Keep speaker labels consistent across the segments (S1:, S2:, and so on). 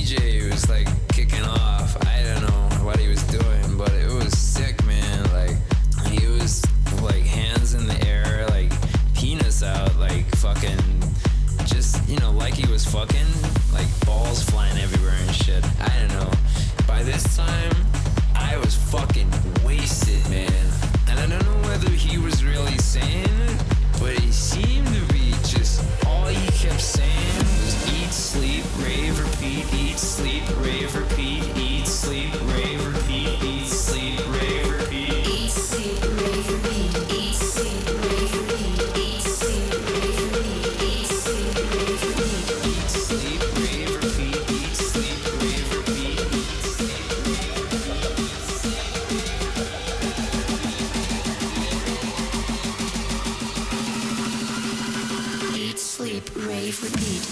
S1: DJ was like kicking off. I don't know what he was doing, but it was sick, man. Like he was like hands in the air, like penis out, like fucking just, you know, like he was fucking, like balls flying everywhere and shit. I don't know. By this time, I was fucking wasted, man. And I don't know whether he was really saying it, but he seemed to be just, all he kept saying was eat, sleep, rave, repeat, eat, sleep, rave, repeat, eat, sleep, rave, repeat, eat, sleep, rave, repeat. Eat, sleep, rave, repeat, eat, sleep, rave, repeat, eat, sleep, rave, repeat, eat, sleep, rave, repeat, eat, sleep, rave, repeat, eat, sleep, rave, repeat, eat, sleep, rave, repeat.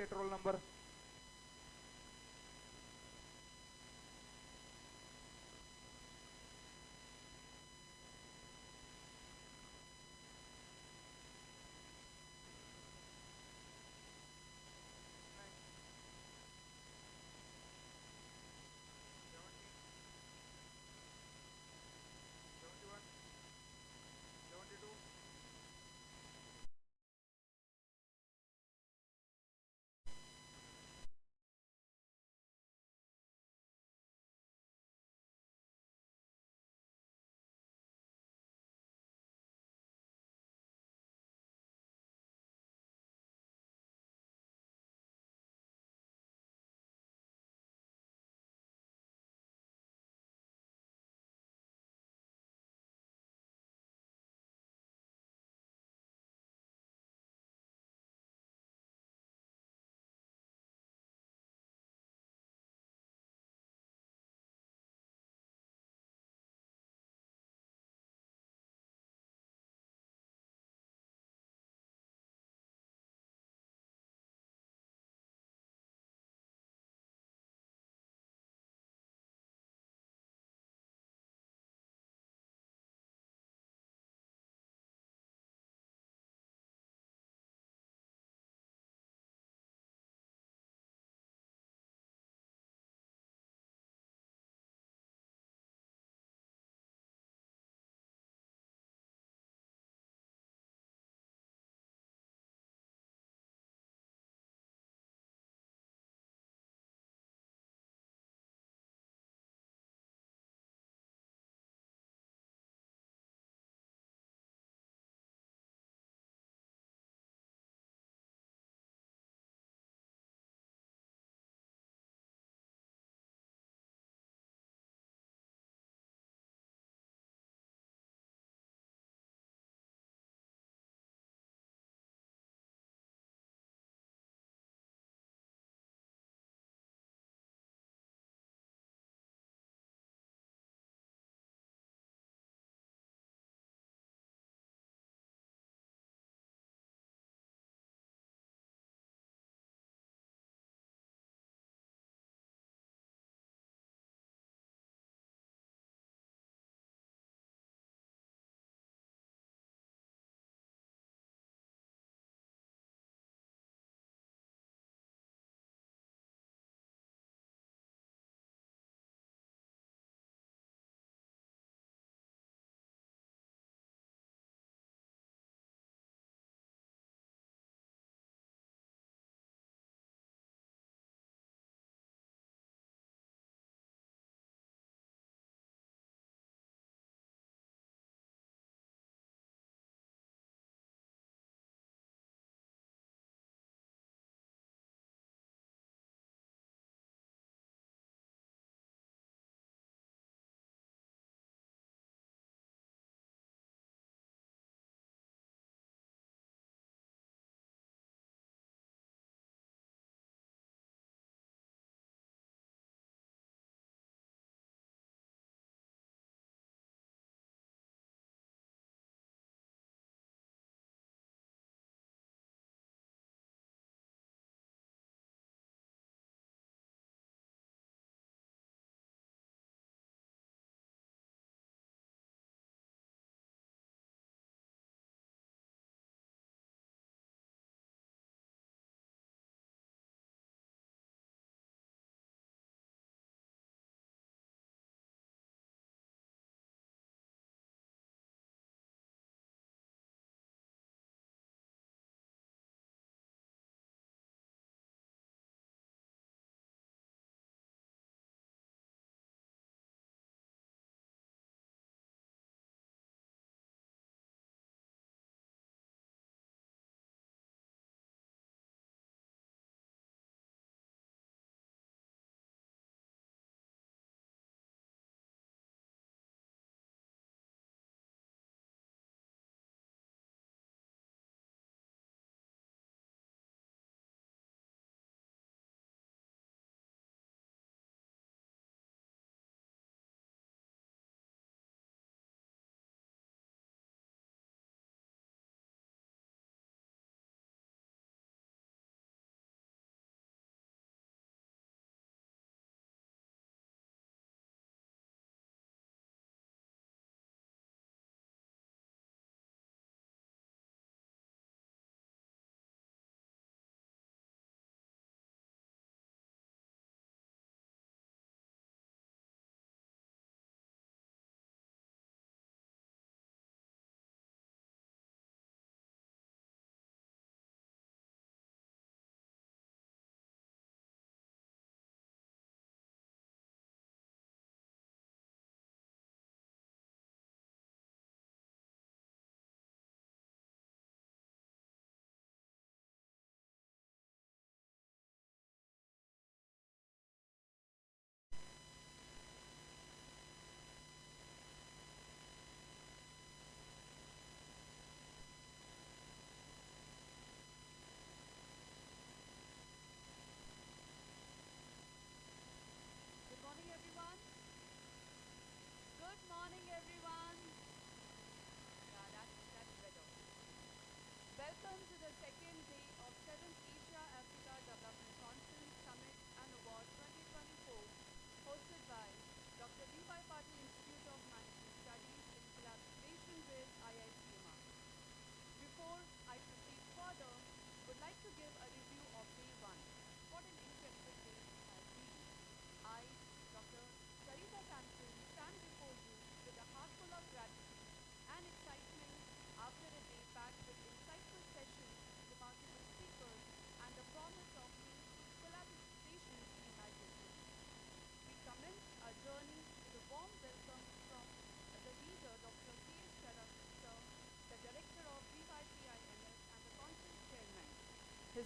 S2: state roll number.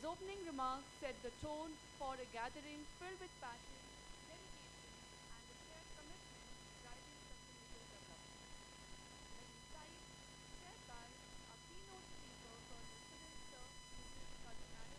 S2: opening remarks set the tone for a gathering filled with passion, dedication, and a shared commitment to driving sustainable development. The insights shared by our keynote speaker, Colonel Civil Sir Mrs. Kadunanand.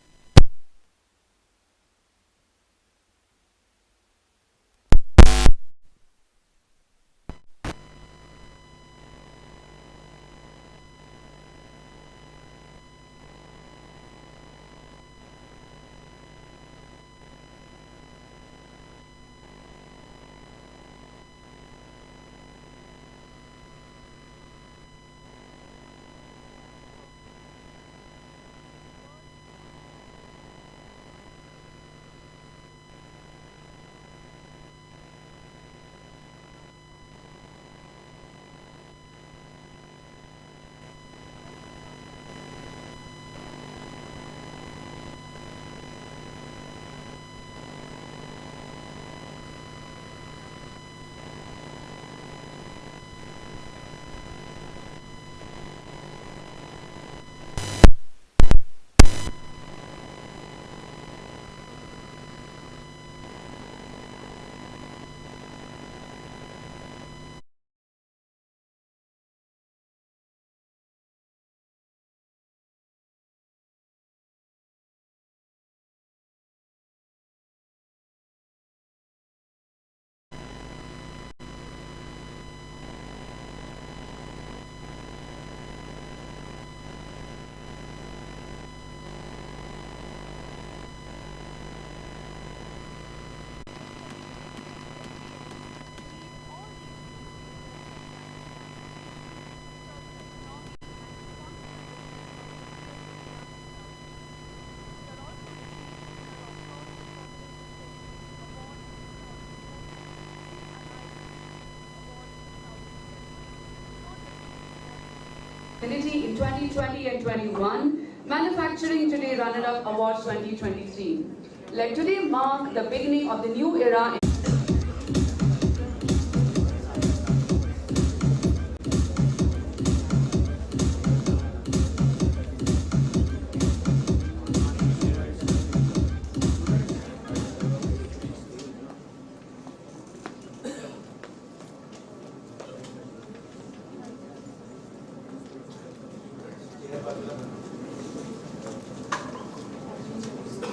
S3: In 2020 and 21, Manufacturing Today Runner-Up Awards 2023. Let today mark the beginning of the new era.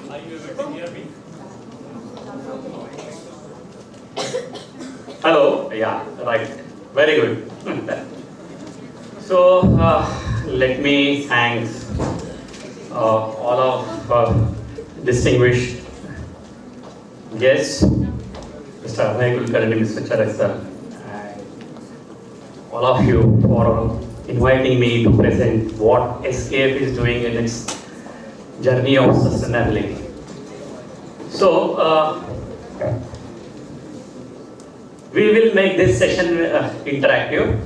S4: Are you able to hear me? Hello, yeah, right, very good. So, let me thank all of distinguished guests, Mr. Abhay Kulkarni, Mr. Charak sir, and all of you for inviting me to present what SKF is doing in its journey of sustainability. So, we will make this session interactive.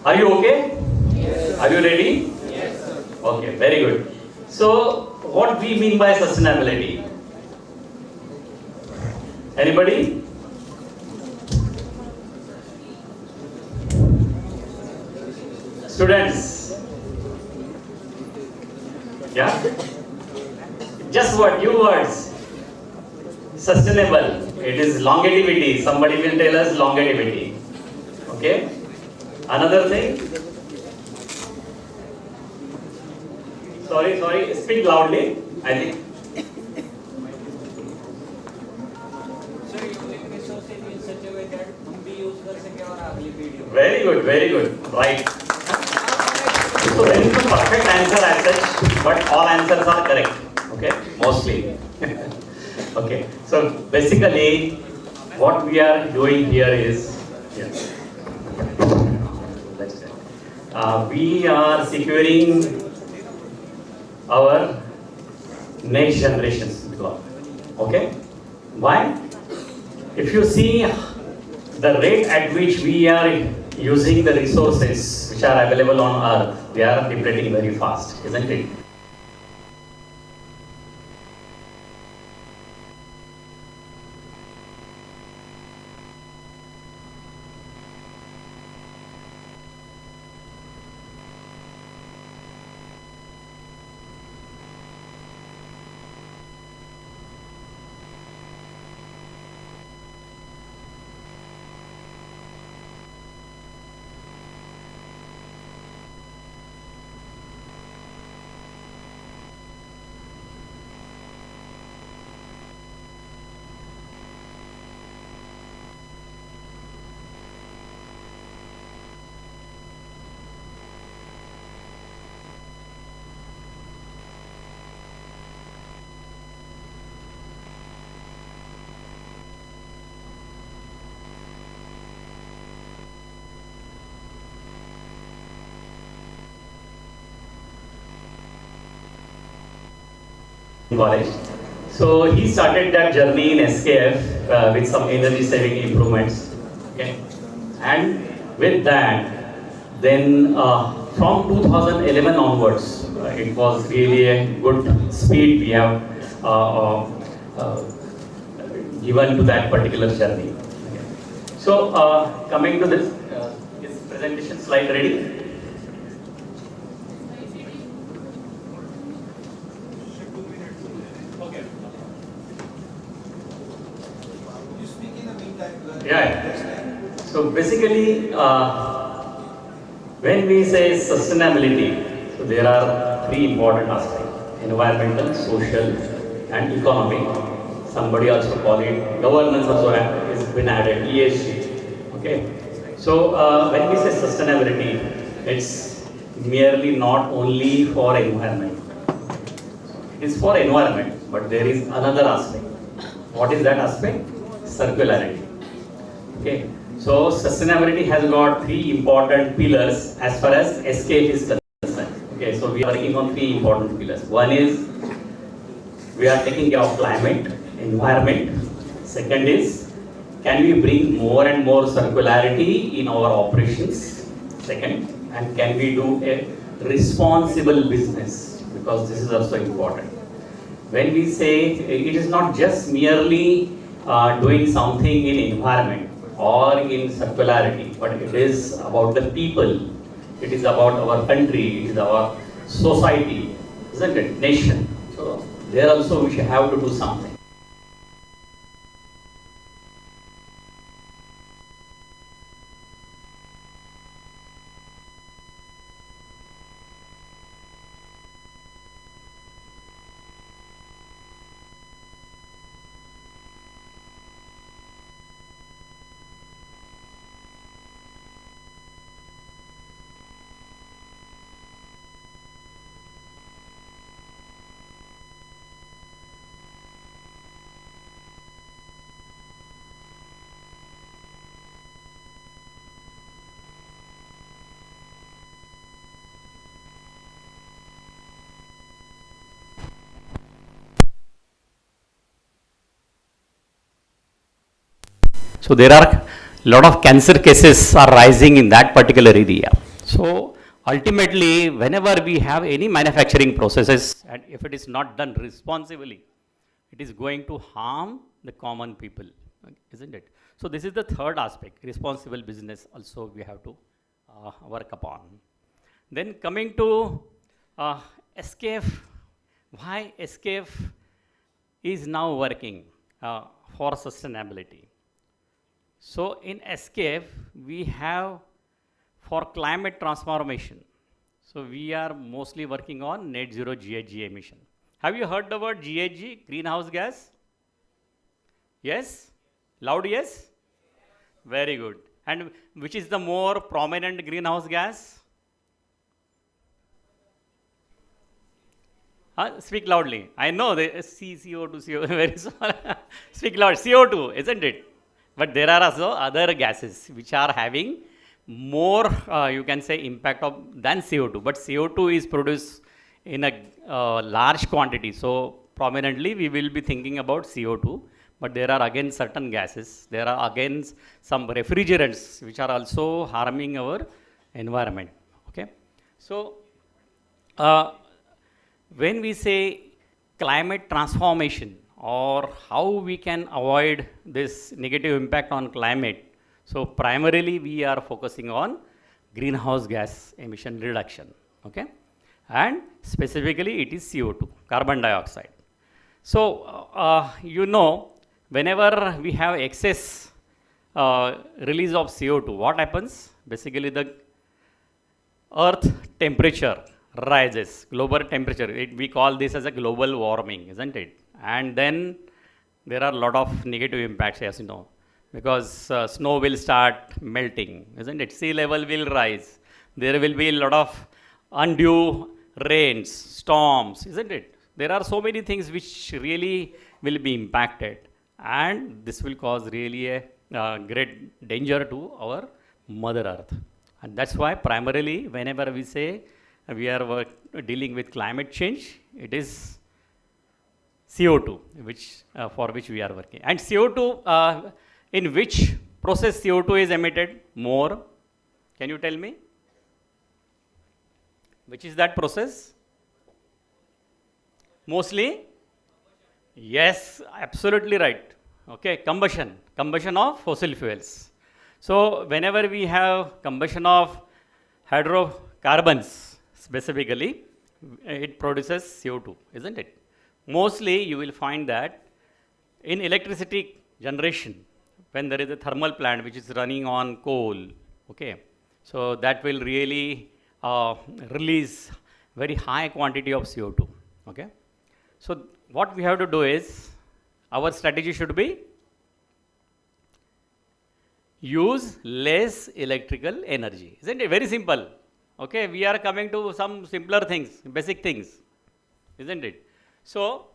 S4: Are you okay? Yes. Are you ready? Yes, sir. Okay, very good. So, what we mean by sustainability? Anybody? Students? Yeah? Just what? New words. Sustainable. It is longevity. Somebody will tell us longevity. Okay? Another thing? Sorry. Speak loudly. I think.
S5: Sir, using resources in such a way that हम भी use कर सकें और अगली पीढ़ी को.
S4: Very good. Right. So there is no perfect answer as such, but all answers are correct. Okay? Mostly. Okay. So basically, what we are doing here is, we are securing our next generation's development. Okay? Why? If you see the rate at which we are using the resources which are available on Earth, we are depleting very fast, isn't it? college. So he started that journey in SKF with some energy saving improvements. Okay. And with that, then from 2011 onwards, it was really a good speed we have given to that particular journey. Okay. So coming to this, is presentation slide ready? Yeah. So basically, when we say sustainability, so there are three important aspects: environmental, social, and economic. Somebody also call it governance. Also has been added, ESG. Okay. So when we say sustainability, it's merely not only for environment. It is for environment, but there is another aspect. What is that aspect? Circularity. Okay, so sustainability has got three important pillars as far as SKF is concerned. Okay, so we are working on three important pillars. One is we are taking care of climate, environment. Second is, can we bring more and more circularity in our operations? Second, and can we do a responsible business? Because this is also important. When we say it is not just merely doing something in environment or in circularity, but it is about the people, it is about our country, it is our society, isn't it? Nation. So there also we should have to do something. So there are a lot of cancer cases are rising in that particular area. So ultimately, whenever we have any manufacturing processes, and if it is not done responsibly, it is going to harm the common people, isn't it? So this is the third aspect, responsible business also we have to work upon. Then coming to SKF, why SKF is now working for sustainability. So in SKF, we have for climate transformation. So we are mostly working on net zero GHG emission. Have you heard the word GHG, greenhouse gas? Yes? Loud yes? Very good. And which is the more prominent greenhouse gas? Speak loudly. I know the CO2, CO2, very small. Speak loud, CO2, isn't it? But there are also other gases which are having more, you can say, impact than CO2. But CO2 is produced in a large quantity. So prominently, we will be thinking about CO2. But there are again certain gases. There are again some refrigerants which are also harming our environment. Okay. So when we say climate transformation, or how we can avoid this negative impact on climate. So primarily we are focusing on greenhouse gas emission reduction, okay? And specifically it is CO2, carbon dioxide. So you know, whenever we have excess release of CO2, what happens? Basically the earth temperature rises, global temperature. We call this as a global warming, isn't it? And then there are a lot of negative impacts, as you know, because snow will start melting, isn't it? Sea level will rise. There will be a lot of undue rains, storms, isn't it? There are so many things which really will be impacted, and this will cause really a great danger to our Mother Earth. And that's why primarily whenever we say we are dealing with climate change, it is
S6: CO2, for which we are working. And CO2, in which process CO2 is emitted more? Can you tell me? Which is that process? Mostly? Yes, absolutely right. Okay, combustion of fossil fuels. So whenever we have combustion of hydrocarbons, specifically, it produces CO2, isn't it? Mostly you will find that in electricity generation, when there is a thermal plant which is running on coal, okay, so that will really release very high quantity of CO2, okay. So what we have to do is, our strategy should be use less electrical energy, isn't it? Very simple, okay. We are coming to some simpler things, basic things, isn't it? So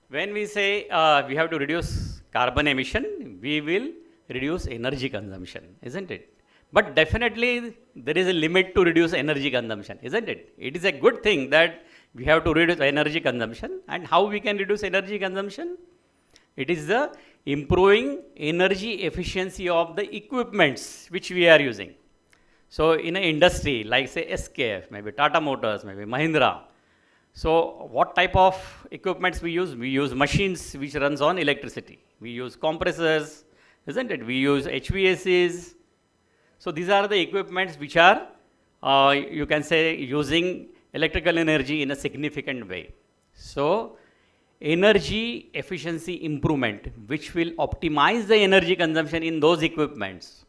S6: when we say we have to reduce carbon emission, we will reduce energy consumption, isn't it? But definitely there is a limit to reduce energy consumption, isn't it? It is a good thing that we have to reduce energy consumption. And how we can reduce energy consumption? It is the improving energy efficiency of the equipments which we are using. So in an industry like say SKF, maybe Tata Motors, maybe Mahindra. So what type of equipments we use? We use machines which runs on electricity. We use compressors, isn't it? We use HVACs. So these are the equipments which are, you can say, using electrical energy in a significant way. So energy efficiency improvement, which will optimize the energy consumption in those equipments,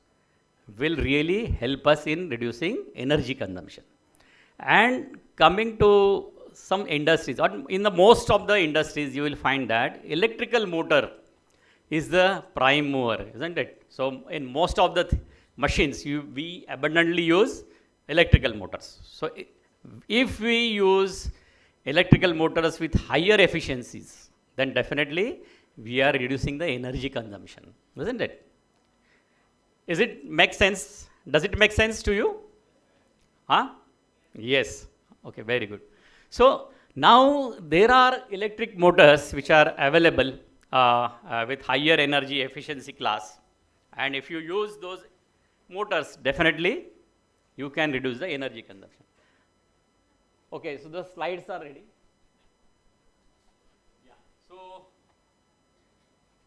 S6: will really help us in reducing energy consumption. And coming to some industries, or in the most of the industries, you will find that electrical motor is the prime mover, isn't it? So in most of the machines, we abundantly use electrical motors. So if we use electrical motors with higher efficiencies, then definitely we are reducing the energy consumption, isn't it? Is it make sense? Does it make sense to you? Huh? Yes. Okay, very good. So now there are electric motors which are available with higher energy efficiency class. And if you use those motors, definitely you can reduce the energy consumption. Okay, so the slides are ready. Yeah. So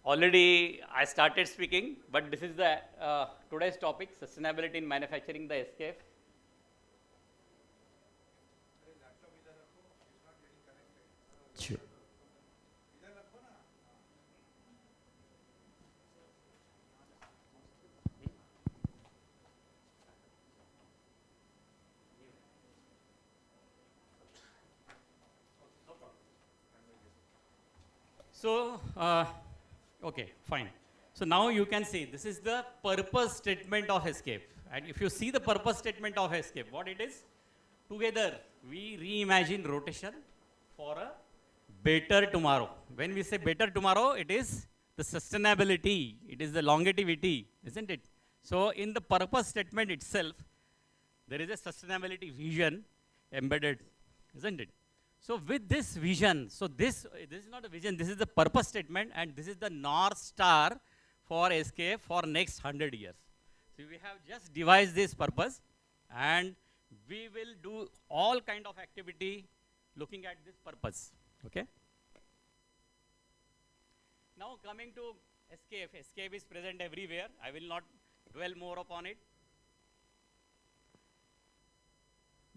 S6: already I started speaking, but this is the today's topic, sustainability in manufacturing, the SKF. Sure. So, okay, fine. So now you can see this is the purpose statement of escape. And if you see the purpose statement of escape, what it is? Together we reimagine rotation for a better tomorrow. When we say better tomorrow, it is the sustainability, it is the longevity, isn't it? So in the purpose statement itself, there is a sustainability vision embedded, isn't it? So with this vision, so this is not a vision, this is the purpose statement, and this is the North Star for SKF for next 100 years. So we have just devised this purpose, and we will do all kind of activity looking at this purpose, okay? Now coming to SKF, SKF is present everywhere. I will not dwell more upon it.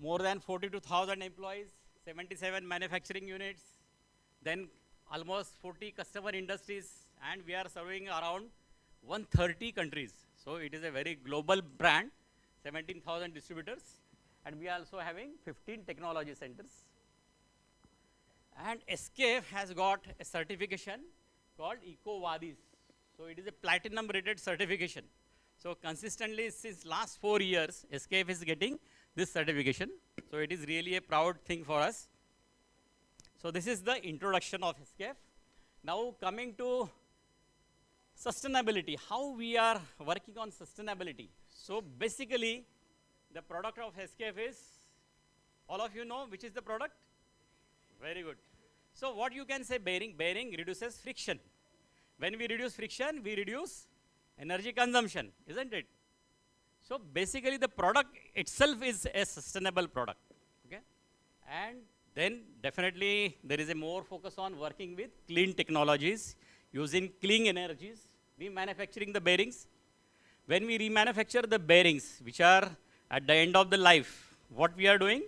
S6: More than 42,000 employees, 77 manufacturing units, then almost 40 customer industries, and we are serving around 130 countries. So it is a very global brand, 17,000 distributors, and we are also having 15 technology centers. And SKF has got a certification called EcoVadis. So it is a platinum rated certification. So consistently since last 4 years, SKF is getting this certification. So it is really a proud thing for us. So this is the introduction of SKF. Now coming to sustainability, how we are working on sustainability. So basically the product of SKF is, all of you know which is the product? Very good. So what you can say bearing? Bearing reduces friction. When we reduce friction, we reduce energy consumption, isn't it? So basically the product itself is a sustainable product, okay? And then definitely there is a more focus on working with clean technologies, using clean energies, remanufacturing the bearings. When we remanufacture the bearings, which are at the end of the life, what we are doing?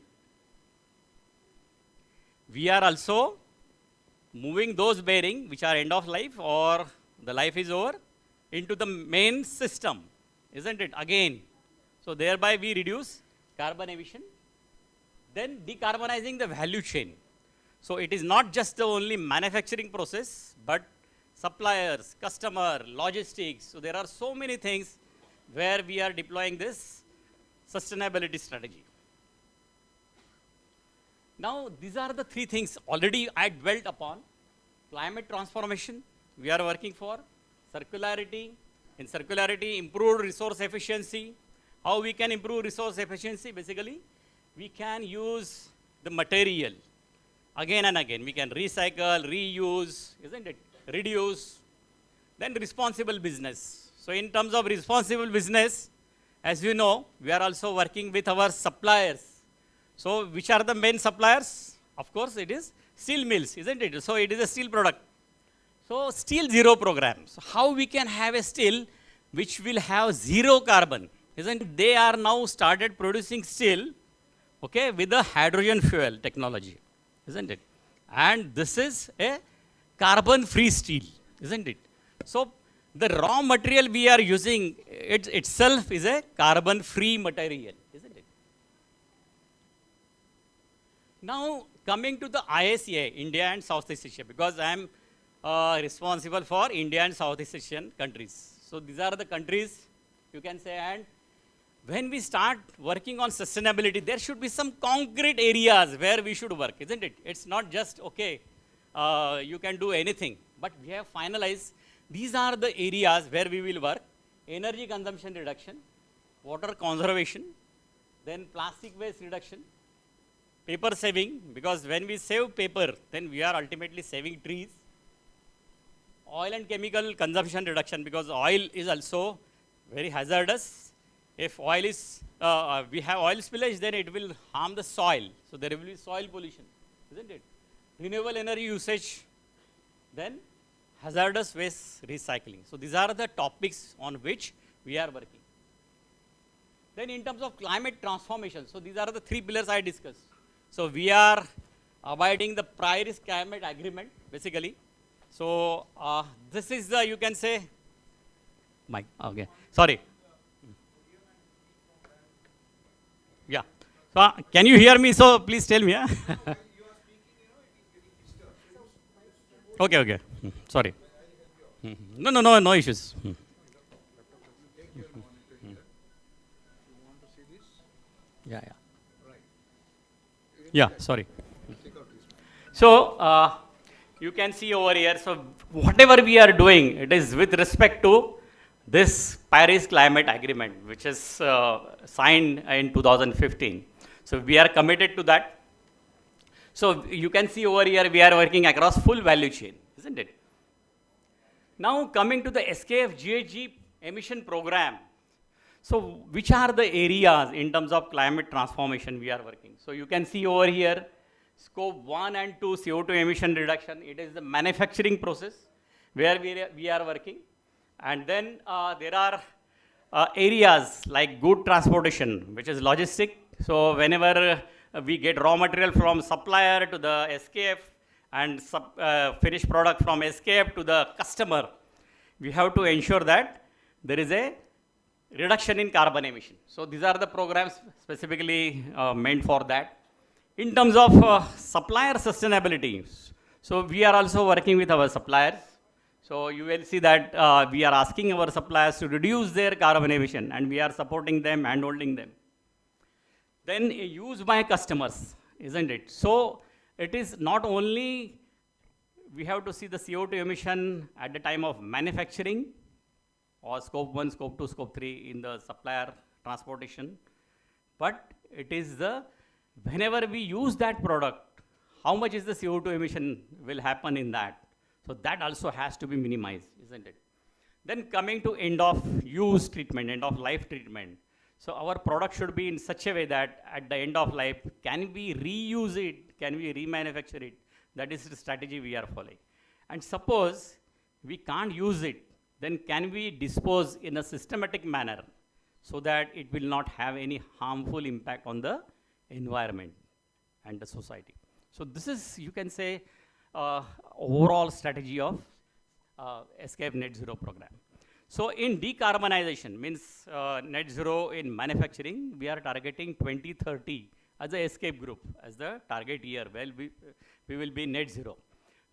S6: We are also moving those bearings which are end of life or the life is over into the main system, isn't it? Again. So thereby we reduce carbon emission. Then decarbonizing the value chain. So it is not just the only manufacturing process, but suppliers, customer, logistics. So there are so many things where we are deploying this sustainability strategy. Now these are the three things already I dwelt upon. Climate transformation, we are working for. Circularity, in circularity, improved resource efficiency. How we can improve resource efficiency? Basically, we can use the material again and again. We can recycle, reuse, isn't it? Reduce. Then responsible business. So in terms of responsible business, as you know, we are also working with our suppliers. So which are the main suppliers? Of course, it is steel mills, isn't it? So it is a steel product. So steel zero program. So how we can have a steel which will have zero carbon? Isn't it? They are now started producing steel, okay, with the hydrogen fuel technology, isn't it? And this is a carbon-free steel, isn't it? So the raw material we are using, it itself is a carbon-free material, isn't it? Now coming to the IACA, India and Southeast Asia, because I am responsible for India and Southeast Asian countries. So these are the countries, you can say, and when we start working on sustainability, there should be some concrete areas where we should work, isn't it? It's not just, okay, you can do anything, but we have finalized, these are the areas where we will work. Energy consumption reduction, water conservation, then plastic waste reduction, paper saving, because when we save paper, then we are ultimately saving trees. Oil and chemical consumption reduction, because oil is also very hazardous. If oil is, we have oil spillage, then it will harm the soil. So there will be soil pollution, isn't it? Renewable energy usage, then hazardous waste recycling. So these are the topics on which we are working. Then in terms of climate transformation, so these are the three pillars I discussed. So we are abiding the Paris Climate Agreement, basically. So this is the, you can say, Mike, okay, sorry. Yeah. So can you hear me? So please tell me. Yeah? Okay, okay. Sorry. No issues. Yeah. Yeah, sorry. So you can see over here, so whatever we are doing, it is with respect to this Paris Climate Agreement, which is signed in 2015. So we are committed to that. So you can see over here, we are working across full value chain, isn't it? Now coming to the SKF GHG emission program. So which are the areas in terms of climate transformation we are working? So you can see over here, scope 1 and 2 CO2 emission reduction. It is the manufacturing process where we are working. And then there are areas like good transportation, which is logistic. So whenever we get raw material from supplier to the SKF and finished product from SKF to the customer, we have to ensure that there is a reduction in carbon emission. So these are the programs specifically meant for that. In terms of supplier sustainability, so we are also working with our suppliers. So you will see that we are asking our suppliers to reduce their carbon emission, and we are supporting them and holding them. Then use by customers, isn't it? So it is not only we have to see the CO2 emission at the time of manufacturing or scope 1, scope 2, scope 3 in the supplier transportation, but it is the whenever we use that product, how much is the CO2 emission will happen in that? So that also has to be minimized, isn't it? Then coming to end of use treatment, end of life treatment. So our product should be in such a way that at the end of life, can we reuse it? Can we remanufacture it? That is the strategy we are following. And suppose we can't use it, then can we dispose in a systematic manner so that it will not have any harmful impact on the environment and the society. So this is, you can say, overall strategy of Escape Net Zero program. So in decarbonization, means net zero in manufacturing, we are targeting 2030 as a Escape group, as the target year. Well, we will be net zero.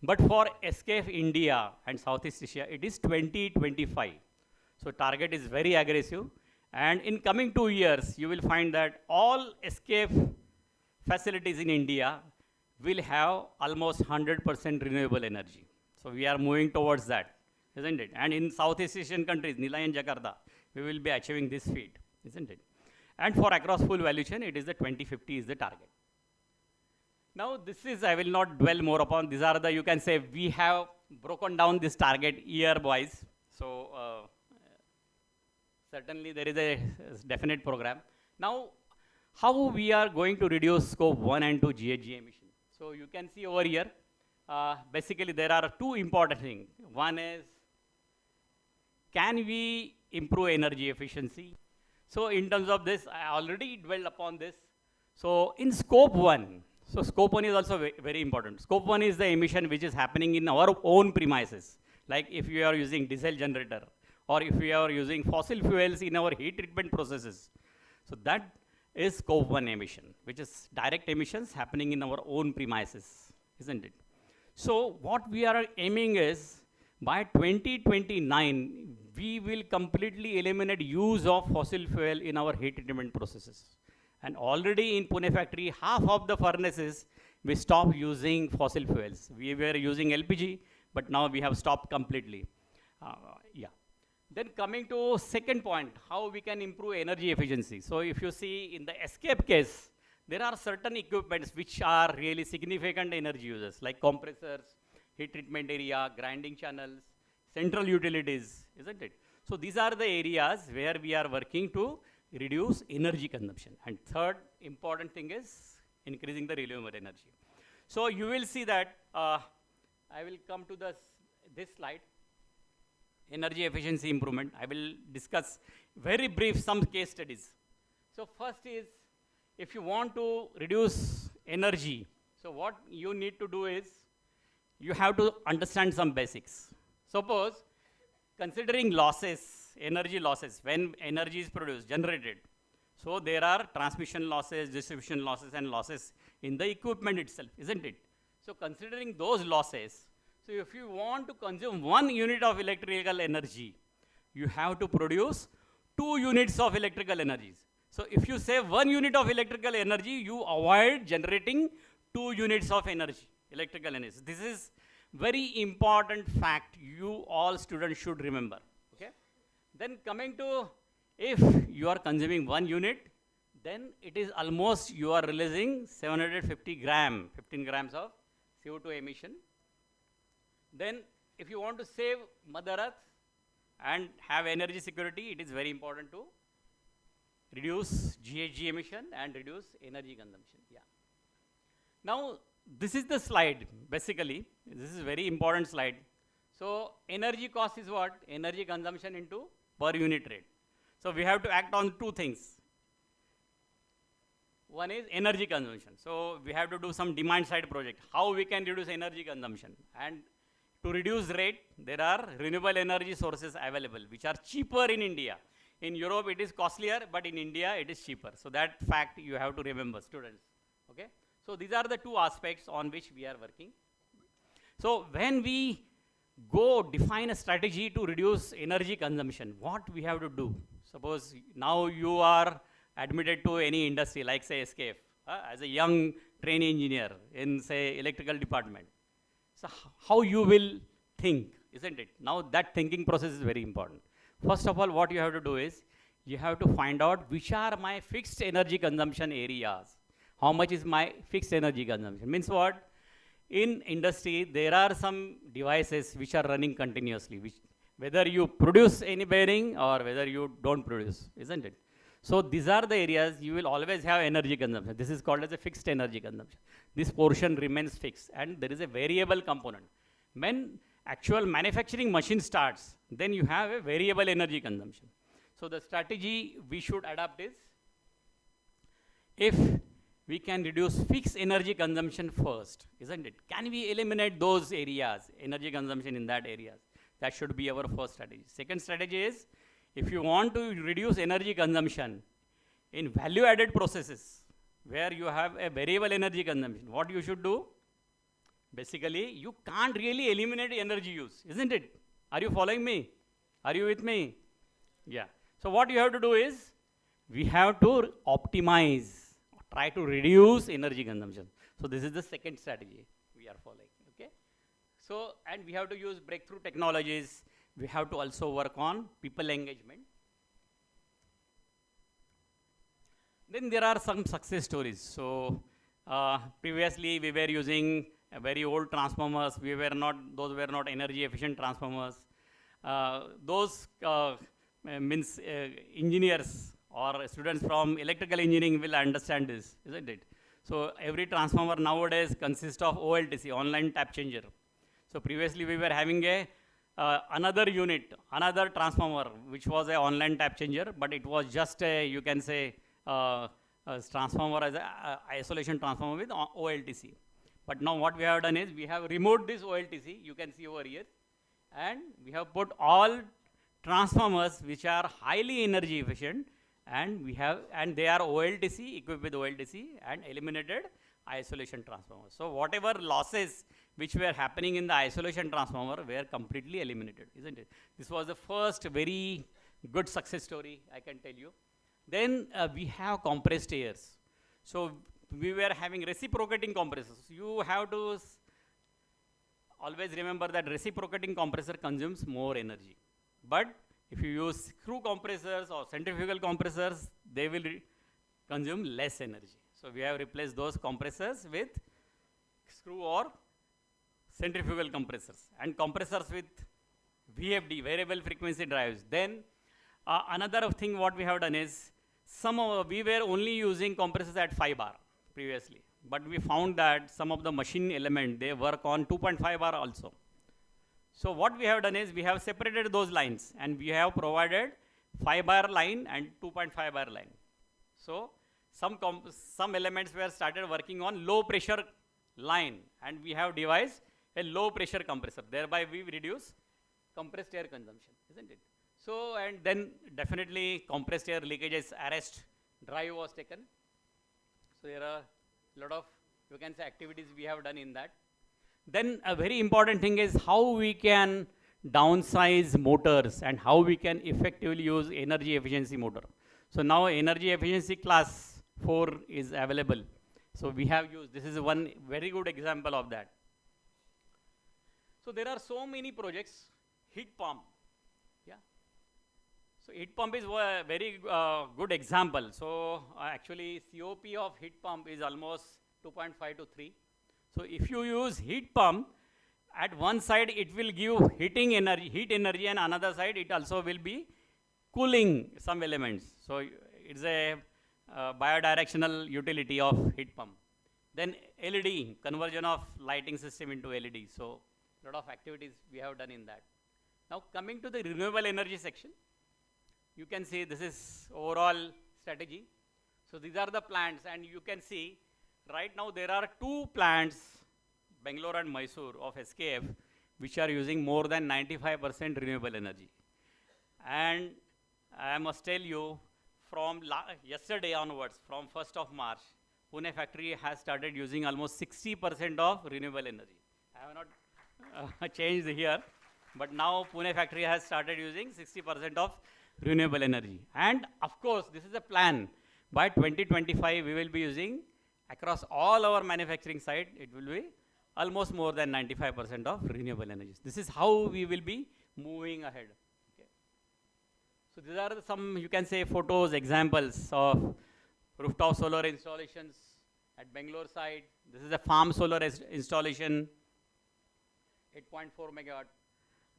S6: But for Escape India and Southeast Asia, it is 2025. So target is very aggressive. And in coming 2 years, you will find that all Escape facilities in India will have almost 100% renewable energy. So we are moving towards that, isn't it? And in Southeast Asian countries, Nilay and Jakarta, we will be achieving this feat, isn't it? And for across full value chain, it is the 2050 is the target. Now this is, I will not dwell more upon, these are the, you can say, we have broken down this target year-wise. So certainly there is a definite program. Now, how we are going to reduce scope 1 and 2 GHG emission? So you can see over here, basically there are two important things. One is, can we improve energy efficiency? So in terms of this, I already dwelled upon this. So in scope 1, so scope 1 is also very important. Scope 1 is the emission which is happening in our own premises. Like if you are using diesel generator, or if we are using fossil fuels in our heat treatment processes. So that is scope 1 emission, which is direct emissions happening in our own premises, isn't it? So what we are aiming is, by 2029, we will completely eliminate use of fossil fuel in our heat treatment processes. And already in Pune factory, half of the furnaces, we stopped using fossil fuels. We were using LPG, but now we have stopped completely. Yeah. Then coming to second point, how we can improve energy efficiency. So if you see in the Escape case, there are certain equipments which are really significant energy users, like compressors, heat treatment area, grinding channels, central utilities, isn't it? So these are the areas where we are working to reduce energy consumption. And third important thing is increasing the renewable energy. So you will see that, I will come to this slide. Energy efficiency improvement. I will discuss very brief some case studies. So first is, if you want to reduce energy, so what you need to do is, you have to understand some basics. Suppose, considering losses, energy losses, when energy is produced, generated, so there are transmission losses, distribution losses, and losses in the equipment itself, isn't it? So considering those losses, so if you want to consume 1 unit of electrical energy, you have to produce 2 units of electrical energies. So if you save 1 unit of electrical energy, you avoid generating 2 units of energy, electrical energy. This is very important fact you all students should remember, okay? Then coming to, if you are consuming 1 unit, then it is almost you are releasing 750 gram, 15 grams of CO2 emission. Then if you want to save Mother Earth and have energy security, it is very important to reduce GHG emission and reduce energy consumption. Yeah. Now, this is the slide, basically. This is very important slide. So energy cost is what? Energy consumption into per unit rate. So we have to act on 2 things. One is energy consumption. So we have to do some demand side project. How we can reduce energy consumption. And to reduce rate, there are renewable energy sources available, which are cheaper in India. In Europe, it is costlier, but in India, it is cheaper. So that fact you have to remember, students. Okay? So these are the 2 aspects on which we are working. So when we go define a strategy to reduce energy consumption, what we have to do? Suppose now you are admitted to any industry, like say SKF, as a young trainee engineer in say electrical department. So how you will think, isn't it? Now that thinking process is very important. First of all, what you have to do is, you have to find out which are my fixed energy consumption areas. How much is my fixed energy consumption? Means what? in industry, there are some devices which are running continuously, which whether you produce any bearing or whether you don't produce, isn't it? So these are the areas you will always have energy consumption. This is called as a fixed energy consumption. This portion remains fixed, and there is a variable component. When actual manufacturing machine starts, then you have a variable energy consumption. So the strategy we should adapt is, if we can reduce fixed energy consumption first, isn't it? Can we eliminate those areas, energy consumption in that areas? That should be our first strategy. Second strategy is, if you want to reduce energy consumption in value-added processes, where you have a variable energy consumption, what you should do? Basically, you can't really eliminate energy use, isn't it? Are you following me? Are you with me? Yeah. So what you have to do is, we have to optimize, try to reduce energy consumption. So this is the second strategy we are following, okay? So, and we have to use breakthrough technologies. We have to also work on people engagement. Then there are some success stories. So previously we were using very old transformers. Those were not energy efficient transformers. Means engineers or students from electrical engineering will understand this, isn't it? So every transformer nowadays consists of OLTC, online tap changer. So previously we were having another unit, another transformer, which was an online tap changer, but it was just a, you can say, a transformer as an isolation transformer with OLTC. But now what we have done is, we have removed this OLTC, you can see over here, and we have put all transformers which are highly energy efficient, and they are OLTC, equipped with OLTC, and eliminated isolation transformers. So whatever losses which were happening in the isolation transformer were completely eliminated, isn't it? This was the first very good success story, I can tell you. Then we have compressed airs. So we were having reciprocating compressors. You have to always remember that reciprocating compressor consumes more energy. But if you use screw compressors or centrifugal compressors, they will consume less energy. So we have replaced those compressors with screw or centrifugal compressors, and compressors with VFD, variable frequency drives. Then another thing what we have done is, we were only using compressors at 5 bar previously, but we found that some of the machine element, they work on 2.5 bar also. So what we have done is, we have separated those lines, and we have provided 5 bar line and 2.5 bar line. So some elements were started working on low pressure line, and we have devised a low pressure compressor. Thereby we reduce compressed air consumption, isn't it? So, and then definitely compressed air leakages arrest drive was taken. So there are a lot of, you can say, activities we have done in that. Then a very important thing is how we can downsize motors and how we can effectively use energy efficiency motor. So now energy efficiency class 4 is available. So we have used, this is one very good example of that. So there are so many projects. Heat pump, yeah. So heat pump is a very good example. So actually COP of heat pump is almost 2.5 to 3. So if you use heat pump, at one side it will give heat energy, and another side it also will be cooling some elements. So it's a bidirectional utility of heat pump. Then LED, conversion of lighting system into LED. So a lot of activities we have done in that. Now coming to the renewable energy section, you can see this is overall strategy. So these are the plants, and you can see right now there are 2 plants, Bangalore and Mysore of SKF, which are using more than 95% renewable energy. And I must tell you, from yesterday onwards, from 1st of March, Pune factory has started using almost 60% of renewable energy. I have not changed here, but now Pune factory has started using 60% of renewable energy. And of course, this is a plan. By 2025, we will be using, across all our manufacturing site, it will be almost more than 95% of renewable energy. This is how we will be moving ahead. Okay. So these are some, you can say, photos, examples of rooftop solar installations at Bangalore side. This is a farm solar installation, 8.4 megawatt.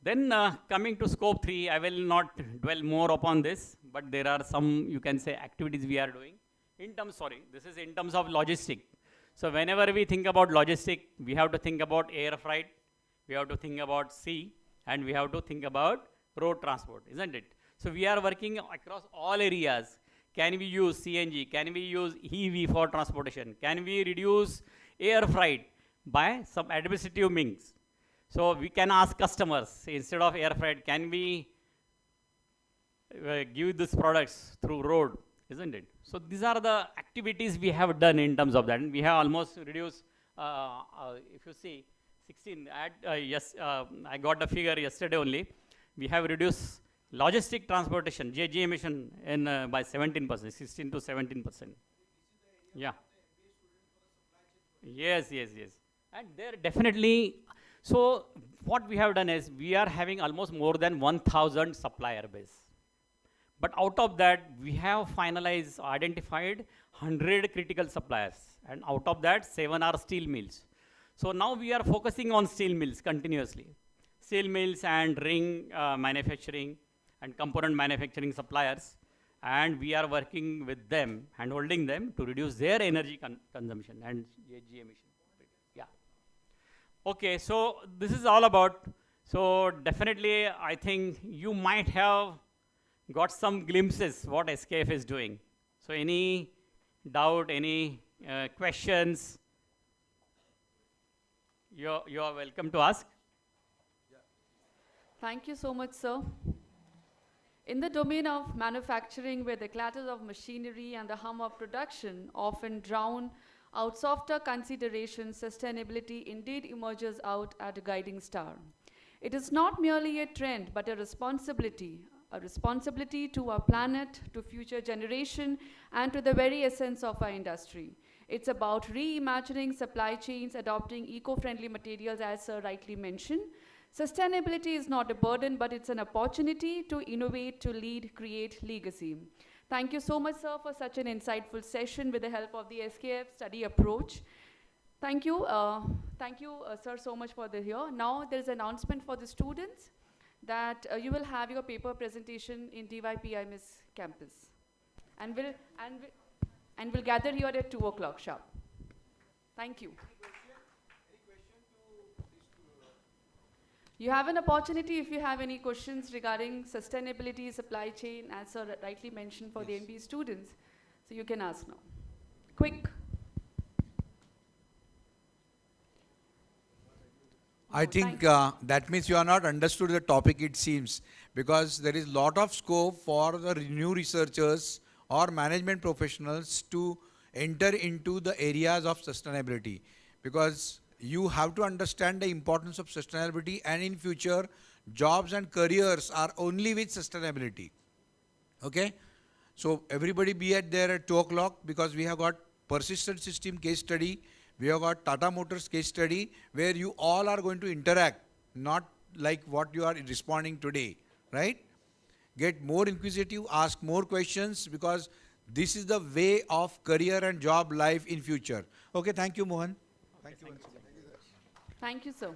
S6: Then coming to scope 3, I will not dwell more upon this, but there are some, you can say, activities we are doing. This is in terms of logistic. So whenever we think about logistic, we have to think about air freight, we have to think about sea, and we have to think about road transport, isn't it? So we are working across all areas. Can we use CNG? Can we use EV for transportation? Can we reduce air freight by some administrative means? So we can ask customers, instead of air freight, can we give these products through road, isn't it? So these are the activities we have done in terms of that. And we have almost reduced, if you see, 16, I got the figure yesterday only. We have reduced logistic transportation, GG emission, by 17%, 16 to 17%. Yeah. Yes. And there definitely, so what we have done is, we are having almost more than 1,000 supplier base. But out of that, we have identified 100 critical suppliers. And out of that, 7 are steel mills. So now we are focusing on steel mills continuously. Steel mills and ring manufacturing and component manufacturing suppliers. And we are working with them and holding them to reduce their energy consumption and GHG emission. Yeah. Okay, so this is all about, so definitely I think you might have got some glimpses what SKF is doing. So any doubt, any questions, you are welcome to ask.
S3: Thank you so much, sir. In the domain of manufacturing, where the clatter of machinery and the hum of production often drown out softer considerations, sustainability indeed emerges out as a guiding star. It is not merely a trend, but a responsibility to our planet, to future generation, and to the very essence of our industry. It's about reimagining supply chains, adopting eco-friendly materials, as sir rightly mentioned. Sustainability is not a burden, but it's an opportunity to innovate, to lead, create legacy. Thank you so much, sir, for such an insightful session with the help of the SKF study approach. Thank you, sir, so much for the here. Now there's an announcement for the students that you will have your paper presentation in DYPIMS campus. And we'll gather here at 2 o'clock sharp. Thank you. You have an opportunity if you have any questions regarding sustainability, supply chain, as sir rightly mentioned, for the MBA students. So you can ask now. Quick.
S7: I think that means you are not understood the topic, it seems, because there is lot of scope for the new researchers or management professionals to enter into the areas of sustainability, because you have to understand the importance of sustainability, and in future jobs and careers are only with sustainability. Okay, so everybody be at there at 2 o'clock, because we have got persistent system case study, we have got Tata Motors case study, where you all are going to interact, not like what you are responding today, right? Get more inquisitive, ask more questions, because this is the way of career and job life in future. Okay, thank you, Mohan. Thank you.
S3: Thank you, sir.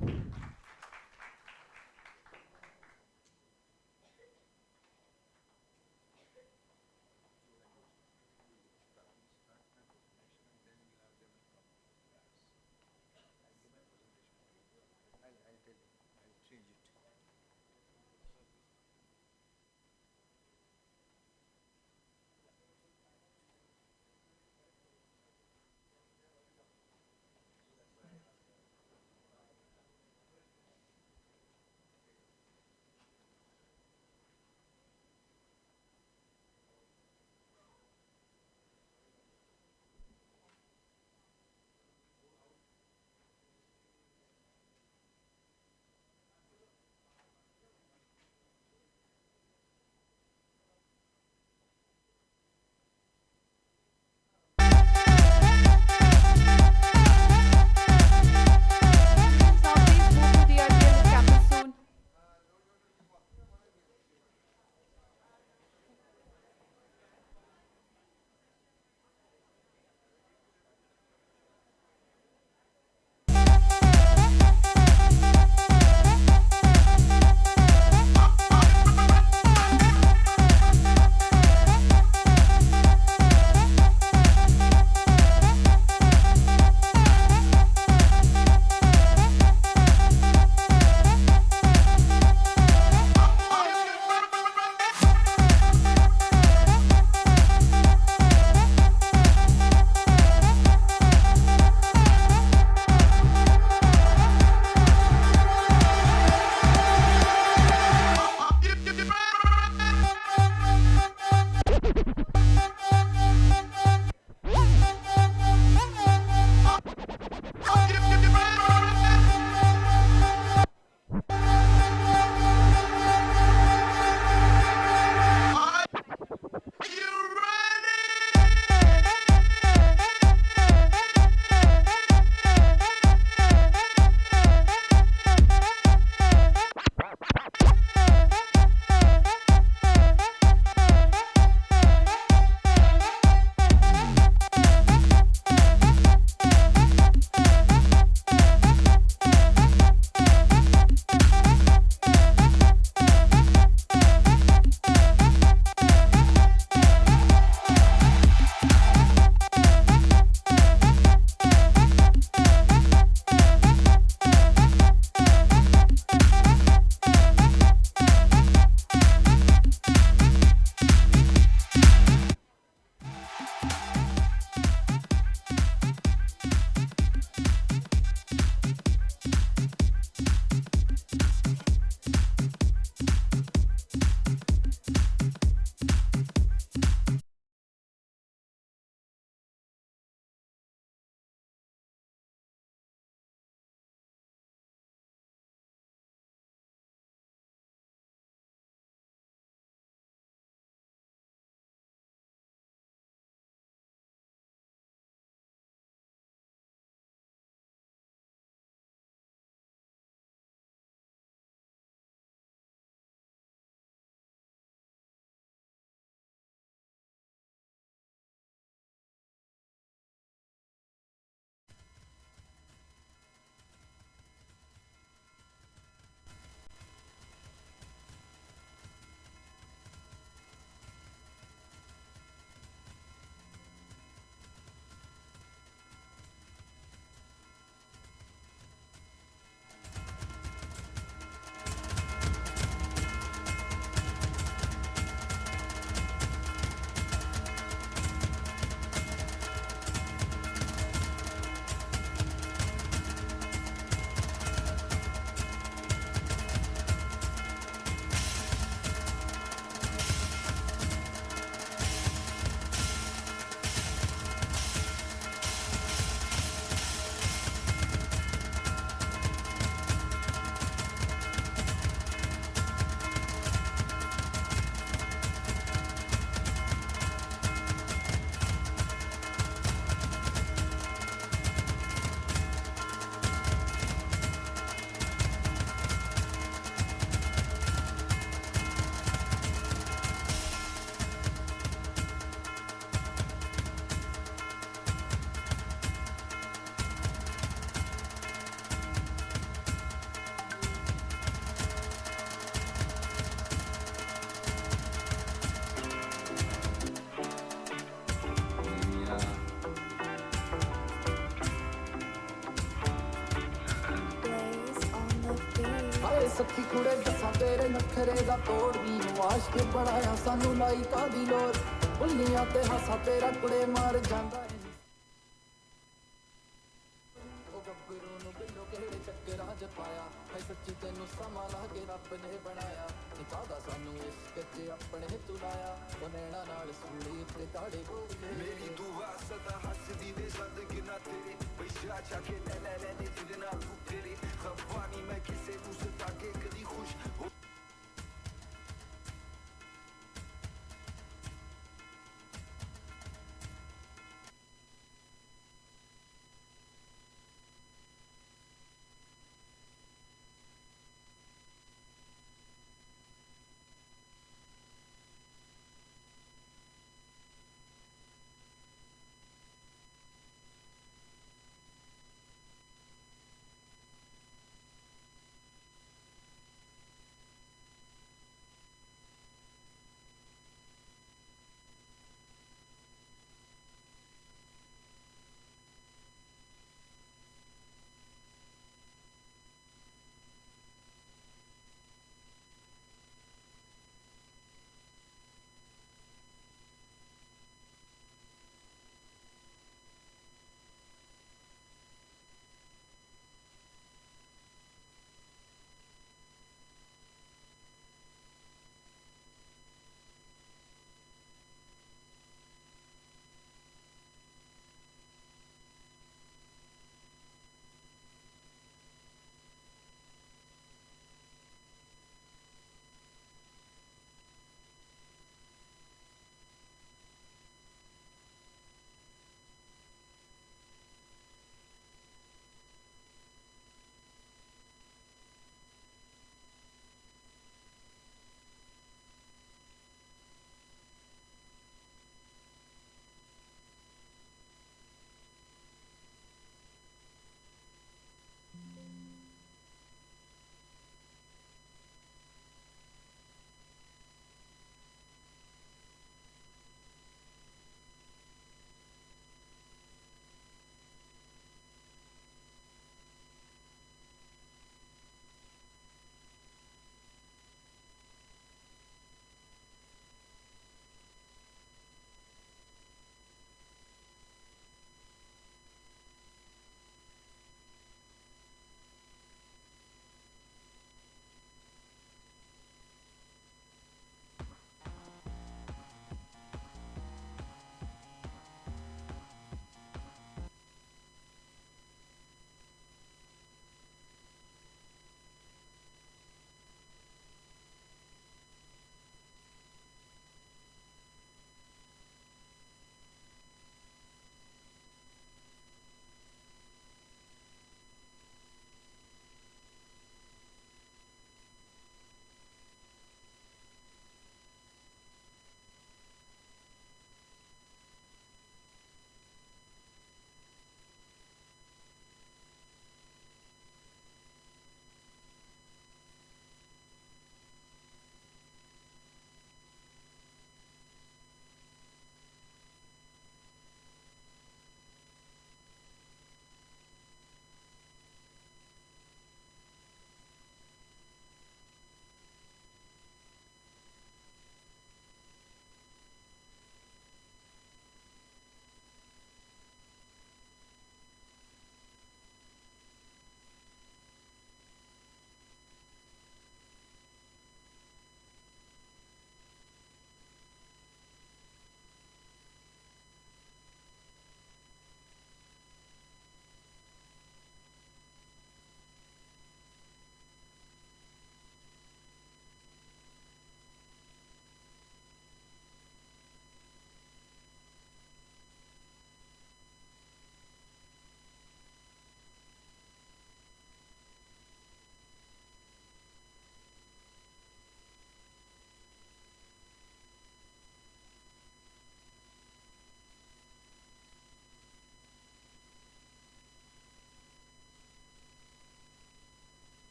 S8: ਸੱਚੀ ਕੁੜੇ ਦੱਸਾਂ ਤੇਰੇ ਨਖਰੇ ਦਾ ਤੋੜਨੀ ਨੂੰ ਆਸ਼ਕ ਬਣਾਇਆ ਸਾਨੂੰ ਲਾਈ ਕਾਦੀ ਲੋਰ ਬੁੱਲੀਆਂ ਤੇ ਹਾਸਾ ਤੇਰਾ ਕੁੜੇ ਮਾਰ ਜਾਂਦਾ ਏ ਉਹ ਗੱਭਰੂ ਨੂੰ ਬਿੱਲੋ ਕਿਹੜੇ ਚੱਕਰਾਂ ਚ ਪਾਇਆ ਹੈ ਸੱਚੀ ਤੈਨੂੰ ਸਮਾਂ ਲਾ ਕੇ ਰੱਬ ਨੇ ਬਣਾਇਆ ਨੀ ਚਾਹਦਾ ਸਾਨੂੰ ਇਸ਼ਕ ਚ ਆਪਣੇ ਤੁਲਾਇਆ ਉਹ ਨੈਣਾ ਨਾਲ ਸੂਲੀ ਉੱਤੇ ਕਾੜੇ ਬੋਲੇ ਮੇਰੀ ਦੁਆ ਸਦਾ ਹੱਸਦੀ ਦੇ ਜ਼ਿੰਦਗੀ ਨਾ ਤੇਰੇ ਬਈਆ ਚਾ ਕੇ ਲੈ ਲੈ ਲੈ ਜਿਹਦੇ ਨਾਲ ਤੂੰ ਤੇਰੇ ਖਵਾਨੀ ਮੈਂ ਕਿਸੇ ਨੂੰ ਸਤਾ ਕੇ ਕਦੀ ਖੁਸ਼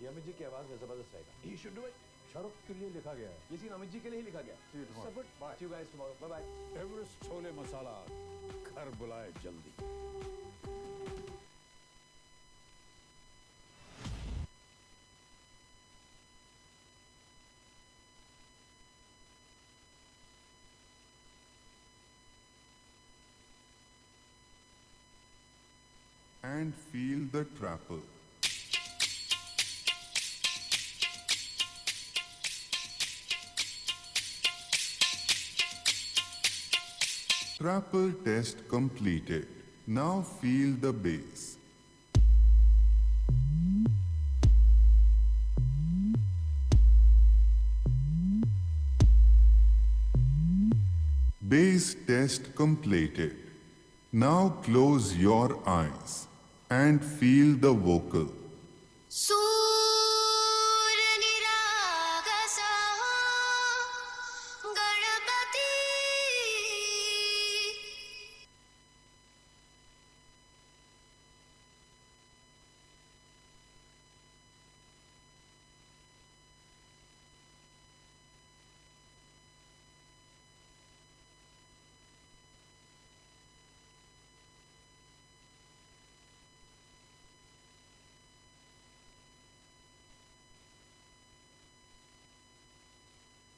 S9: अमित जी की आवाज में जबरदस्त रहेगा. He should do it. Shahrukh के लिए लिखा गया है. ये सीन अमित जी के लिए ही लिखा गया. See you tomorrow. Good. Bye. See you guys tomorrow. Bye bye. Everest chole मसाला घर बुलाए जल्दी.
S10: And feel the trapper. Trapper test completed. Now feel the bass. Bass test completed. Now close your eyes and feel the vocal.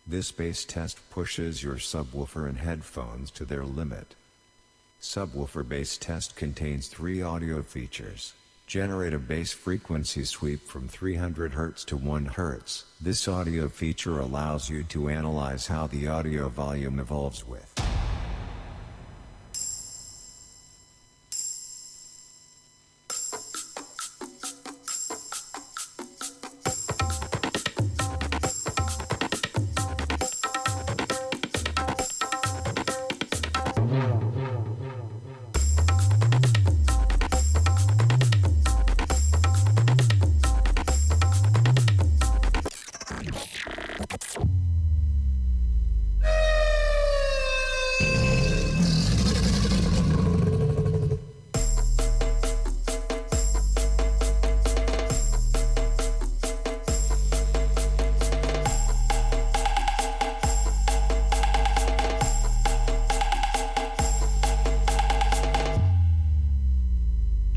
S11: This bass test pushes your subwoofer and headphones to their limit. Subwoofer bass test contains 3 audio features. Generate a bass frequency sweep from 300 Hz to 1 Hz. This audio feature allows you to analyze how the audio volume evolves with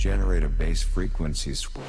S11: generate a bass frequency sweep.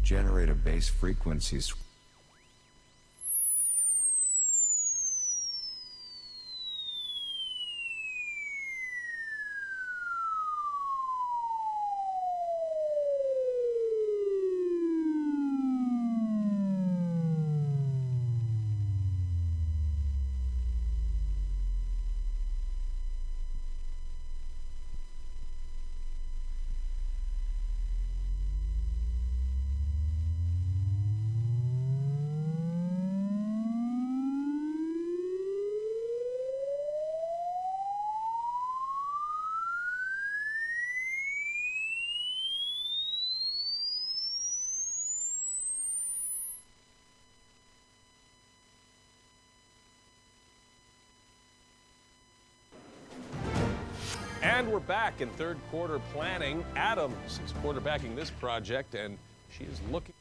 S11: Generate a bass frequency sweep.
S9: And we're back in third quarter planning. Adams is quarterbacking this project, and she is looking.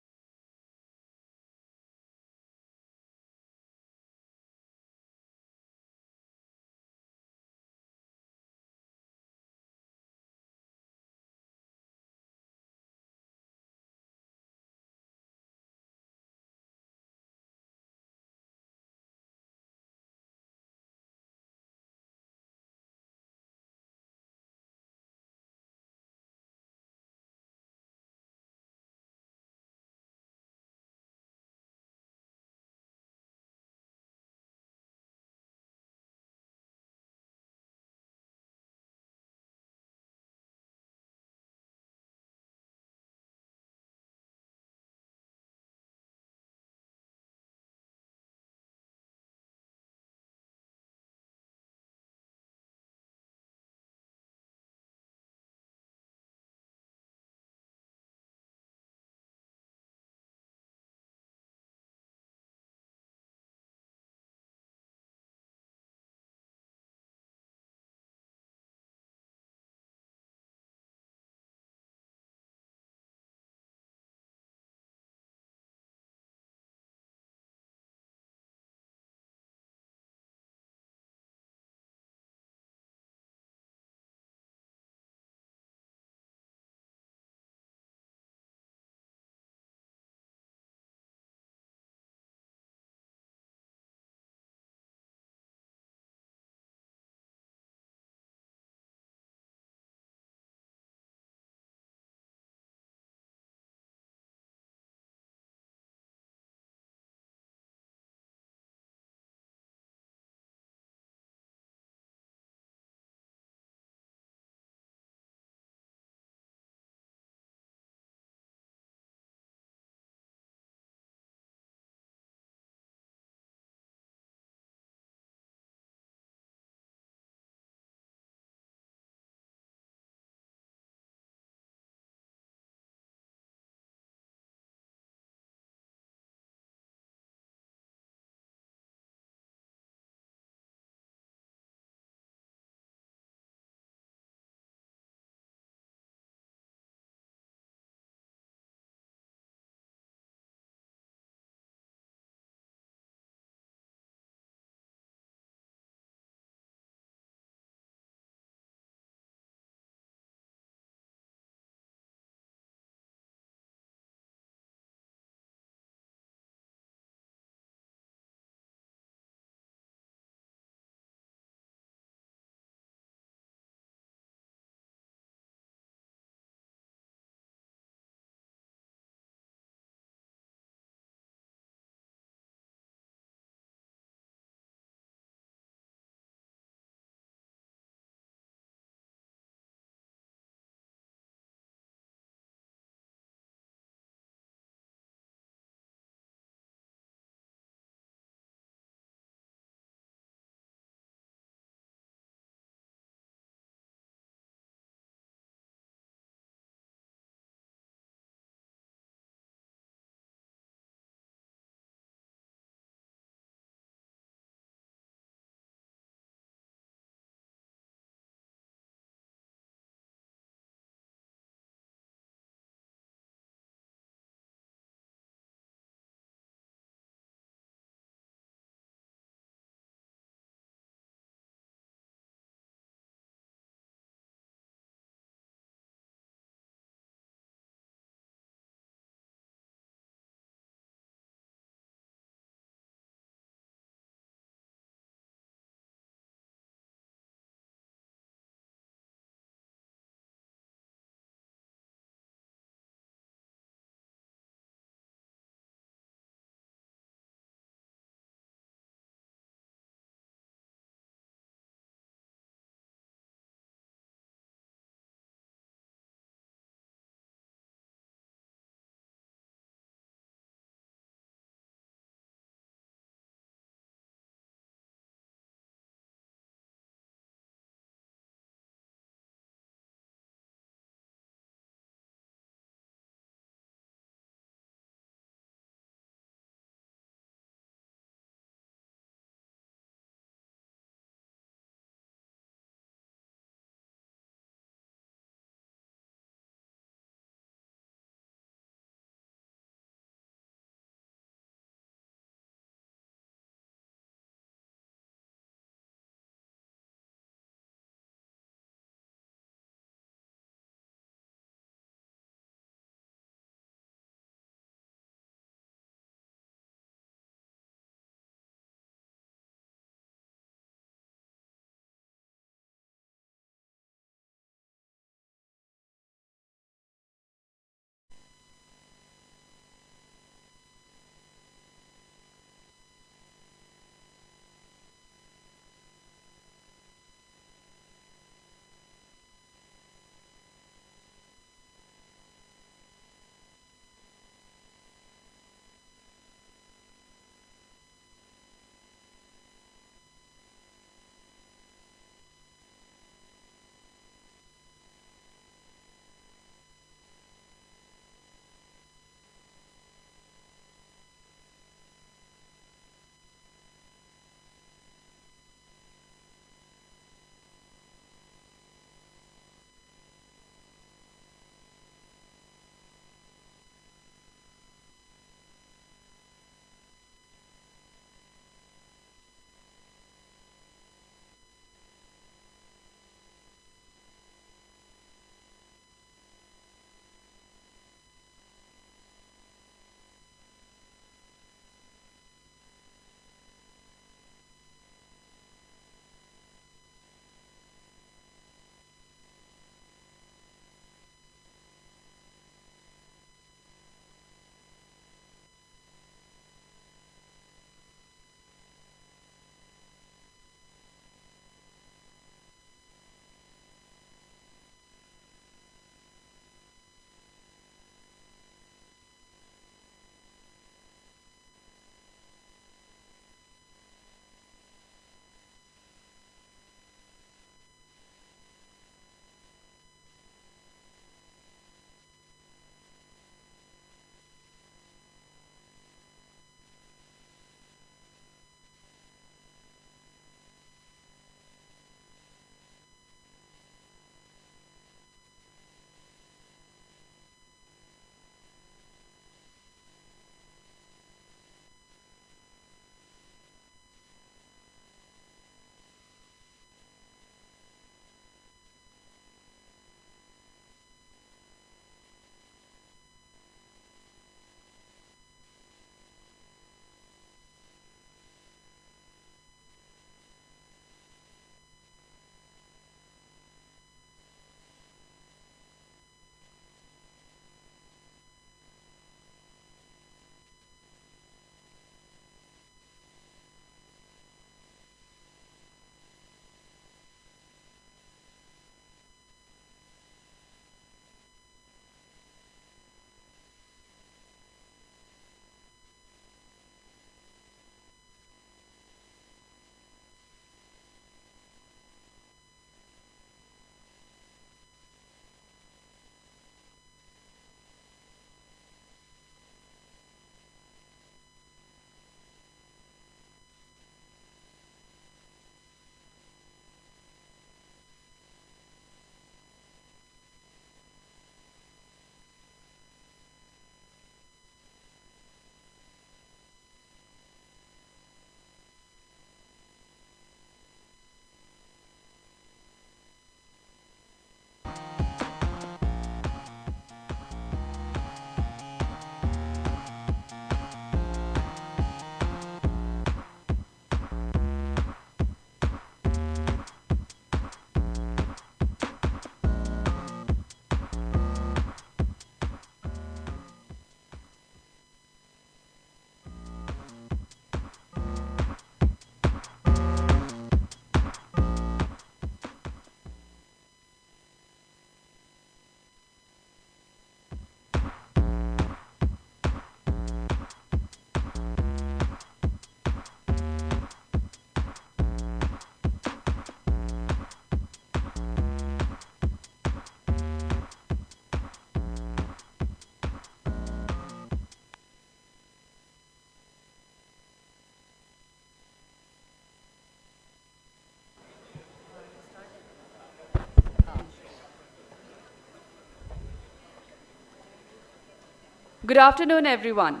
S3: Good afternoon, everyone.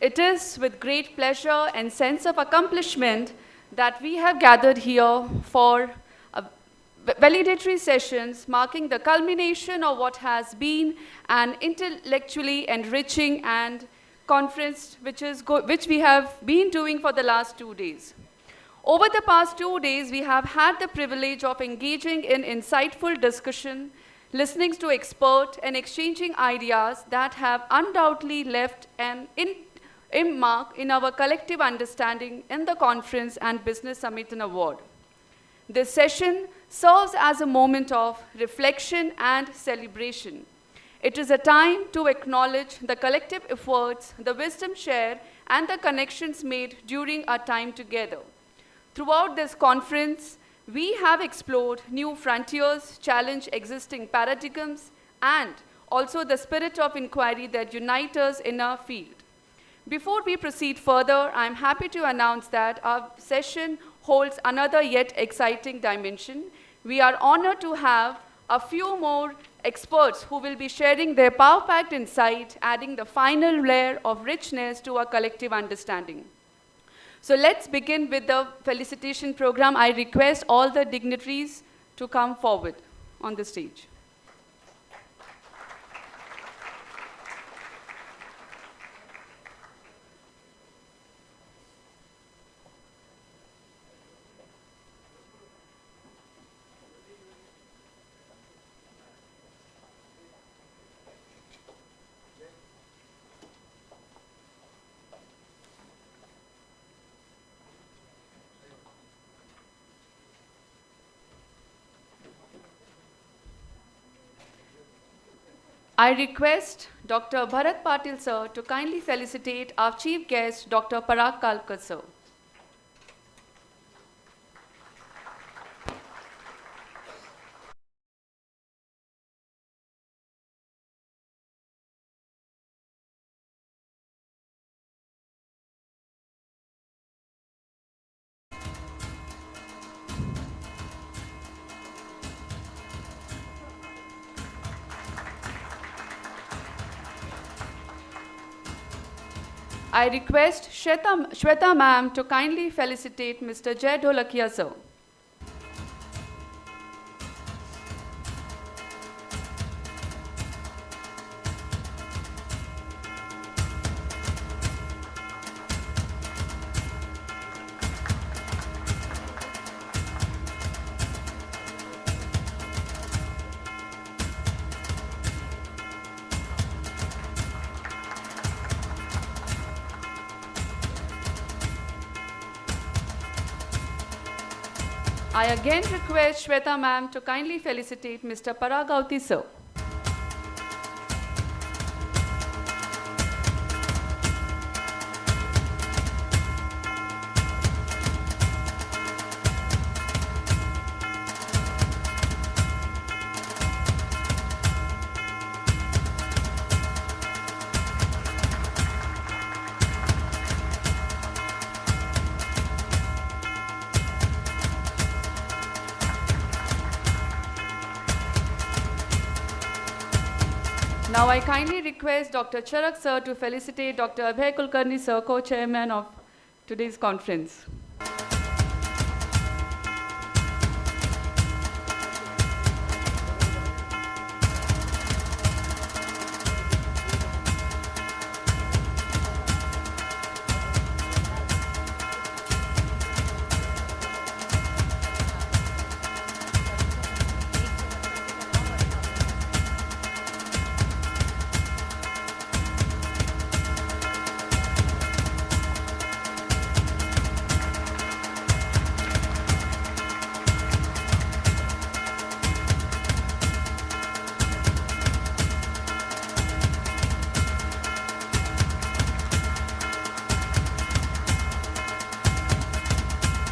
S3: It is with great pleasure and sense of accomplishment that we have gathered here for valedictory sessions marking the culmination of what has been an intellectually enriching and conference which we have been doing for the last 2 days. Over the past 2 days, we have had the privilege of engaging in insightful discussion, listening to experts, and exchanging ideas that have undoubtedly left an mark in our collective understanding in the conference and Business Summit and Award. This session serves as a moment of reflection and celebration. It is a time to acknowledge the collective efforts, the wisdom shared, and the connections made during our time together. Throughout this conference, we have explored new frontiers, challenged existing paradigms, and also the spirit of inquiry that unites us in our field. Before we proceed further, I'm happy to announce that our session holds another yet exciting dimension. We are honored to have a few more experts who will be sharing their power-packed insight, adding the final layer of richness to our collective understanding. So let's begin with the felicitation program. I request all the dignitaries to come forward on the stage. I request Dr. Bharat Patil sir to kindly felicitate our chief guest, Dr. Parag Kalkar sir. I request Shweta ma'am to kindly felicitate Mr. Jay Dholakia sir. I again request Shweta ma'am to kindly felicitate Mr. Paragauti sir. Now I kindly request Dr. Charak sir to felicitate Dr. Abhay Kulkarni sir, co-chairman of today's conference.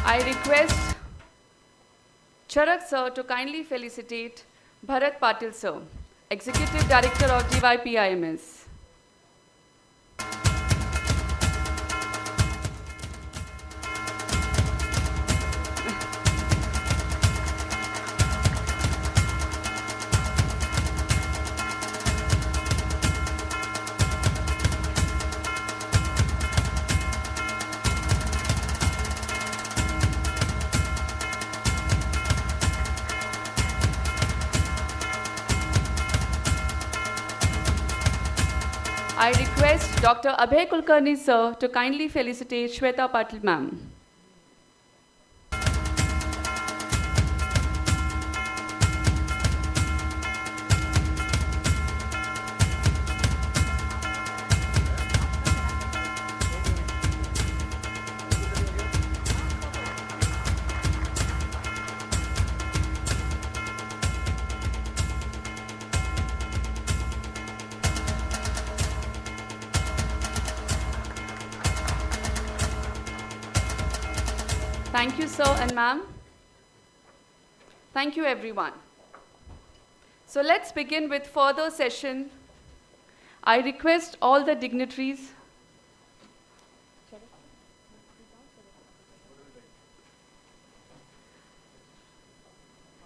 S3: I request Charak sir to kindly felicitate Bharat Patil sir, Executive Director of DYPIMS. I request Dr. Abhay Kulkarni sir to kindly felicitate Shweta Patil ma'am. Thank you, sir and ma'am. Thank you, everyone. So let's begin with further session. I request all the dignitaries.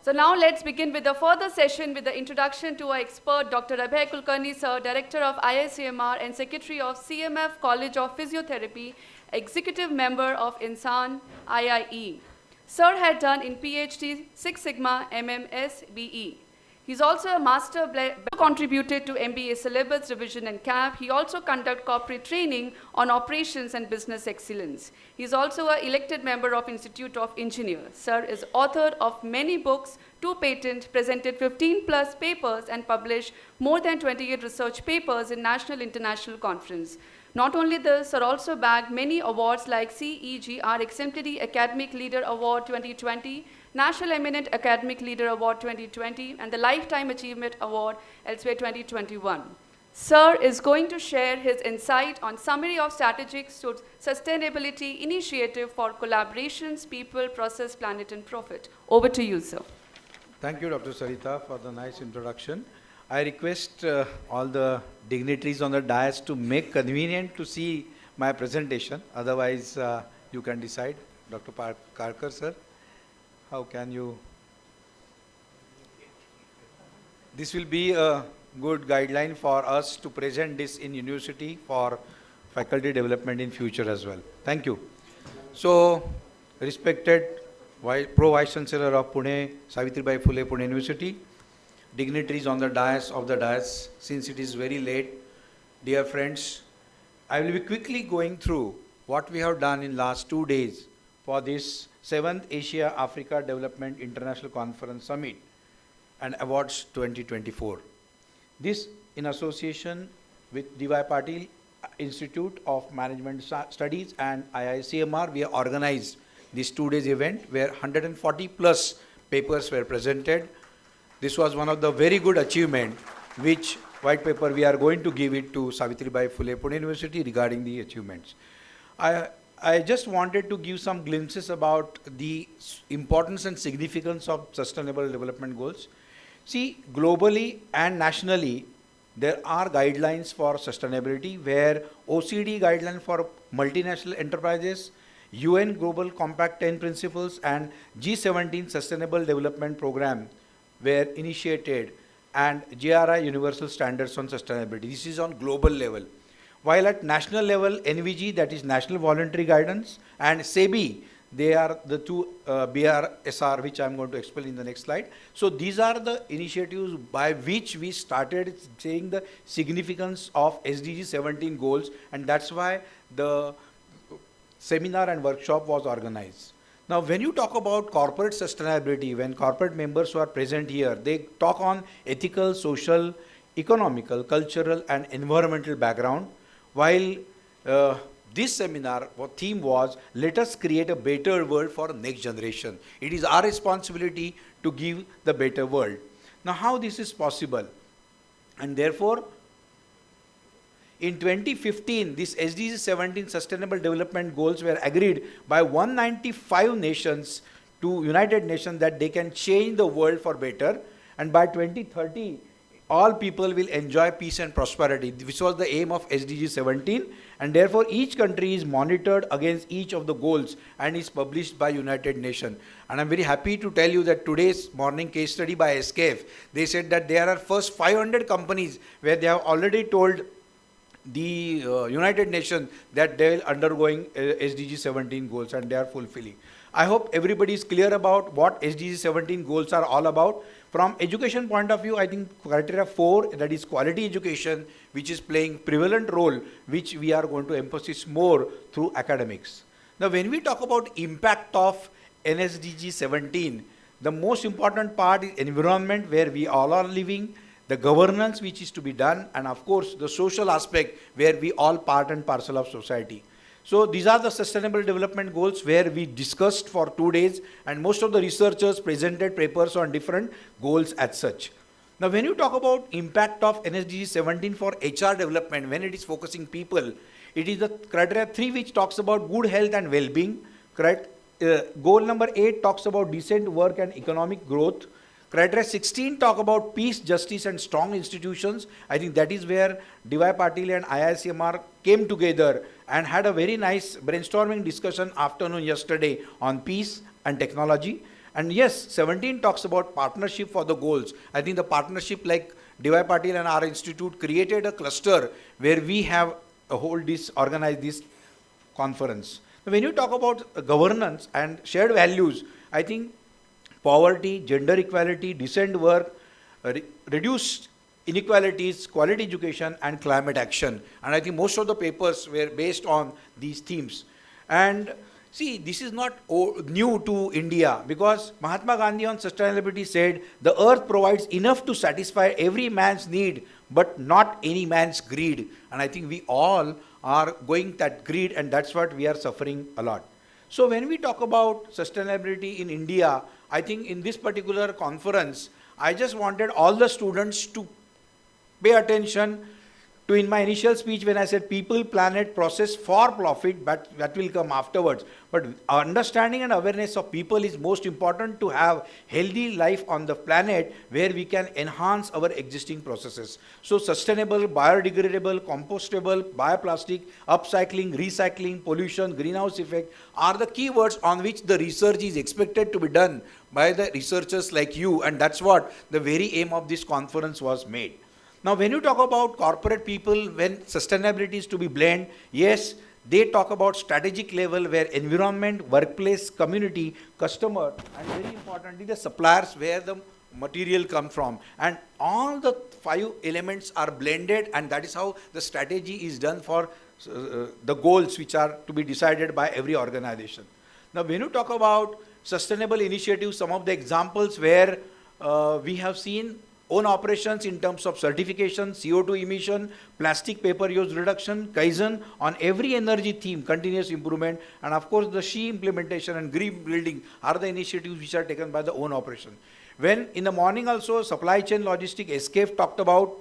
S3: So now let's begin with the further session with the introduction to our expert, Dr. Abhay Kulkarni sir, Director of IICMR and Secretary of CMF College of Physiotherapy, Executive Member of INSAN IIE. Sir had done in PhD Six Sigma MMS BE. He's also a master contributed to MBA syllabus revision and CAP. He also conducted corporate training on operations and business excellence. He's also an elected member of Institute of Engineers. Sir is author of many books, 2 patents, presented 15 plus papers and published more than 28 research papers in national international conference. Not only this, Sir also bagged many awards like CEGR Exemplary Academic Leader Award 2020, National Eminent Academic Leader Award 2020, and the Lifetime Achievement Award elsewhere 2021. Sir is going to share his insight on summary of strategic sustainability initiative for collaborations, people, process, planet, and profit. Over to you, sir.
S7: Thank you, Dr. Sarita, for the nice introduction. I request all the dignitaries on the dais to make convenient to see my presentation. Otherwise, you can decide. Dr. Karkar, sir, how can you? This will be a good guideline for us to present this in university for faculty development in future as well. Thank you. So, respected Pro Vice Chancellor of Pune, Savitribai Phule Pune University, dignitaries on the dais, since it is very late, dear friends, I will be quickly going through what we have done in last 2 days for this 7th Asia Africa Development International Conference Summit and Awards 2024. This in association with DYPIMS Institute of Management Studies and IICMR, we have organized this 2 days event where 140 plus papers were presented. This was one of the very good achievement, which white paper we are going to give it to Savitribai Phule Pune University regarding the achievements. I just wanted to give some glimpses about the importance and significance of sustainable development goals. See, globally and nationally, there are guidelines for sustainability where OECD guideline for multinational enterprises, UN Global Compact 10 Principles and G17 Sustainable Development Program were initiated, and GRI Universal Standards on Sustainability. This is on global level. While at national level, NVG, that is National Voluntary Guidance, and SEBI, they are the two BRSR, which I am going to explain in the next slide. So these are the initiatives by which we started saying the significance of SDG 17 goals, and that's why the seminar and workshop was organized. Now, when you talk about corporate sustainability, when corporate members who are present here, they talk on ethical, social, economical, cultural, and environmental background, while this seminar, what theme was, let us create a better world for next generation. It is our responsibility to give the better world. Now, how this is possible? And therefore, in 2015, these SDG 17 Sustainable Development Goals were agreed by 195 nations to United Nations that they can change the world for better. And by 2030, all people will enjoy peace and prosperity, which was the aim of SDG 17. And therefore, each country is monitored against each of the goals and is published by United Nations. And I'm very happy to tell you that today's morning case study by SKF, they said that there are first 500 companies where they have already told the United Nations that they will undergoing SDG 17 goals and they are fulfilling.
S12: I hope everybody is clear about what SDG 17 goals are all about. From education point of view, I think criteria 4, that is quality education, which is playing prevalent role, which we are going to emphasize more through academics. Now, when we talk about impact of NSDG 17, the most important part is environment where we all are living, the governance which is to be done, and of course the social aspect where we all part and parcel of society. So these are the sustainable development goals where we discussed for 2 days, and most of the researchers presented papers on different goals as such. Now when you talk about impact of NSDG 17 for HR development, when it is focusing people, it is the criteria 3 which talks about good health and well-being. Goal number 8 talks about decent work and economic growth. Criteria 16 talk about peace, justice and strong institutions. I think that is where DY Patil and IICMR came together and had a very nice brainstorming discussion afternoon yesterday on peace and technology. And yes, 17 talks about partnership for the goals. I think the partnership like DY Patil and our institute created a cluster where we have organized this conference. When you talk about governance and shared values, I think poverty, gender equality, decent work, reduced inequalities, quality education and climate action. And I think most of the papers were based on these themes. And see, this is not new to India, because Mahatma Gandhi on sustainability said, the earth provides enough to satisfy every man's need, but not any man's greed. And I think we all are going that greed, and that's what we are suffering a lot. So when we talk about sustainability in India, I think in this particular conference, I just wanted all the students to pay attention to, in my initial speech when I said people, planet, process for profit, but that will come afterwards. But understanding and awareness of people is most important to have healthy life on the planet where we can enhance our existing processes. So sustainable, biodegradable, compostable, bioplastic, upcycling, recycling, pollution, greenhouse effect are the keywords on which the research is expected to be done by the researchers like you, and that's what the very aim of this conference was made. Now, when you talk about corporate people, when sustainability is to be blend, yes, they talk about strategic level where environment, workplace, community, customer, and very importantly, the suppliers where the material comes from. And all the 5 elements are blended, and that is how the strategy is done for the goals which are to be decided by every organization. Now, when you talk about sustainable initiatives, some of the examples where we have seen own operations in terms of certification, CO2 emission, plastic paper use reduction, Kaizen on every energy theme, continuous improvement, and of course the SHE implementation and green building are the initiatives which are taken by the own operation. When in the morning also supply chain logistic escape talked about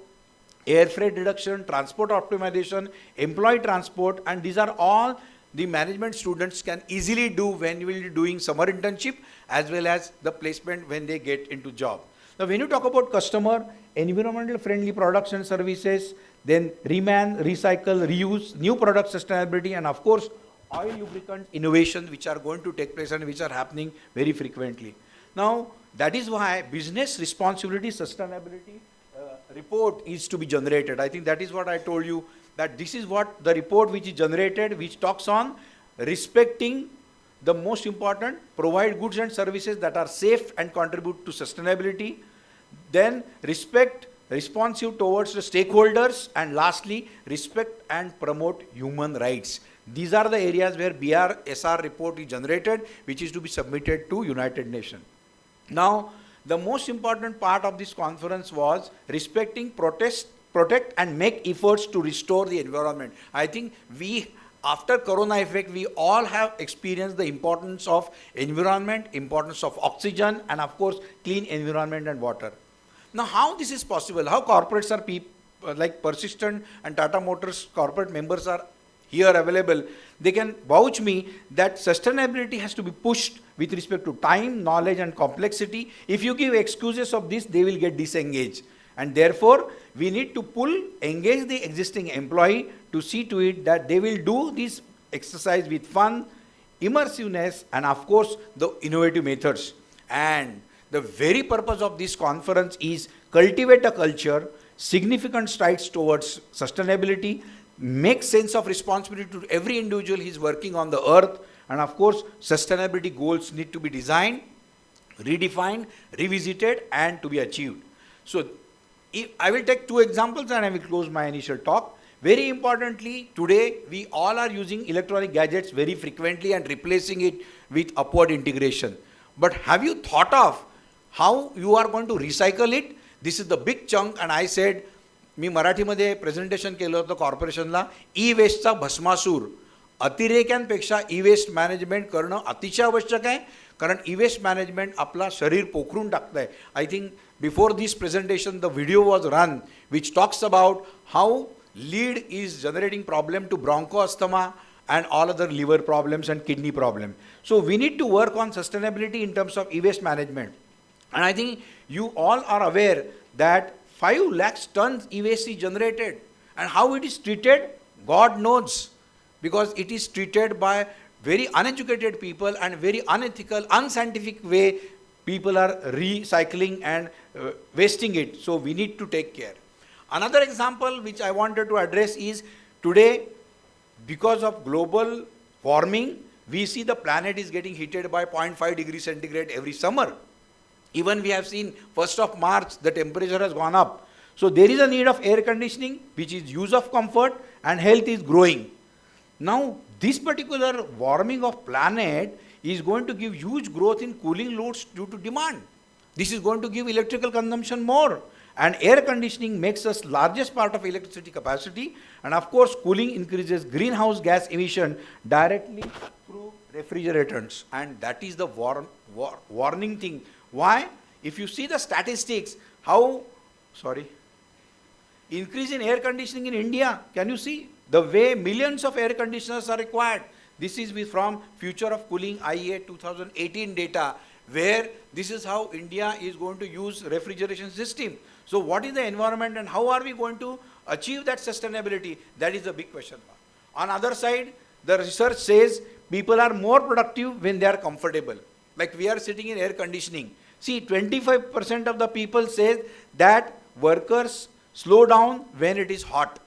S12: air freight reduction, transport optimization, employee transport, and these are all the management students can easily do when you will be doing summer internship as well as the placement when they get into job. Now, when you talk about customer, environmental friendly products and services, then reman, recycle, reuse, new product sustainability, and of course, oil lubricant innovations which are going to take place and which are happening very frequently. Now, that is why business responsibility sustainability report is to be generated. I think that is what I told you, that this is what the report which is generated, which talks on respecting the most important, provide goods and services that are safe and contribute to sustainability. Then respect, responsive towards the stakeholders, and lastly, respect and promote human rights. These are the areas where BRSR report is generated, which is to be submitted to United Nations. Now, the most important part of this conference was respecting, protect and make efforts to restore the environment. I think after Corona effect, we all have experienced the importance of environment, importance of oxygen, and of course, clean environment and water. Now, how this is possible? How corporates are like Persistent and Tata Motors corporate members are here available? They can vouch me that sustainability has to be pushed with respect to time, knowledge, and complexity. If you give excuses of this, they will get disengaged. And therefore, we need to engage the existing employee to see to it that they will do this exercise with fun, immersiveness, and of course, the innovative methods. And the very purpose of this conference is cultivate a culture, significant strides towards sustainability, make sense of responsibility to every individual who is working on the earth, And of course, sustainability goals need to be designed, redefined, revisited, and to be achieved. So, I will take two examples and I will close my initial talk. Very importantly, today we all are using electronic gadgets very frequently and replacing it with upward integration. But have you thought of how you are going to recycle it? This is the big chunk, and I said, मी मराठीमध्ये presentation केलं होतं कॉर्पोरेशनला, ई वेस्टचा भस्मासूर, अतिरेक्यांपेक्षा ई waste management करणं अतिशय आवश्यक आहे, कारण ई waste management आपला शरीर पोखरून टाकतं आहे. I think before this presentation the video was run which talks about how lead is generating problem to bronchoasthma and all other liver problems and kidney problems. So we need to work on sustainability in terms of e-waste management. And I think you all are aware that 5 lakhs tons e-waste is generated, and how it is treated, God knows, because it is treated by very uneducated people and very unethical, unscientific way people are recycling and wasting it. So we need to take care. Another example which I wanted to address is today, because of global warming, we see the planet is getting heated by 0.5 degrees centigrade every summer. Even we have seen 1st of March, the temperature has gone up. So there is a need of air conditioning, which is use of comfort, and health is growing. Now, this particular warming of planet is going to give huge growth in cooling loads due to demand. This is going to give electrical consumption more. And air conditioning makes us largest part of electricity capacity, and of course cooling increases greenhouse gas emission directly through refrigerants, and that is the warning thing. Why? If you see the statistics, increase in air conditioning in India, can you see the way millions of air conditioners are required? This is from Future of Cooling IEA 2018 data, where this is how India is going to use refrigeration system. So what is the environment and how are we going to achieve that sustainability? That is the big question mark. On other side, the research says people are more productive when they are comfortable. Like we are sitting in air conditioning. See, 25% of the people say that workers slow down when it is hot.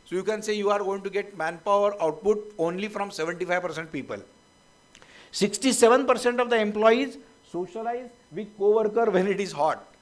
S12: So you can say you are going to get manpower output only from 75% people. 67% of the employees socialize with co-worker when it is hot.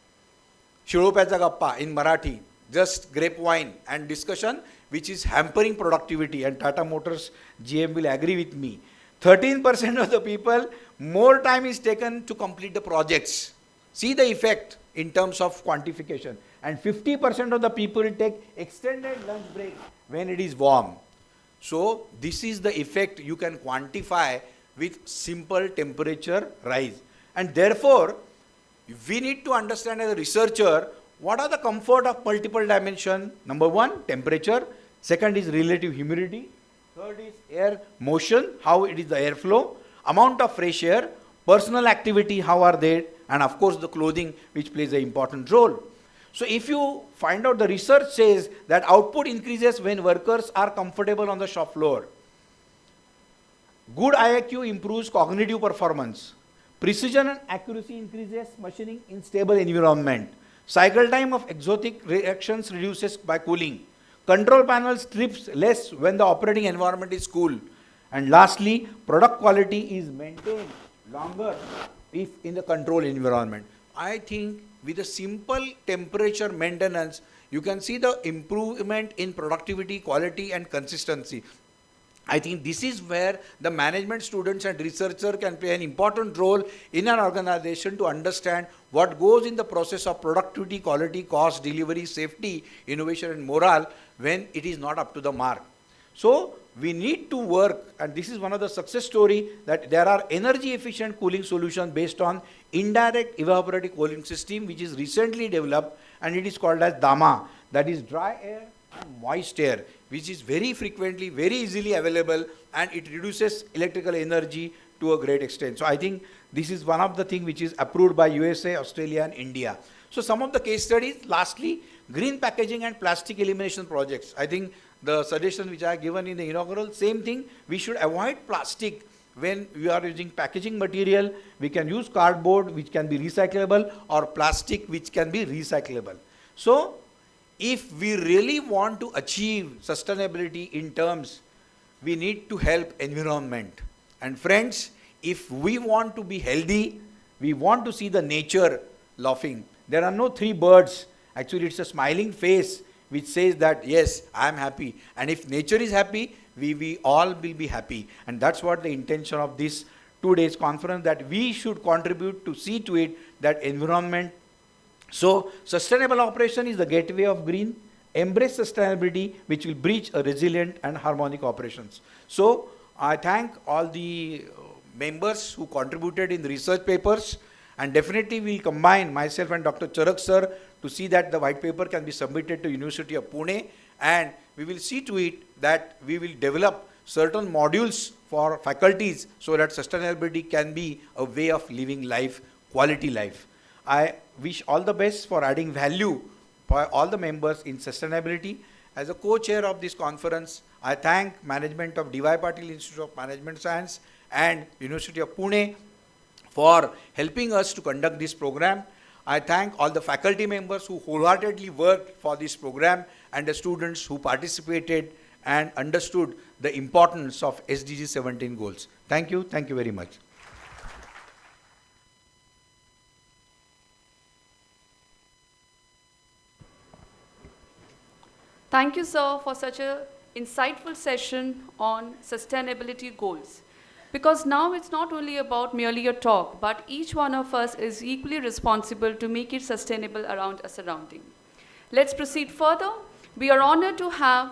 S12: शिळोप्याचा गप्पा in Marathi, just grapevine and discussion, which is hampering productivity, and Tata Motors GM will agree with me. 13% of the people, more time is taken to complete the projects. See the effect in terms of quantification. And 50% of the people take extended lunch break when it is warm. So this is the effect you can quantify with simple temperature rise. And therefore, we need to understand as a researcher what are the comfort of multiple dimension. Number one, temperature. Second is relative humidity. Third is air motion, how it is the airflow. Amount of fresh air. Personal activity, how are they? And of course the clothing, which plays an important role. So if you find out, the research says that output increases when workers are comfortable on the shop floor. Good IIQ improves cognitive performance. Precision and accuracy increases machining in stable environment. Cycle time of exotic reactions reduces by cooling. Control panel trips less when the operating environment is cool. And lastly, product quality is maintained longer if in the control environment. I think with a simple temperature maintenance, you can see the improvement in productivity, quality and consistency. I think this is where the management students and researchers can play an important role in an organization to understand what goes in the process of productivity, quality, cost, delivery, safety, innovation and morale when it is not up to the mark. So we need to work, and this is one of the success story, that there are energy efficient cooling solutions based on indirect evaporative cooling system, which is recently developed, and it is called as DAMA, that is dry air and moist air, which is very frequently, very easily available, and it reduces electrical energy to a great extent. So I think this is one of the things which is approved by USA, Australia and India. So some of the case studies. Lastly, green packaging and plastic elimination projects. I think the suggestion which I have given in the inaugural, same thing, we should avoid plastic when we are using packaging material. We can use cardboard which can be recyclable or plastic which can be recyclable. So if we really want to achieve sustainability in terms, we need to help environment. And friends, if we want to be healthy, we want to see the nature laughing. There are no three birds. Actually, it's a smiling face which says that, yes, I am happy. And if nature is happy, we all will be happy. And that's what the intention of this 2 days conference, that we should contribute to see to it that environment. So, sustainable operation is the gateway of green. Embrace sustainability, which will breach a resilient and harmonic operations. So, I thank all the members who contributed in the research papers, and definitely we'll combine myself and Dr. Charak sir to see that the white paper can be submitted to University of Pune, and we will see to it that we will develop certain modules for faculties so that sustainability can be a way of living life, quality life. I wish all the best for adding value for all the members in sustainability. As a co-chair of this conference, I thank management of DYPIMS Institute of Management Science and University of Pune for helping us to conduct this program. I thank all the faculty members who wholeheartedly worked for this program and the students who participated and understood the importance of SDG 17 goals. Thank you very much.
S3: Thank you, sir, for such an insightful session on sustainability goals. Because now it's not only about merely a talk, but each one of us is equally responsible to make it sustainable around our surrounding. Let's proceed further. We are honored to have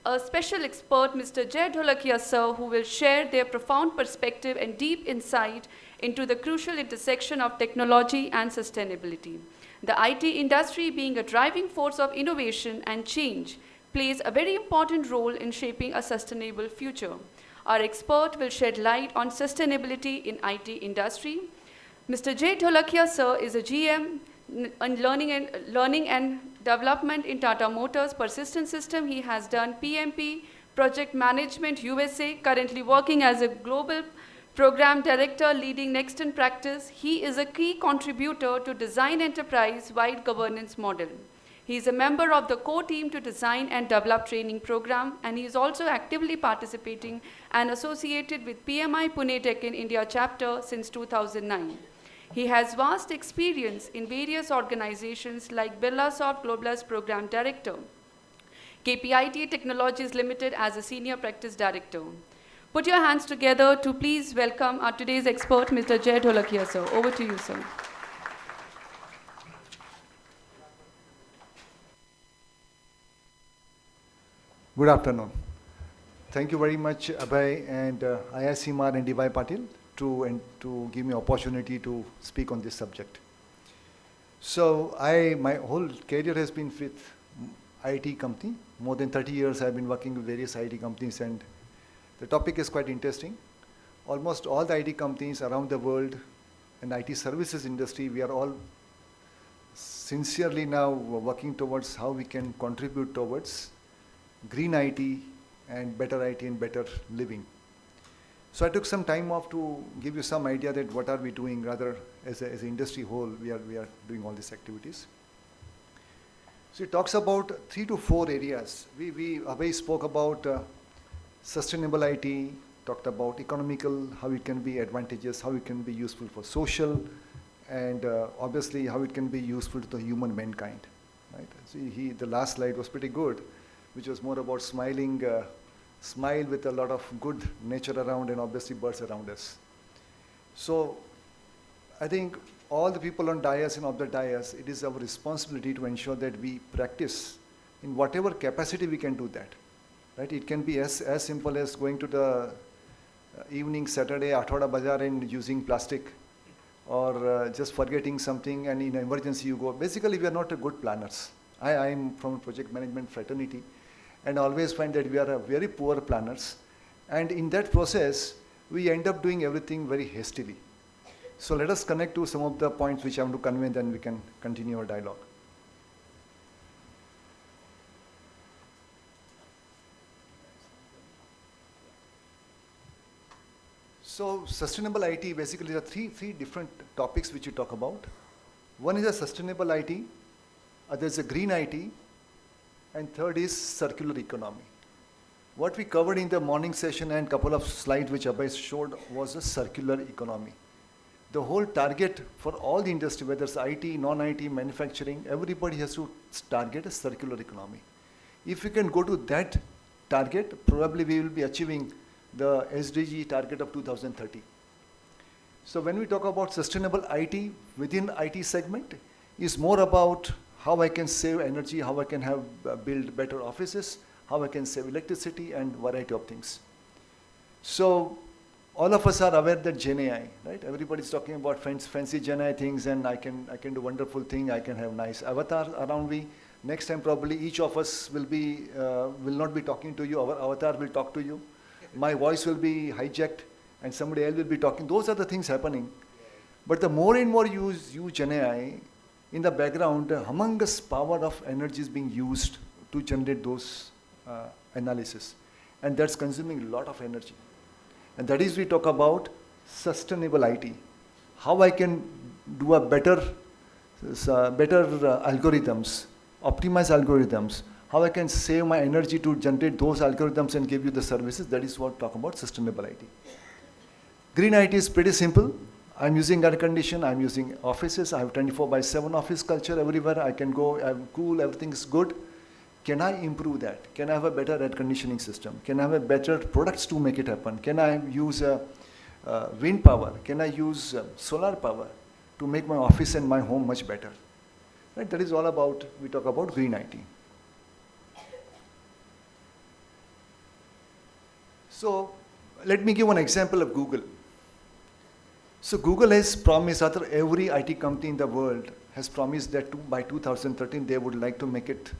S3: a special expert, Mr. Jay Dholakia sir, who will share their profound perspective and deep insight into the crucial intersection of technology and sustainability. The IT industry, being a driving force of innovation and change, plays a very important role in shaping a sustainable future. Our expert will shed light on sustainability in IT industry. Mr. Jay Dholakia sir is a GM in learning and development in Tata Motors Persistent System. He has done PMP, Project Management USA, currently working as a global Program Director leading Next in Practice. He is a key contributor to design enterprise-wide governance model. He is a member of the core team to design and develop training program, and he is also actively participating and associated with PMI Pune Tech in India chapter since 2009. He has vast experience in various organizations like Birlasoft Globalist Program Director, KPIT Technologies Limited as a Senior Practice Director. Put your hands together to please welcome our today's expert, Mr. Jay Dholakia sir. Over to you, sir.
S13: Good afternoon. Thank you very much, Abhay and IICMR and DY Patil to give me opportunity to speak on this subject. So my whole career has been with IT company. More than 30 years I've been working with various IT companies, and the topic is quite interesting. Almost all the IT companies around the world and IT services industry, we are all sincerely now working towards how we can contribute towards green IT and better IT and better living. So I took some time off to give you some idea that what are we doing, rather as an industry whole, we are doing all these activities. So it talks about 3 to 4 areas. Abhay spoke about sustainable IT, talked about economical, how it can be advantageous, how it can be useful for social, and obviously how it can be useful to the human mankind. Right? So the last slide was pretty good, which was more about smiling, smile with a lot of good nature around and obviously birds around us. So I think all the people on dais and off the dais, it is our responsibility to ensure that we practice in whatever capacity we can do that. Right? It can be as simple as going to the evening Saturday Athoda Bazaar and using plastic, or just forgetting something and in an emergency you go. Basically, we are not good planners. I am from a project management fraternity, and I always find that we are very poor planners. And in that process, we end up doing everything very hastily. So let us connect to some of the points which I want to convey, then we can continue our dialogue. So sustainable IT, basically there are three different topics which you talk about. One is a sustainable IT, other is a green IT, and third is circular economy. What we covered in the morning session and couple of slides which Abhay showed was a circular economy. The whole target for all the industry, whether it's IT, non-IT, manufacturing, everybody has to target a circular economy. If we can go to that target, probably we will be achieving the SDG target of 2030. So when we talk about sustainable IT, within IT segment, is more about how I can save energy, how I can have build better offices, how I can save electricity and variety of things. So all of us are aware that Gen AI, right? Everybody's talking about fancy Gen AI things, and I can do wonderful thing. I can have nice avatar around me. Next time probably each of us will not be talking to you. Our avatar will talk to you. My voice will be hijacked, and somebody else will be talking. Those are the things happening. But the more and more you use Gen AI, in the background, the humongous power of energy is being used to generate those analysis, and that's consuming a lot of energy. And that is we talk about sustainable IT. How I can do a better algorithms, optimize algorithms. How I can save my energy to generate those algorithms and give you the services. That is what we talk about sustainable IT. Green IT is pretty simple. I'm using air condition. I'm using offices. I have 24/7 office culture everywhere. I can go. I'm cool. Everything is good. Can I improve that? Can I have a better air conditioning system? Can I have a better products to make it happen? Can I use wind power? Can I use solar power to make my office and my home much better? Right? That is all about, we talk about green IT. So let me give one example of Google. So Google has promised, other every IT company in the world has promised that by 2013 they would like to make it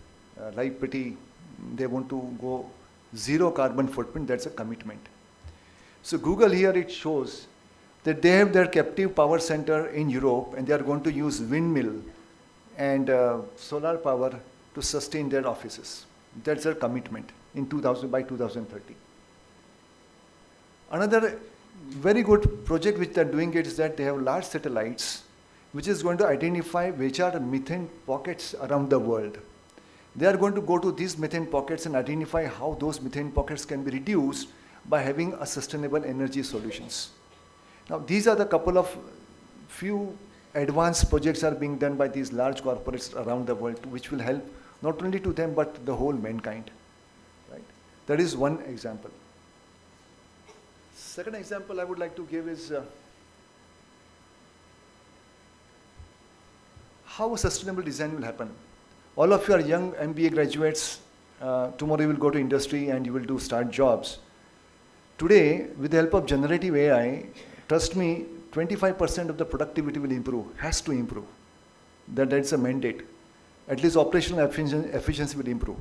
S13: they want to go zero carbon footprint. That's a commitment. So Google here, it shows that they have their captive power center in Europe, and they are going to use windmill and solar power to sustain their offices. That's their commitment by 2030. Another very good project which they are doing is that they have large satellites which is going to identify which are the methane pockets around the world. They are going to go to these methane pockets and identify how those methane pockets can be reduced by having a sustainable energy solutions. Now, these are the couple of few advanced projects are being done by these large corporates around the world, which will help not only to them, but the whole mankind, right? That is one example. Second example I would like to give is how sustainable design will happen. All of you are young MBA graduates. Tomorrow you will go to industry and you will start jobs. Today, with the help of generative AI, trust me, 25% of the productivity will improve, has to improve. That's a mandate. At least operational efficiency will improve.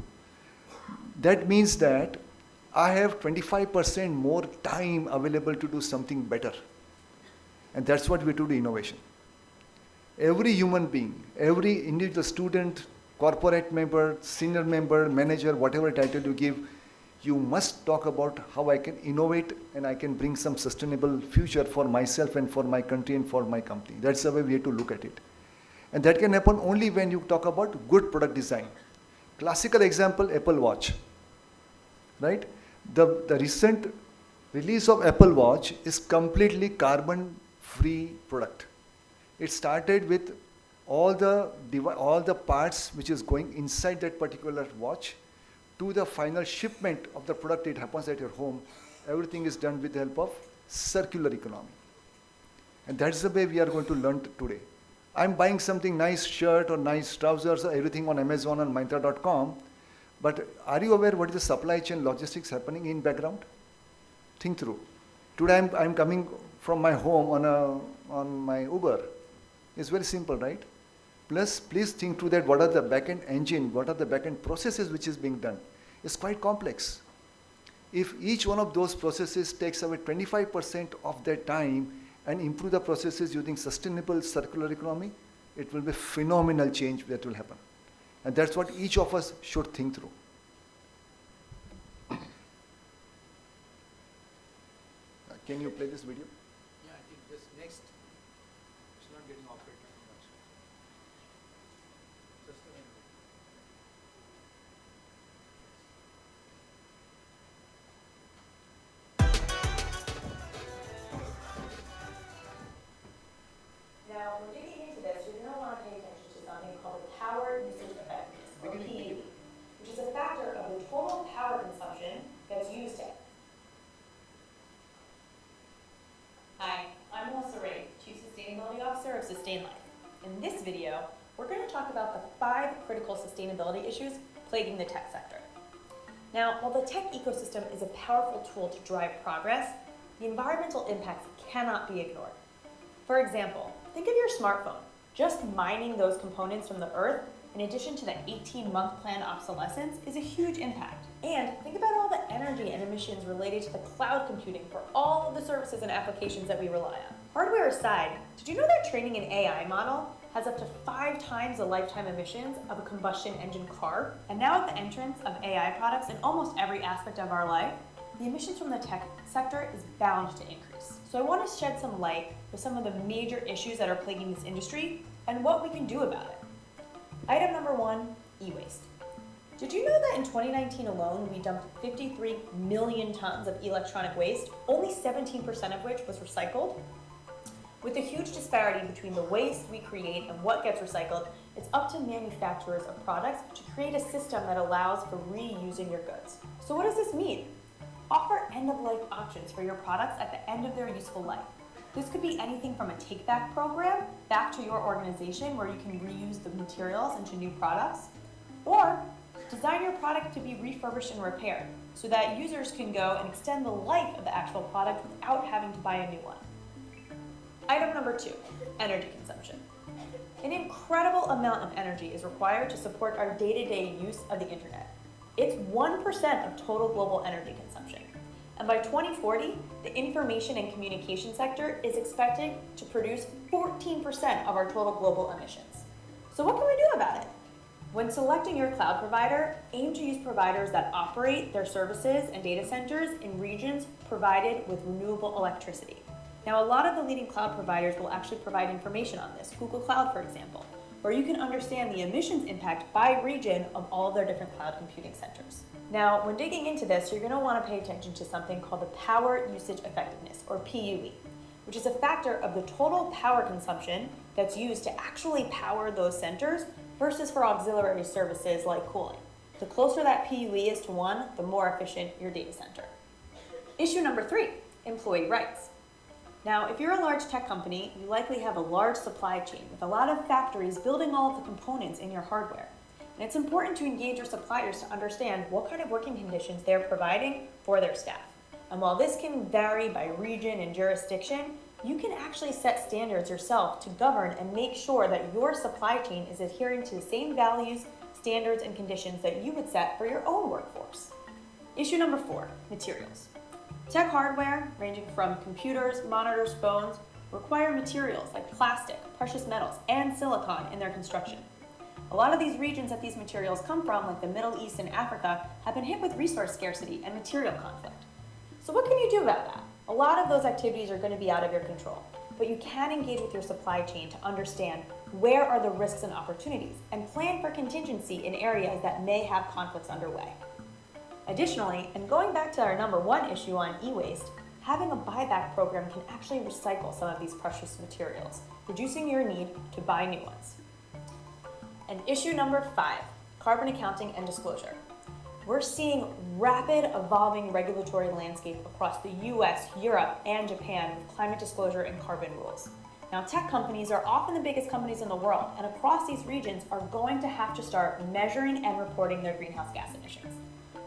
S13: That means that I have 25% more time available to do something better. And that's what we do to innovation. Every human being, every individual student, corporate member, senior member, manager, whatever title you give, you must talk about how I can innovate and I can bring some sustainable future for myself and for my country and for my company. That's the way we have to look at it. And that can happen only when you talk about good product design. Classical example, Apple Watch, right? The recent release of Apple Watch is completely carbon-free product. It started with all the parts which is going inside that particular watch to the final shipment of the product. It happens at your home. Everything is done with the help of circular economy. And that's the way we are going to learn today. I'm buying something nice shirt or nice trousers or everything on Amazon and Myntra.com. But are you aware what is the supply chain logistics happening in background? Think through. Today I'm coming from my home on my Uber. It's very simple, right? Plus, please think through that what are the back-end engine, what are the back-end processes which is being done. It's quite complex. If each one of those processes takes away 25% of their time and improve the processes using sustainable circular economy, it will be phenomenal change that will happen. And that's what each of us should think through. Can you play this video?
S12: Yeah, I think this next, it's not getting operated too much. Just a minute.
S14: when we're digging into this, you're going to want to pay attention to something called the power usage effectiveness, or PUE, which is a factor of the total power consumption that's used to. Hi, I'm Melissa Ray, Chief Sustainability Officer of Sustain Life. In this video, we're going to talk about the 5 critical sustainability issues plaguing the tech sector. Now, while the tech ecosystem is a powerful tool to drive progress, the environmental impacts cannot be ignored. For example, think of your smartphone. Just mining those components from the earth, in addition to the 18-month planned obsolescence, is a huge impact. And think about all the energy and emissions related to the cloud computing for all of the services and applications that we rely on. Hardware aside, did you know that training an AI model has up to 5 times the lifetime emissions of a combustion engine car? And now with the entrance of AI products in almost every aspect of our life, the emissions from the tech sector is bound to increase. So I want to shed some light with some of the major issues that are plaguing this industry and what we can do about it. Item number 1, e-waste. Did you know that in 2019 alone, we dumped 53 million tons of electronic waste, only 17% of which was recycled? With a huge disparity between the waste we create and what gets recycled, it's up to manufacturers of products to create a system that allows for reusing your goods. So what does this mean? Offer end-of-life options for your products at the end of their useful life. This could be anything from a take-back program back to your organization where you can reuse the materials into new products, or design your product to be refurbished and repaired so that users can go and extend the life of the actual product without having to buy a new one. Item number 2, energy consumption. An incredible amount of energy is required to support our day-to-day use of the internet. It's 1% of total global energy consumption. And by 2040, the information and communication sector is expected to produce 14% of our total global emissions. So what can we do about it? When selecting your cloud provider, aim to use providers that operate their services and data centers in regions provided with renewable electricity. Now, a lot of the leading cloud providers will actually provide information on this, Google Cloud, for example, where you can understand the emissions impact by region of all of their different cloud computing centers. Now, when digging into this, you're going to want to pay attention to something called the power usage effectiveness, or PUE, which is a factor of the total power consumption that's used to actually power those centers versus for auxiliary services like cooling. The closer that PUE is to 1, the more efficient your data center. Issue number 3, employee rights. Now, if you're a large tech company, you likely have a large supply chain with a lot of factories building all of the components in your hardware. And it's important to engage your suppliers to understand what kind of working conditions they're providing for their staff. And while this can vary by region and jurisdiction, you can actually set standards yourself to govern and make sure that your supply chain is adhering to the same values, standards, and conditions that you would set for your own workforce. Issue number 4, materials. Tech hardware, ranging from computers, monitors, phones, require materials like plastic, precious metals, and silicon in their construction. A lot of these regions that these materials come from, like the Middle East and Africa, have been hit with resource scarcity and material conflict. So what can you do about that? A lot of those activities are going to be out of your control, but you can engage with your supply chain to understand where are the risks and opportunities and plan for contingency in areas that may have conflicts underway. Additionally, and going back to our number 1 issue on e-waste, having a buyback program can actually recycle some of these precious materials, reducing your need to buy new ones. And issue number 5, carbon accounting and disclosure. We're seeing rapid evolving regulatory landscape across the US, Europe, and Japan with climate disclosure and carbon rules. Now, tech companies are often the biggest companies in the world, and across these regions are going to have to start measuring and reporting their greenhouse gas emissions.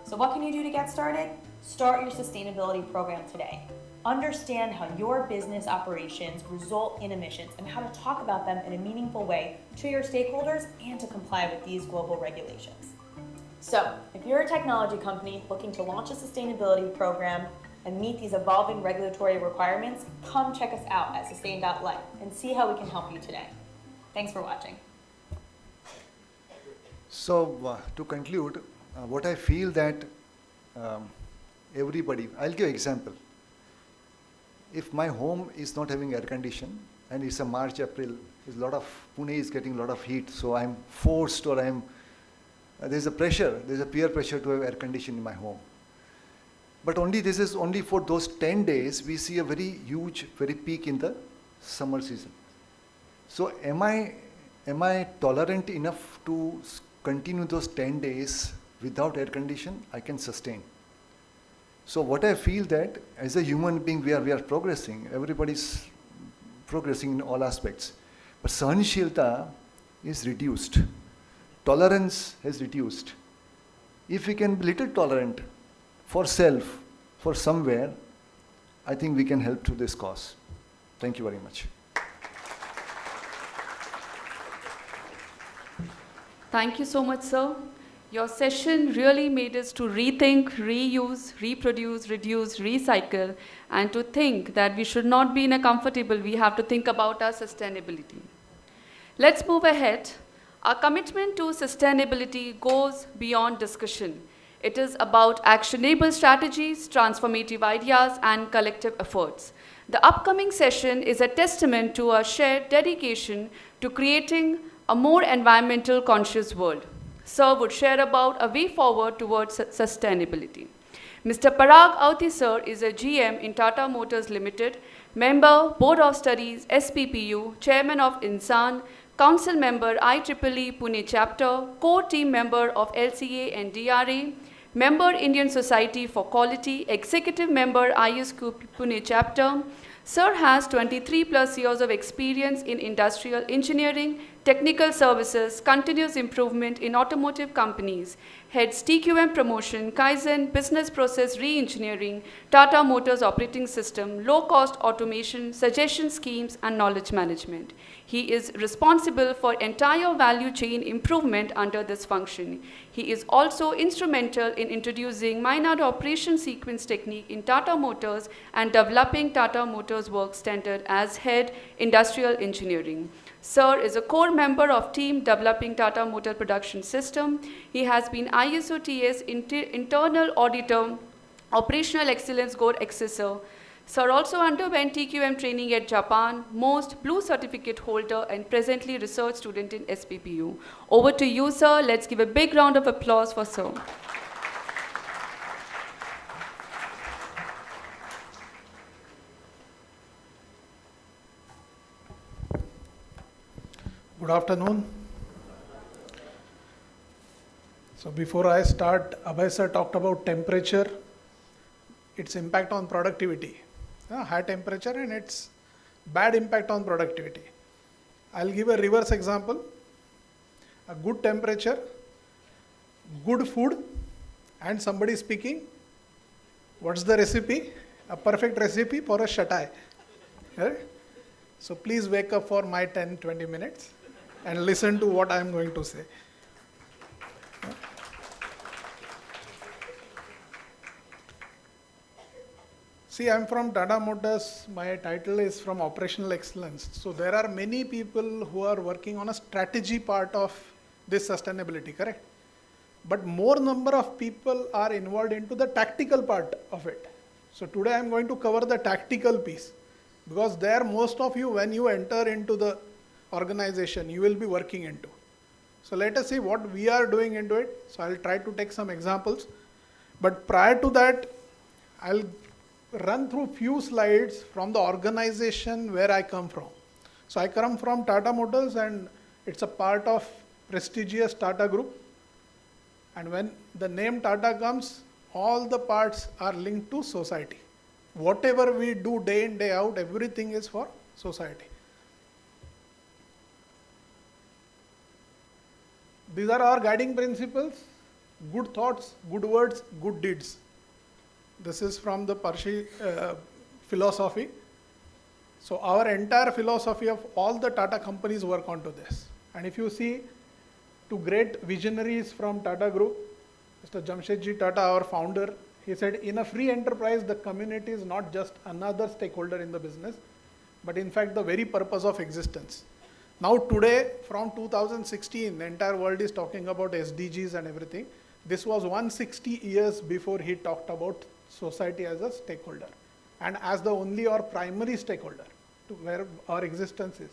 S14: So what can you do to get started? Start your sustainability program today. Understand how your business operations result in emissions and how to talk about them in a meaningful way to your stakeholders and to comply with these global regulations. So, if you're a technology company looking to launch a sustainability program and meet these evolving regulatory requirements, come check us out at sustain.life and see how we can help you today. Thanks for watching.
S13: So, to conclude, what I feel that everybody, I'll give an example. If my home is not having air condition and it's a March, April, Pune is getting a lot of heat, so I'm forced or there's a pressure, there's a peer pressure to have air condition in my home. But this is only for those 10 days, we see a very huge, very peak in the summer season. So am I tolerant enough to continue those 10 days without air condition? I can sustain. So what I feel that as a human being, we are progressing. Everybody's progressing in all aspects. But sahanshilta is reduced. Tolerance has reduced. If we can be little tolerant for self, for somewhere, I think we can help to this cause. Thank you very much.
S3: Thank you so much, sir. Your session really made us to rethink, reuse, reproduce, reduce, recycle, and to think that we should not be in a comfortable, we have to think about our sustainability. Let's move ahead. Our commitment to sustainability goes beyond discussion. It is about actionable strategies, transformative ideas, and collective efforts. The upcoming session is a testament to our shared dedication to creating a more environmental conscious world. Sir would share about a way forward towards sustainability. Mr. Parag Auti sir is a GM in Tata Motors Limited, member, Board of Studies, SPPU, Chairman of INSAN, Council member IEEE Pune chapter, core team member of LCA and DRA, member Indian Society for Quality, executive member ISQ Pune chapter. Sir has 23 plus years of experience in industrial engineering, technical services, continuous improvement in automotive companies, heads TQM promotion, Kaizen, business process re-engineering, Tata Motors operating system, low-cost automation, suggestion schemes, and knowledge management. He is responsible for entire value chain improvement under this function. He is also instrumental in introducing Maynard operation sequence technique in Tata Motors and developing Tata Motors work standard as head industrial engineering. Sir is a core member of team developing Tata Motor production system. He has been ISO TS internal auditor, operational excellence gold accessor. Sir also underwent TQM training at Japan, most blue certificate holder and presently research student in SPPU. Over to you, sir. Let's give a big round of applause for sir.
S15: Good afternoon. So before I start, Abhay sir talked about temperature, its impact on productivity. High temperature and its bad impact on productivity. I'll give a reverse example. A good temperature, good food, and somebody speaking. What's the recipe? A perfect recipe for a shut-eye. Right? So please wake up for my 10-20 minutes and listen to what I'm going to say. See, I'm from Tata Motors. My title is from Operational Excellence. So there are many people who are working on a strategy part of this sustainability, correct? But more number of people are involved into the tactical part of it. So today I'm going to cover the tactical piece, because there most of you, when you enter into the organization, you will be working into. So let us see what we are doing into it. So I'll try to take some examples. But prior to that, I'll run through few slides from the organization where I come from. So I come from Tata Motors and it's a part of prestigious Tata Group. And when the name Tata comes, all the parts are linked to society. Whatever we do day in, day out, everything is for society. These are our guiding principles: good thoughts, good words, good deeds. This is from the Parsi philosophy. So our entire philosophy of all the Tata companies work onto this. And if you see two great visionaries from Tata Group, Mr. Jamshedji Tata, our founder, he said, in a free enterprise, the community is not just another stakeholder in the business, but in fact the very purpose of existence. Now today, from 2016, the entire world is talking about SDGs and everything. This was 160 years before he talked about society as a stakeholder and as the only or primary stakeholder to where our existence is.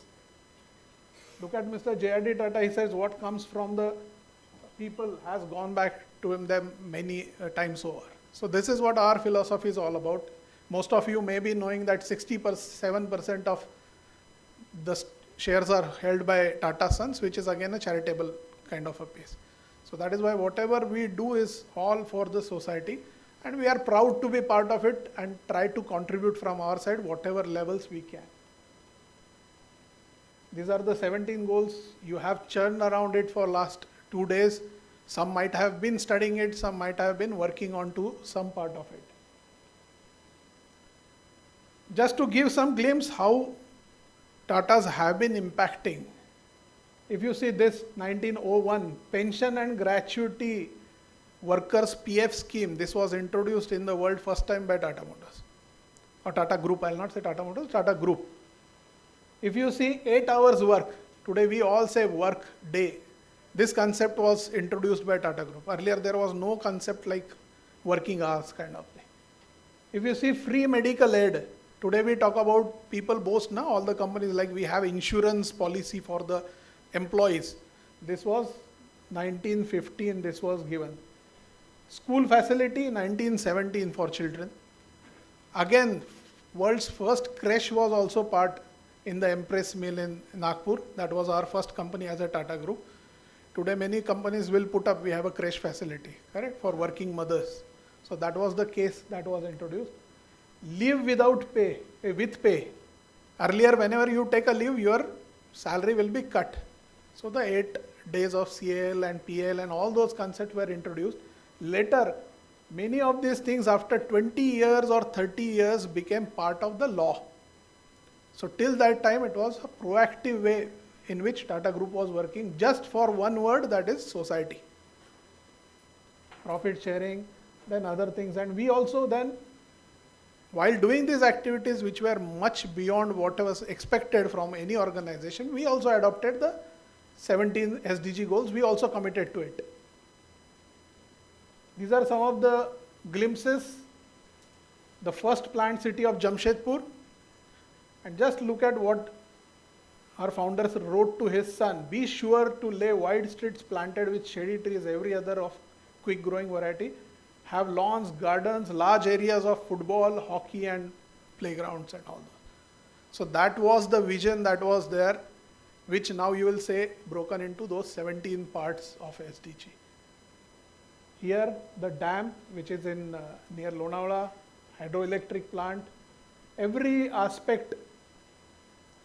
S15: Look at Mr. J.R.D. Tata, he says what comes from the people has gone back to them many times over. So this is what our philosophy is all about. Most of you may be knowing that 67% of the shares are held by Tata Sons, which is again a charitable kind of a piece. So that is why whatever we do is all for the society, and we are proud to be part of it and try to contribute from our side whatever levels we can. These are the 17 goals. You have churned around it for last 2 days. Some might have been studying it, some might have been working on to some part of it. Just to give some glimpse how Tatas have been impacting. If you see this 1901 pension and gratuity workers PF scheme, this was introduced in the world first time by Tata Motors. Or Tata Group, I will not say Tata Motors, Tata Group. If you see 8 hours work, today we all say work day. This concept was introduced by Tata Group. Earlier there was no concept like working hours kind of thing. If you see free medical aid, today we talk about, people boast now, all the companies like we have insurance policy for the employees. This was 1915, this was given. School facility 1917 for children. Again, world's first creche was also part in the Empress Mill in Nagpur. That was our first company as a Tata Group. Today many companies will put up, we have a creche facility, correct, for working mothers. So that was the case that was introduced. Leave without pay, with pay. Earlier whenever you take a leave, your salary will be cut. So the 8 days of CL and PL and all those concepts were introduced. Later, many of these things after 20 years or 30 years became part of the law. So till that time it was a proactive way in which Tata Group was working just for one word, that is society. Profit sharing, then other things. And we also then, while doing these activities which were much beyond what was expected from any organization, we also adopted the 17 SDG goals. We also committed to it. These are some of the glimpses. The first planned city of Jamshedpur. And just look at what our founders wrote to his son. Be sure to lay wide streets planted with shady trees, every other of quick growing variety. Have lawns, gardens, large areas of football, hockey and playgrounds and all that. So that was the vision that was there, which now you will say broken into those 17 parts of SDG. Here the dam, which is in near Lonavala, hydroelectric plant, every aspect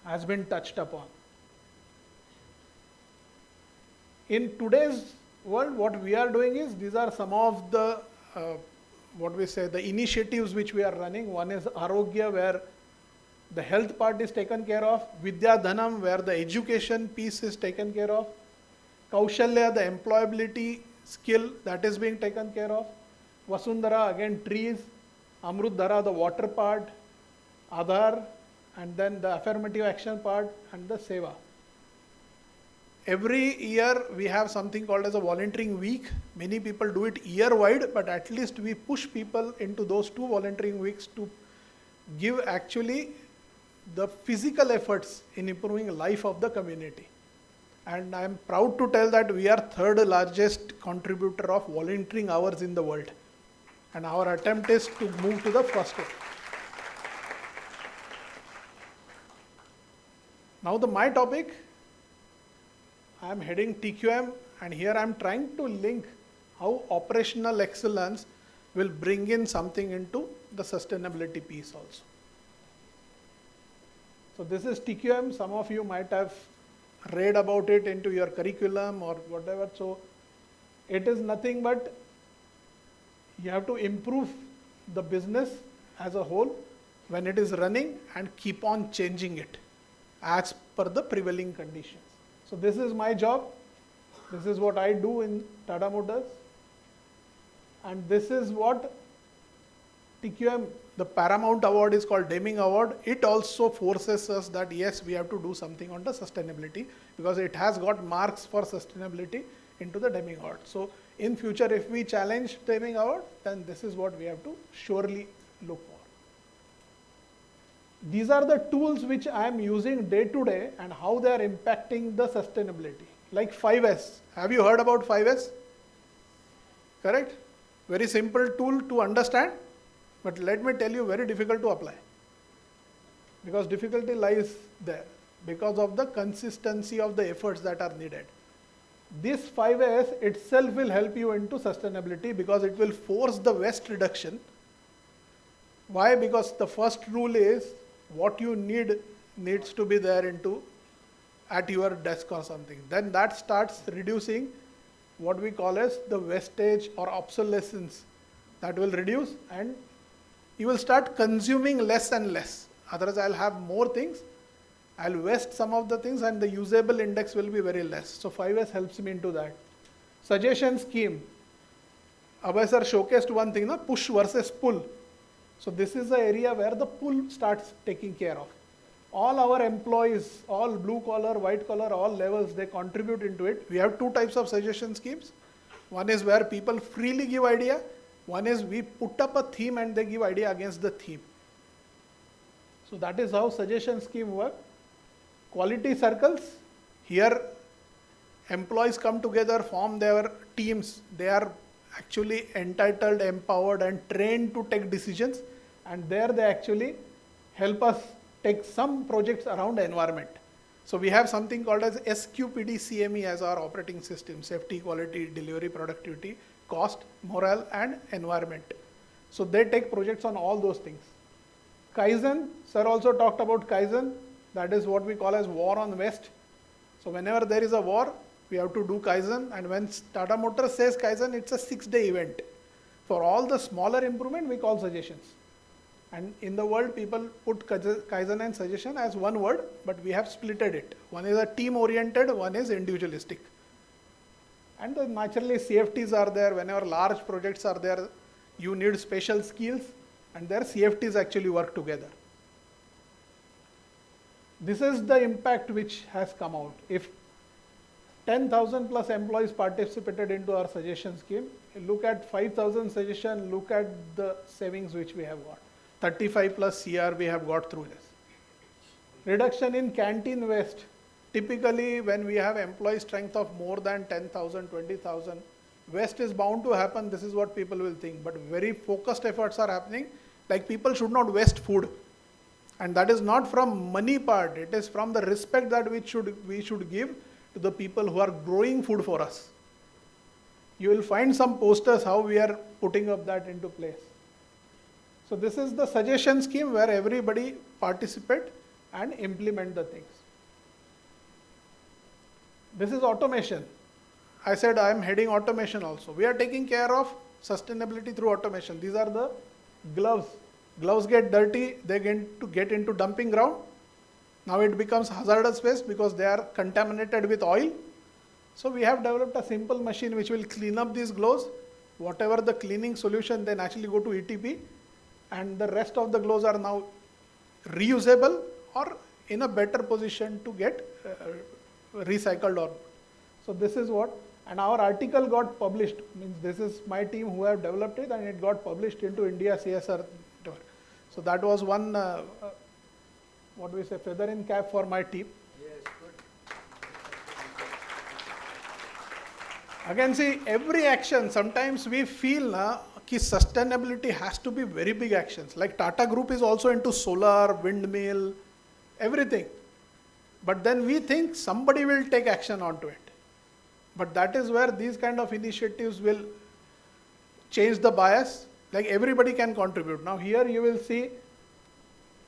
S15: has been touched upon. In today's world, what we are doing is, these are some of the the initiatives which we are running. One is Arogya, where the health part is taken care of. Vidya Dhanam, where the education piece is taken care of. Kaushalya, the employability skill, that is being taken care of. Vasundhara, again trees. Amrut Dhara, the water part. Aadhar, and then the affirmative action part, and the Seva. Every year we have something called as a volunteering week. Many people do it year-wide, but at least we push people into those 2 volunteering weeks to give actually the physical efforts in improving life of the community. And I am proud to tell that we are 3rd largest contributor of volunteering hours in the world. And our attempt is to move to the first one. Now my topic, I am heading TQM, and here I am trying to link how operational excellence will bring in something into the sustainability piece also. So this is TQM. Some of you might have read about it into your curriculum or whatever. So it is nothing but you have to improve the business as a whole when it is running and keep on changing it as per the prevailing conditions. So this is my job. This is what I do in Tata Motors. And this is what TQM, the paramount award is called Deming Award. It also forces us that yes, we have to do something on the sustainability, because it has got marks for sustainability into the Deming Award. So in future, if we challenge Deming Award, then this is what we have to surely look for. These are the tools which I am using day to day and how they are impacting the sustainability. Like 5S. Have you heard about 5S? Correct? Very simple tool to understand, but let me tell you, very difficult to apply. Because difficulty lies there. because of the consistency of the efforts that are needed. This 5S itself will help you into sustainability because it will force the waste reduction. Why? Because the first rule is what you need needs to be there at your desk or something. Then that starts reducing what we call as the wastage or obsolescence. That will reduce and you will start consuming less and less. Otherwise, I'll have more things, I'll waste some of the things and the usable index will be very less. So 5S helps me into that. Suggestion scheme. Abhay sir showcased one thing, na? Push versus pull. So this is the area where the pull starts taking care of. All our employees, all blue collar, white collar, all levels, they contribute into it. We have two types of suggestion schemes. One is where people freely give idea. One is we put up a theme and they give idea against the theme. So that is how suggestion scheme work. Quality circles. Here employees come together, form their teams. They are actually entitled, empowered and trained to take decisions. And there they actually help us take some projects around environment. So we have something called as SQPD CME as our operating system: safety, quality, delivery, productivity, cost, morale and environment. So they take projects on all those things. Kaizen, sir also talked about Kaizen. That is what we call as war on waste. So whenever there is a war, we have to do Kaizen, and when Tata Motors says Kaizen, it's a 6-day event. For all the smaller improvement, we call suggestions. And in the world, people put Kaizen and suggestion as one word, but we have splitted it. One is a team-oriented, one is individualistic. And naturally, safeties are there. Whenever large projects are there, you need special skills, and their CFTs actually work together. This is the impact which has come out. If 10,000 plus employees participated into our suggestion scheme, look at 5,000 suggestions, look at the savings which we have got. 35 plus CR we have got through this. Reduction in canteen waste. Typically, when we have employee strength of more than 10,000, 20,000, waste is bound to happen. This is what people will think. But very focused efforts are happening. Like people should not waste food. And that is not from money part. It is from the respect that we should give to the people who are growing food for us. You will find some posters how we are putting up that into place. So this is the suggestion scheme where everybody participate and implement the things. This is automation. I said I am heading automation also. We are taking care of sustainability through automation. These are the gloves. Gloves get dirty, they get into dumping ground. Now it becomes hazardous waste because they are contaminated with oil. So we have developed a simple machine which will clean up these gloves. Whatever the cleaning solution, they naturally go to ETP. And the rest of the gloves are now reusable or in a better position to get recycled on. So this is what, and our article got published, means this is my team who have developed it, and it got published into India CSR. So that was one, what do we say, feather in cap for my team.
S5: Yes, good.
S15: Again, see, every action, sometimes we feel that sustainability has to be very big actions. Like Tata Group is also into solar, windmill, everything. But then we think somebody will take action onto it. But that is where these kind of initiatives will change the bias. Like everybody can contribute. Now here you will see,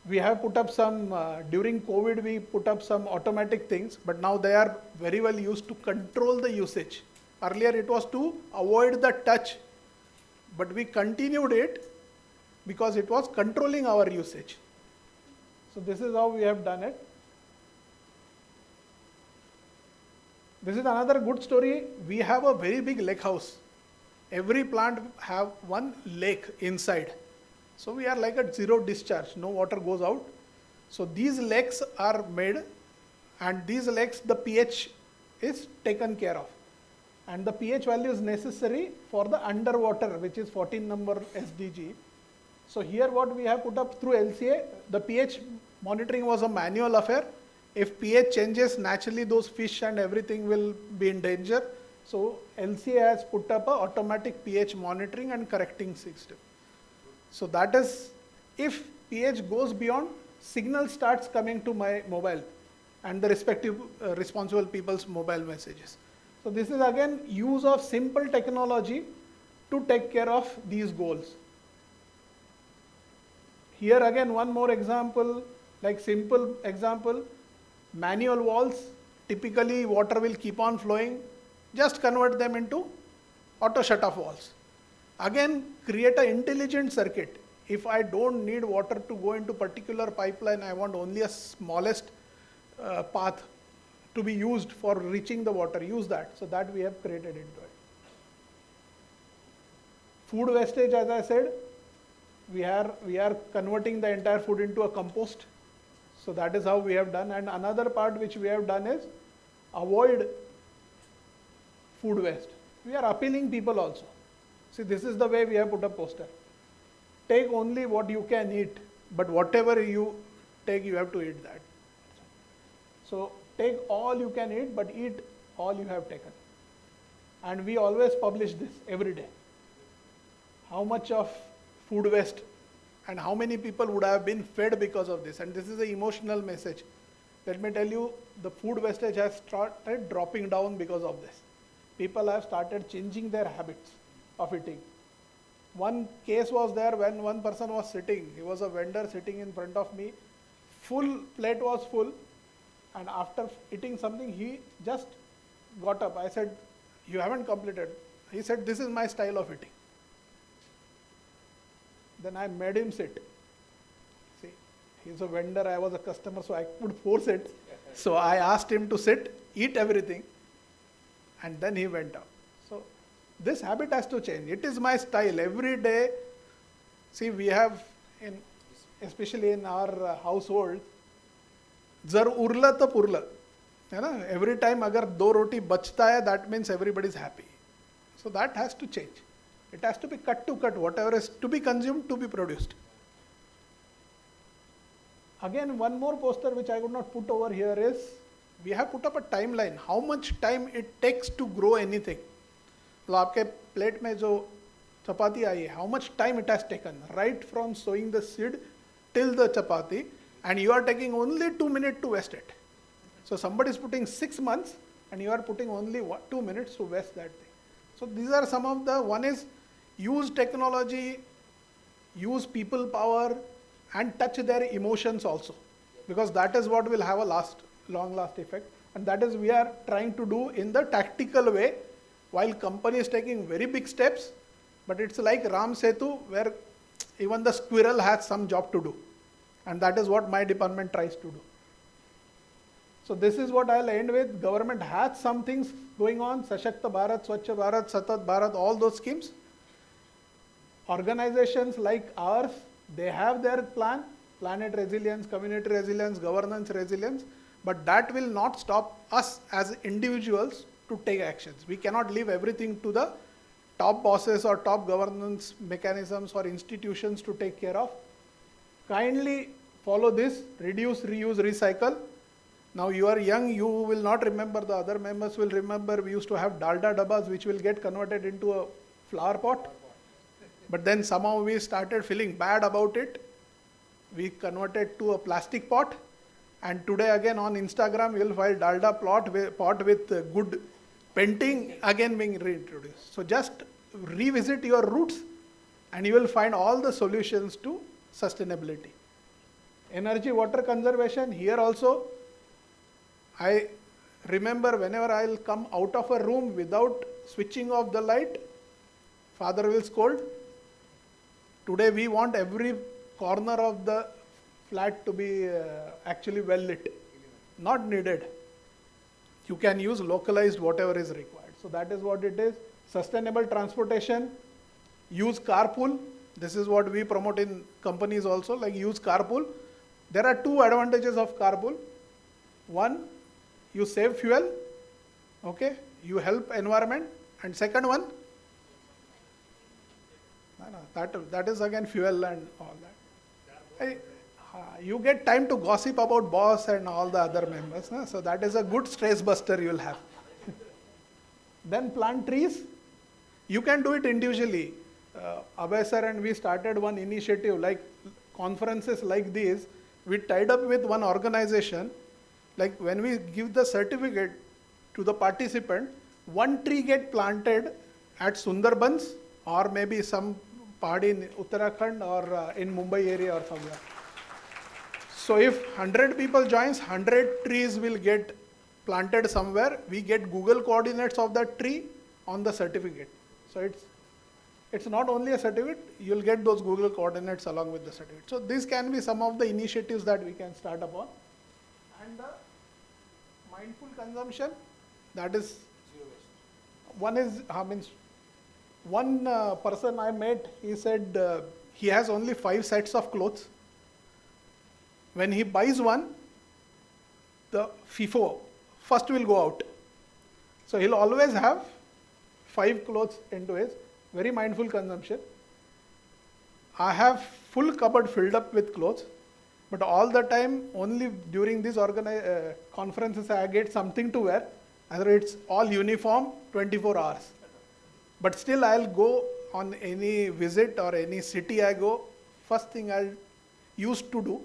S15: we have put up some, during COVID we put up some automatic things, but now they are very well used to control the usage. Earlier it was to avoid the touch, but we continued it because it was controlling our usage. So this is how we have done it. This is another good story. We have a very big lake house. Every plant have one lake inside. So we are like at zero discharge, no water goes out. So these lakes are made, and these lakes, the pH is taken care of. And the pH value is necessary for the underwater, which is 14 number SDG. So here what we have put up through LCA, the pH monitoring was a manual affair. If pH changes, naturally those fish and everything will be in danger. So LCA has put up a automatic pH monitoring and correcting system. So that is, if pH goes beyond, signal starts coming to my mobile. and the respective responsible people's mobile messages. So this is again use of simple technology to take care of these goals. Here again one more example, like simple example, manual valves, typically water will keep on flowing, just convert them into auto shut off valves. Again, create an intelligent circuit. If I don't need water to go into particular pipeline, I want only a smallest path to be used for reaching the water, use that. So that we have created into it. Food wastage, as I said, we are converting the entire food into a compost. So that is how we have done. And another part which we have done is avoid food waste. We are appealing people also. See, this is the way we have put a poster. Take only what you can eat, but whatever you take, you have to eat that. So take all you can eat, but eat all you have taken. And we always publish this every day. How much of food waste and how many people would have been fed because of this. And this is an emotional message. Let me tell you, the food wastage has started dropping down because of this. People have started changing their habits of eating. One case was there when one person was sitting, he was a vendor sitting in front of me, full plate was full, and after eating something, he just got up. I said, you haven't completed. He said, this is my style of eating. Then I made him sit. See, he's a vendor, I was a customer, so I could force it. So I asked him to sit, eat everything, and then he went out. So this habit has to change. It is my style. Every day, see, we have, especially in our household, jar urla ta purla. Every time agar do roti bachta hai, that means everybody is happy. So that has to change. It has to be cut to cut, whatever is to be consumed, to be produced. Again, one more poster which I could not put over here is, we have put up a timeline, how much time it takes to grow anything. So, आपके plate में जो chapati आई है, how much time it has taken, right from sowing the seed till the chapati, and you are taking only 2 minutes to waste it. So somebody is putting 6 months, and you are putting only 2 minutes to waste that thing. So these are some of the, one is use technology, use people power, and touch their emotions also, because that is what will have a long last effect, and that is we are trying to do in the tactical way, while company is taking very big steps, but it's like Ram Setu, where even the squirrel has some job to do, and that is what my department tries to do. So this is what I'll end with. Government has some things going on, Sashakta Bharat, Swachh Bharat, Satat Bharat, all those schemes. Organizations like ours, they have their plan, planet resilience, community resilience, governance resilience, but that will not stop us as individuals to take actions. We cannot leave everything to the top bosses or top governance mechanisms or institutions to take care of. Kindly follow this, reduce, reuse, recycle. Now you are young, you will not remember, the other members will remember, we used to have dalda dabbas which will get converted into a flower pot. But then somehow we started feeling bad about it. We converted to a plastic pot. And today again on Instagram, you will find dalda pot with good painting again being reintroduced. So just revisit your roots and you will find all the solutions to sustainability. Energy, water conservation, here also, I remember whenever I will come out of a room without switching off the light, father will scold. Today we want every corner of the flat to be actually well lit. Not needed. You can use localized whatever is required. So that is what it is. Sustainable transportation, use carpool. This is what we promote in companies also, like use carpool. There are two advantages of carpool. One, you save fuel, okay? You help environment. And second one, that is again fuel and all that. You get time to gossip about boss and all the other members. So that is a good stress buster you will have. Then plant trees. You can do it individually. Abhay sir and we started one initiative like conferences like these. We tied up with one organization like when we give the certificate to the participant, one tree get planted at Sundarbans or maybe some part in Uttarakhand or in Mumbai area or somewhere. So if 100 people joins, 100 trees will get planted somewhere. We get Google coordinates of that tree on the certificate. So it's not only a certificate, you'll get those Google coordinates along with the certificate. So these can be some of the initiatives that we can start upon. And the mindful consumption, that is, one person I met, he said he has only 5 sets of clothes. When he buys one, the FIFO first will go out. So he'll always have 5 clothes into his. Very mindful consumption. I have full cupboard filled up with clothes, but all the time, only during these conferences, I get something to wear. Either it's all uniform, 24 hours. But still, I'll go on any visit or any city I go, first thing I'll used to do,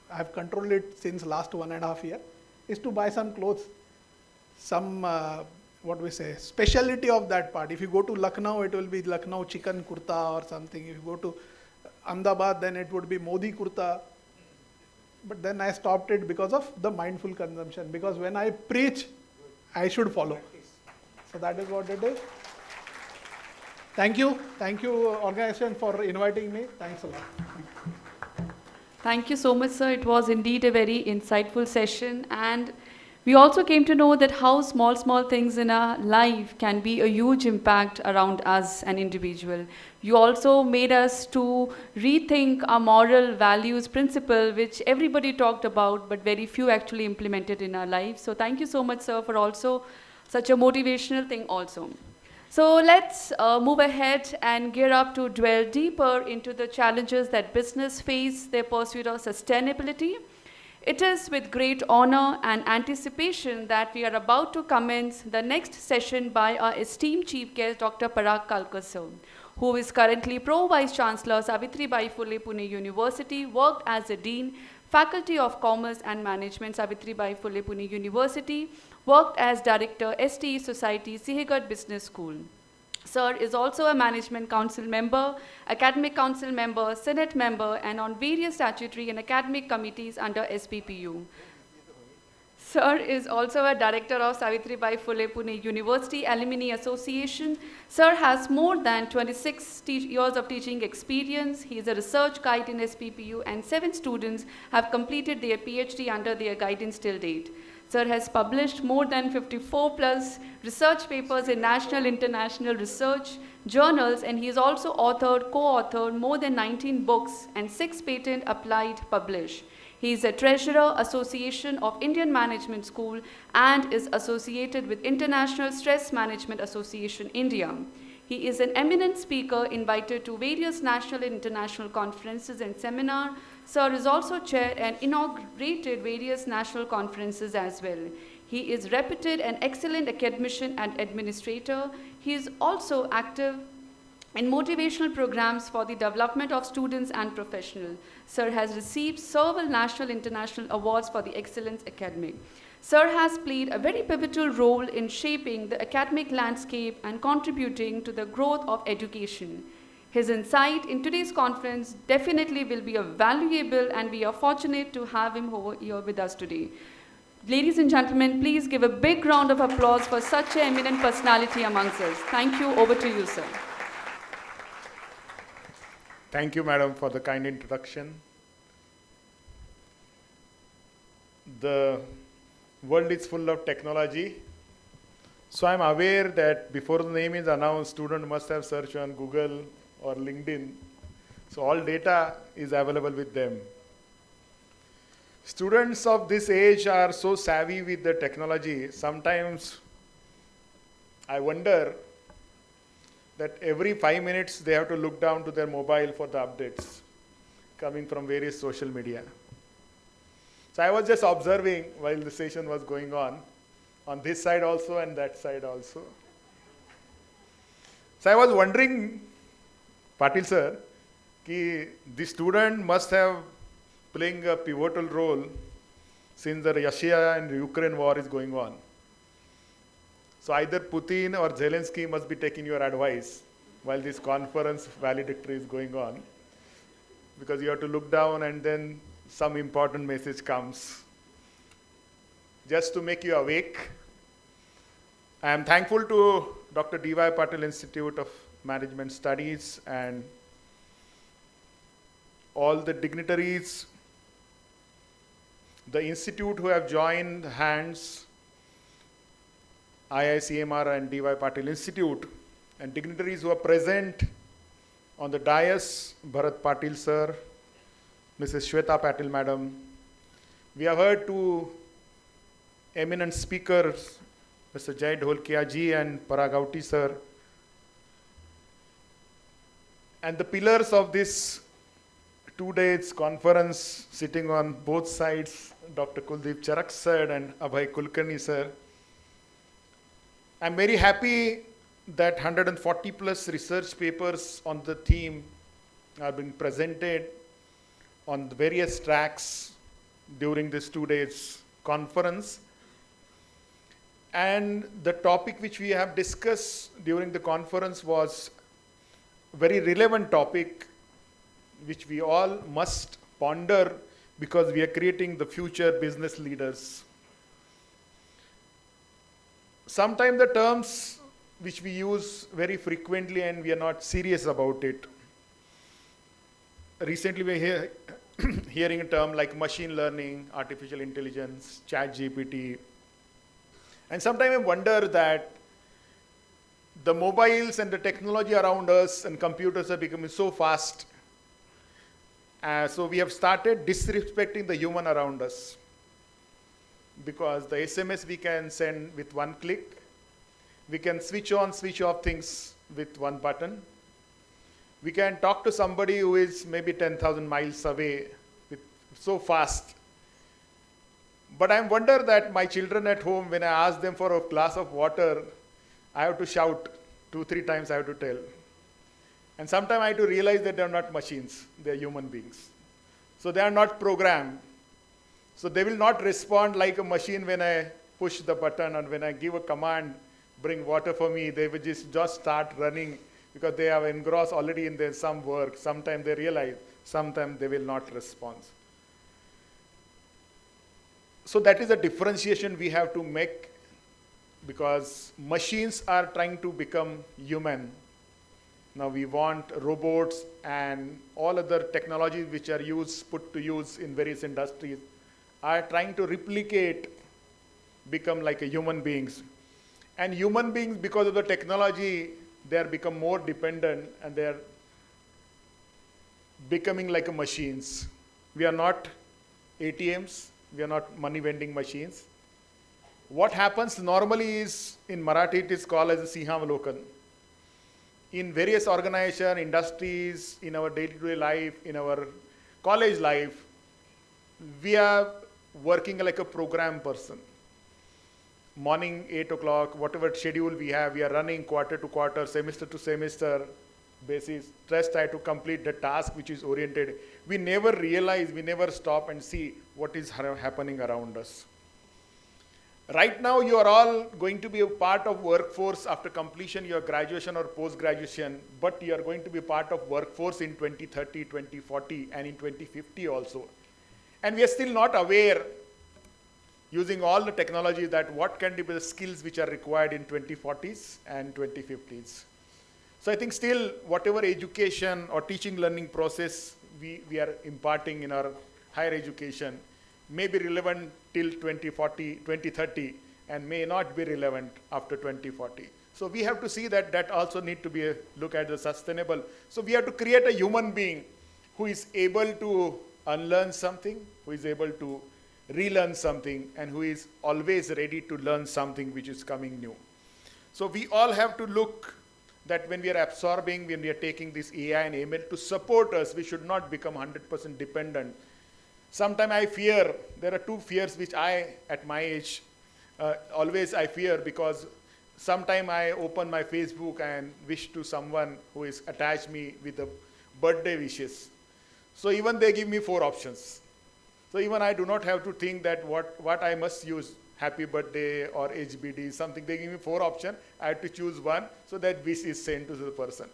S15: I've controlled it since last 1.5 years, is to buy some clothes, some speciality of that part. If you go to Lucknow, it will be Lucknow chicken kurta or something. If you go to Ahmedabad, then it would be Modi kurta. But then I stopped it because of the mindful consumption. Because when I preach, I should follow. So that is what it is. Thank you. Thank you, organization, for inviting me. Thanks a lot.
S3: Thank you so much, sir. It was indeed a very insightful session, and we also came to know that how small things in our life can be a huge impact around us, an individual. You also made us to rethink our moral values principle, which everybody talked about, but very few actually implemented in our lives. So thank you so much, sir, for also such a motivational thing also. So let's move ahead and gear up to dwell deeper into the challenges that business face, their pursuit of sustainability. It is with great honor and anticipation that we are about to commence the next session by our esteemed chief guest, Dr. Parag Kalkar sir, who is currently Pro-Vice Chancellor, Savitribai Phule Pune University, worked as a Dean, Faculty of Commerce and Management, Savitribai Phule Pune University, worked as Director, STE Society, Sihegat Business School. Sir is also a Management Council member, Academic Council member, Senate member, and on various statutory and academic committees under SPPU. Sir is also a Director of Savitribai Phule Pune University Alumni Association. Sir has more than 26 years of teaching experience. He is a research guide in SPPU, and 7 students have completed their PhD under their guidance till date. Sir has published more than 54 plus research papers in national, international research journals, and he has also authored, co-authored more than 19 books and 6 patents applied published. He is a Treasurer, Association of Indian Management School, and is associated with International Stress Management Association, India. He is an eminent speaker invited to various national and international conferences and seminars. Sir is also chaired and inaugurated various national conferences as well. He is reputed and excellent academician and administrator. He is also active in motivational programs for the development of students and professionals. Sir has received several national and international awards for the excellence academic. Sir has played a very pivotal role in shaping the academic landscape and contributing to the growth of education. His insight in today's conference definitely will be valuable, and we are fortunate to have him over here with us today. Ladies and gentlemen, please give a big round of applause for such an eminent personality amongst us. Thank you. Over to you, sir.
S16: Thank you, madam, for the kind introduction. The world is full of technology. So I'm aware that before the name is announced, student must have searched on Google or LinkedIn. So all data is available with them. Students of this age are so savvy with the technology, sometimes I wonder that every 5 minutes they have to look down to their mobile for the updates coming from various social media. So I was just observing while the session was going on this side also and that side also. So I was wondering, Patil sir, the student must have playing a pivotal role since the Russia and Ukraine war is going on. So either Putin or Zelensky must be taking your advice while this conference valedictory is going on, because you have to look down and then some important message comes. Just to make you awake, I am thankful to Dr. D.Y. Patil Institute of Management Studies and all the dignitaries, the institute who have joined hands, IICMR and D.Y. Patil Institute, and dignitaries who are present on the dais, Bharat Patil sir, Mrs. Shweta Patil madam. We have heard two eminent speakers, Mr. Jay Dholkia ji and Paragauti sir. And the pillars of this 2 days conference, sitting on both sides, Dr. Kuldeep Charak sir and Abhay Kulkarni sir. I'm very happy that 140 plus research papers on the theme are being presented on the various tracks during this 2 days conference. And the topic which we have discussed during the conference was a very relevant topic which we all must ponder, because we are creating the future business leaders. Sometimes the terms which we use very frequently and we are not serious about it. Recently we are hearing a term like machine learning, artificial intelligence, chat GPT. And sometimes I wonder that the mobiles and the technology around us and computers are becoming so fast. So we have started disrespecting the human around us, because the SMS we can send with one click, we can switch on, switch off things with one button. We can talk to somebody who is maybe 10,000 miles away so fast. But I wonder that my children at home, when I ask them for a glass of water, I have to shout 2-3 times, I have to tell. And sometimes I have to realize that they are not machines, they are human beings. So they are not programmed. So they will not respond like a machine when I push the button, or when I give a command, bring water for me, they will just start running, because they are engrossed already in their some work. Sometimes they realize, sometimes they will not respond. So that is a differentiation we have to make, because machines are trying to become human. Now we want robots and all other technologies which are put to use in various industries are trying to replicate, become like a human beings. And human beings, because of the technology, they are become more dependent and they are becoming like a machines. We are not ATMs, we are not money vending machines. What happens normally is, in Marathi it is called as a Sihamalokan. In various organizations, industries, in our day-to-day life, in our college life, we are working like a program person. Morning, 8 o'clock, whatever schedule we have, we are running quarter to quarter, semester to semester basis. Just try to complete the task which is oriented. We never realize, we never stop and see what is happening around us. Right now, you are all going to be a part of workforce after completion your graduation or post-graduation, but you are going to be part of workforce in 2030, 2040, and in 2050 also. And we are still not aware, using all the technology, that what can be the skills which are required in 2040s and 2050s. So I think still, whatever education or teaching learning process we are imparting in our higher education may be relevant till 2040, 2030, and may not be relevant after 2040. So we have to see that that also need to be look at the sustainable. So we have to create a human being who is able to unlearn something, who is able to relearn something, and who is always ready to learn something which is coming new. So we all have to look that when we are absorbing, when we are taking this AI and ML to support us, we should not become 100% dependent. Sometimes I fear, there are two fears which I, at my age, always I fear, because sometime I open my Facebook and wish to someone who is attached me with the birthday wishes. So even they give me 4 options. So even I do not have to think that what I must use, happy birthday or HBD, something. They give me 4 options. I have to choose one, so that wish is sent to the person.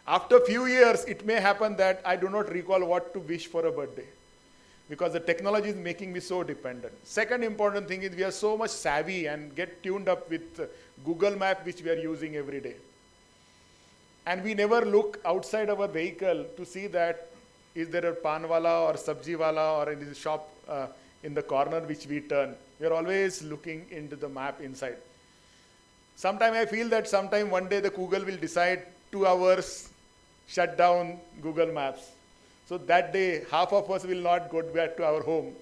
S16: After few years, it may happen that I do not recall what to wish for a birthday, because the technology is making me so dependent. Second important thing is we are so much savvy and get tuned up with Google Map, which we are using every day. And we never look outside our vehicle to see that is there a pan wala or sabji wala or in the shop in the corner which we turn. We are always looking into the map inside. Sometimes I feel that sometime one day the Google will decide 2 hours shut down Google Maps. So that day, half of us will not go back to our home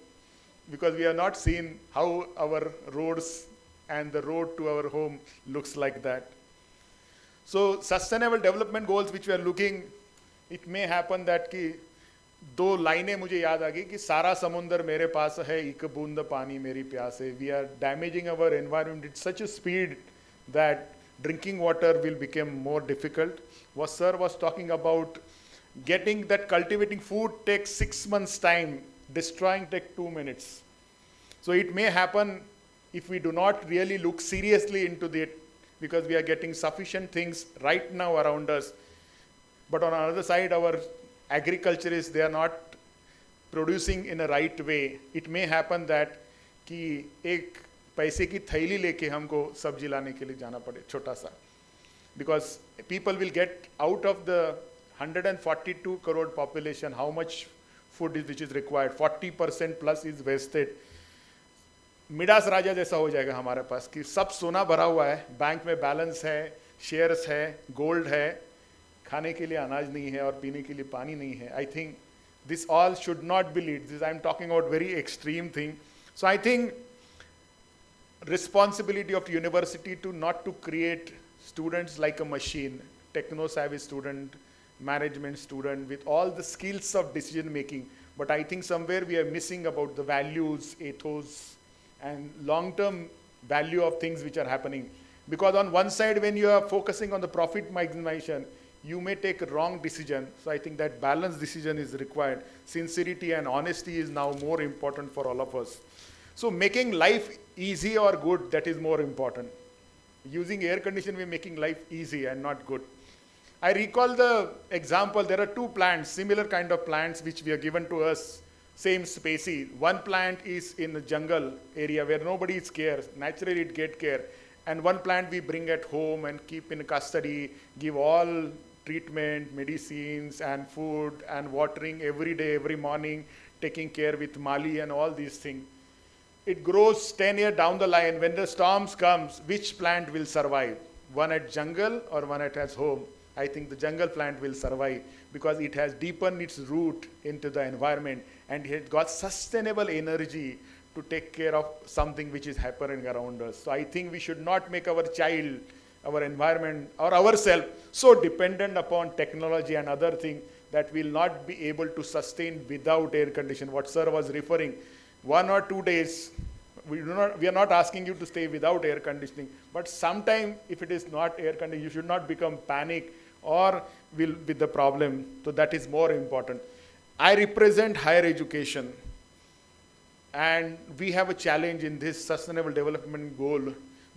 S16: because we have not seen how our roads and the road to our home looks like that. So sustainable development goals which we are looking, it may happen that कि 2 लाइनें मुझे याद आ गई कि सारा समुंदर मेरे पास है, एक बूंद पानी मेरी प्यास है. We are damaging our environment at such a speed that drinking water will become more difficult. What sir was talking about, getting that cultivating food takes 6 months time, destroying takes 2 minutes. So it may happen if we do not really look seriously into it, because we are getting sufficient things right now around us. But on the other side, our agriculturists, they are not producing in a right way. It may happen that कि एक पैसे की थैली लेके हमको सब्जी लाने के लिए जाना पड़े छोटा सा, because people will get out of the 142 crore population, how much food is which is required, 40% plus is wasted. Midas राजा जैसा हो जाएगा हमारे पास कि सब सोना भरा हुआ है, बैंक में बैलेंस है, शेयर्स है, गोल्ड है, खाने के लिए अनाज नहीं है और पीने के लिए पानी नहीं है. I think this all should not be lead. This I'm talking about very extreme thing. So I think responsibility of university to not to create students like a machine, techno-savvy student, management student with all the skills of decision making. But I think somewhere we are missing about the values, ethos, and long-term value of things which are happening. Because on one side, when you are focusing on the profit maximization, you may take a wrong decision. So I think that balanced decision is required. Sincerity and honesty is now more important for all of us. So making life easy or good, that is more important. Using air conditioning, we're making life easy and not good. I recall the example, there are 2 plants, similar kind of plants which we are given to us, same species. One plant is in the jungle area where nobody is care, naturally it get care. And one plant we bring at home and keep in custody, give all treatment, medicines and food and watering every day, every morning, taking care with Mali and all these things. It grows 10 years down the line. When the storms comes, which plant will survive? One at jungle or one at its home? I think the jungle plant will survive because it has deepened its root into the environment and it got sustainable energy to take care of something which is happening around us. So I think we should not make our child, our environment, or ourselves so dependent upon technology and other things that will not be able to sustain without air conditioning. What sir was referring, 1 or 2 days, we are not asking you to stay without air conditioning, but sometime if it is not air conditioning, you should not become panic or will with the problem. So that is more important. I represent higher education, and we have a challenge in this sustainable development goal.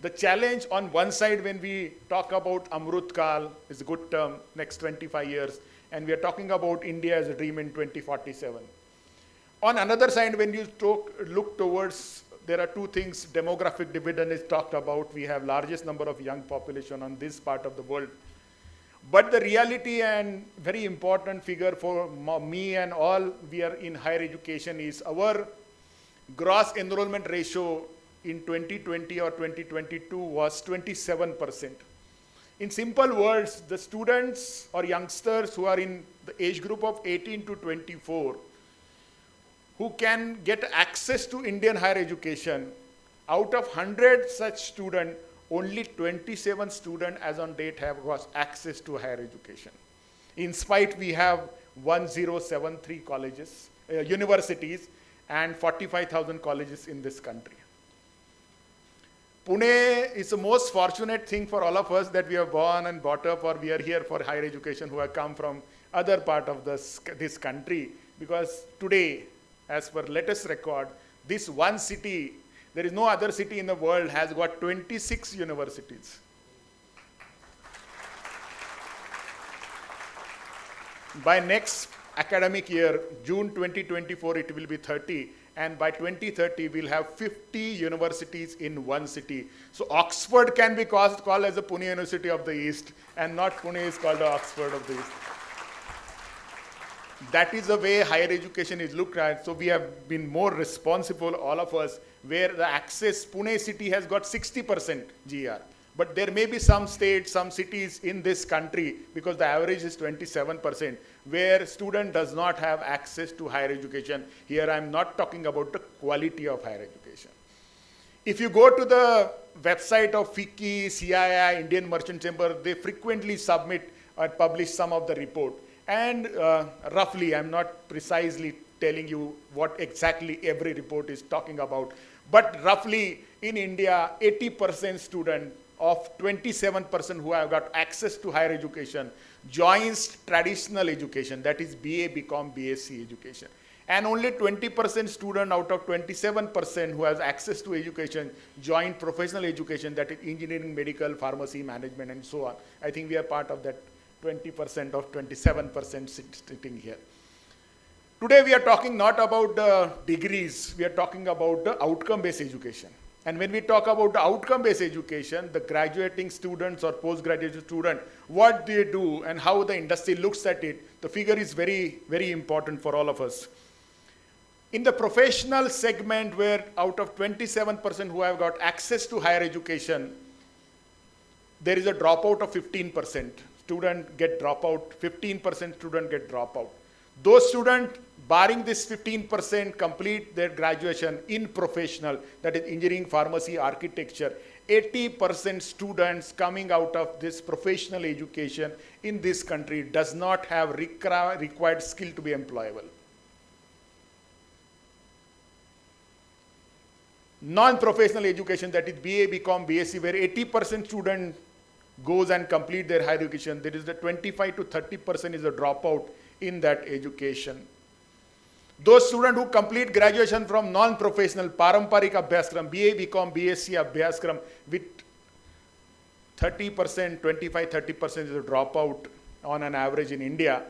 S16: The challenge on one side, when we talk about Amrut Kal, is a good term, next 25 years, and we are talking about India as a dream in 2047. On another side, when you look towards, there are 2 things. Demographic dividend is talked about. We have largest number of young population on this part of the world. But the reality and very important figure for me and all we are in higher education is our gross enrollment ratio in 2020 or 2022 was 27%. In simple words, the students or youngsters who are in the age group of 18 to 24 who can get access to Indian higher education, out of 100 such students, only 27 students as on date have got access to higher education. In spite, we have 1073 colleges, universities, and 45,000 colleges in this country. Pune is the most fortunate thing for all of us that we are born and brought up, or we are here for higher education who have come from other part of this country, because today as per latest record, this one city, there is no other city in the world, has got 26 universities. By next academic year, June 2024, it will be 30. And by 2030, we'll have 50 universities in one city. So Oxford can be called as the Pune University of the East, and not Pune is called the Oxford of the East. That is the way higher education is looked at. So we have been more responsible, all of us, where the access, Pune city has got 60% GR. But there may be some states, some cities in this country, because the average is 27%, where student does not have access to higher education. Here I'm not talking about the quality of higher education. If you go to the website of FICCI, CII, Indian Merchant Chamber, they frequently submit or publish some of the report. And roughly, I'm not precisely telling you what exactly every report is talking about, but roughly in India, 80% student of 27% who have got access to higher education joins traditional education, that is BA, BCom, BSc education. And only 20% student out of 27% who has access to education join professional education, that is engineering, medical, pharmacy, management, and so on. I think we are part of that 20% of 27% sitting here. Today we are talking not about the degrees, we are talking about the outcome-based education. And when we talk about the outcome-based education, the graduating students or postgraduate student, what they do and how the industry looks at it, the figure is very, very important for all of us. In the professional segment, where out of 27% who have got access to higher education, there is a dropout of 15%. Student get dropout, 15% student get dropout. Those students, barring this 15%, complete their graduation in professional, that is engineering, pharmacy, architecture. 80% students coming out of this professional education in this country does not have required skill to be employable. Non-professional education, that is BA, BCom, BSc, where 80% student goes and complete their higher education, there is the 25 to 30% is a dropout in that education. Those students who complete graduation from non-professional, Paramparik Abhyaskram, BA, BCom, BSc Abhyaskram, with 30%, 25-30% is a dropout on an average in India.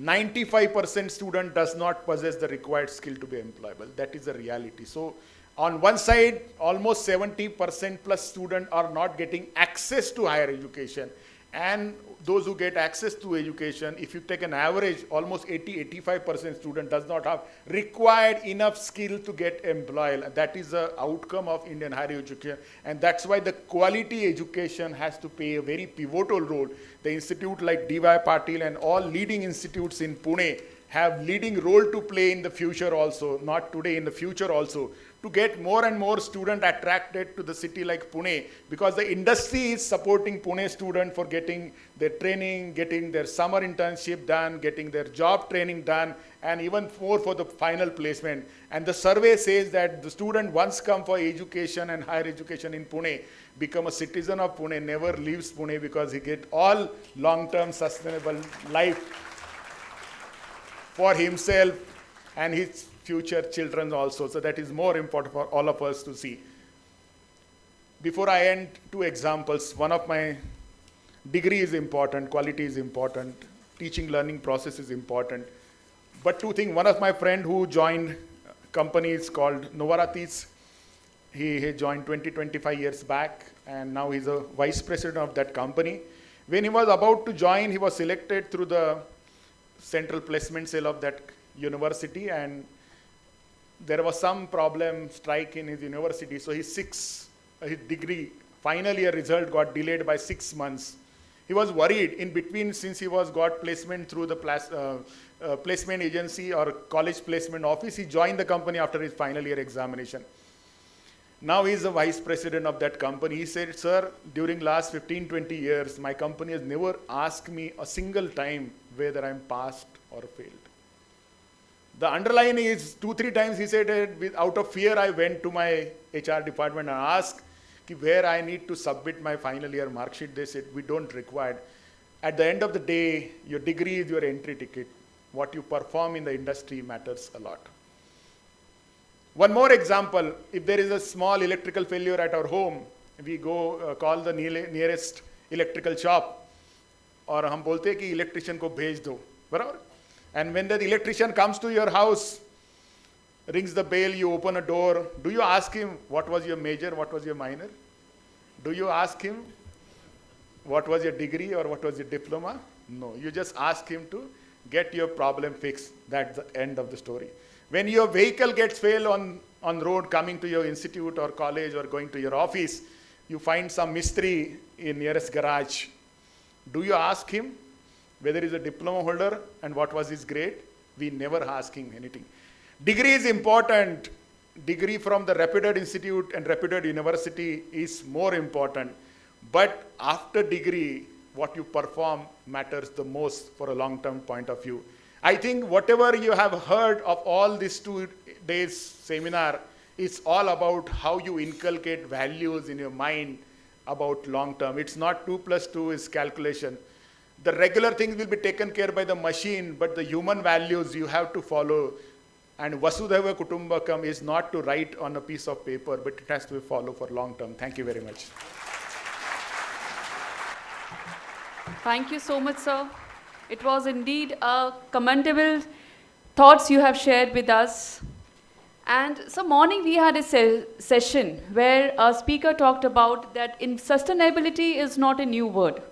S16: 95% student does not possess the required skill to be employable. That is the reality. So on one side, almost 70% plus students are not getting access to higher education. And those who get access to education, if you take an average, almost 80-85% student does not have required enough skill to get employed. That is the outcome of Indian higher education. And that's why the quality education has to play a very pivotal role. The institute like DYPIMS and all leading institutes in Pune have leading role to play in the future also, not today, in the future also, to get more and more students attracted to the city like Pune, because the industry is supporting Pune students for getting their training, getting their summer internship done, getting their job training done, and even more for the final placement. And the survey says that the student once come for education and higher education in Pune, become a citizen of Pune, never leaves Pune, because he get all long-term sustainable life for himself and his future children also. So that is more important for all of us to see. Before I end, two examples. One of my degree is important, quality is important, teaching learning process is important. But two things, one of my friend who joined companies called Novaratis, he joined 25 years back, and now he's a vice president of that company. When he was about to join, he was selected through the central placement cell of that university, and there was some problem, strike in his university, so his degree, final year result got delayed by 6 months. He was worried in between, since he was got placement through the placement agency or college placement office. He joined the company after his final year examination. Now he is the vice president of that company. He said, sir, during last 15-20 years, my company has never asked me a single time whether I'm passed or failed. The underline is 2-3 times he said, out of fear, I went to my HR department and asked where I need to submit my final year mark sheet. They said, we don't require. At the end of the day, your degree is your entry ticket. What you perform in the industry matters a lot. One more example, if there is a small electrical failure at our home, we go call the nearest electrical shop, और हम बोलते हैं कि electrician को भेज दो, बराबर? And when the electrician comes to your house, rings the bell, you open a door, do you ask him what was your major, what was your minor? Do you ask him what was your degree or what was your diploma? No, you just ask him to get your problem fixed. That's the end of the story. When your vehicle gets failed on road coming to your institute or college or going to your office, you find some mystery in nearest garage. Do you ask him whether he's a diploma holder and what was his grade? We never ask him anything. Degree is important. Degree from the reputed institute and reputed university is more important. But after degree, what you perform matters the most for a long-term point of view. I think whatever you have heard of all these 2 days seminar is all about how you inculcate values in your mind about long-term. It's not 2 plus 2 is calculation. The regular things will be taken care by the machine, but the human values you have to follow. And Vasudhaiva Kutumbakam is not to write on a piece of paper, but it has to be followed for long-term. Thank you very much.
S3: Thank you so much, sir. It was indeed a commendable thoughts you have shared with us. And so morning we had a session where a speaker talked about that in sustainability is not a new word.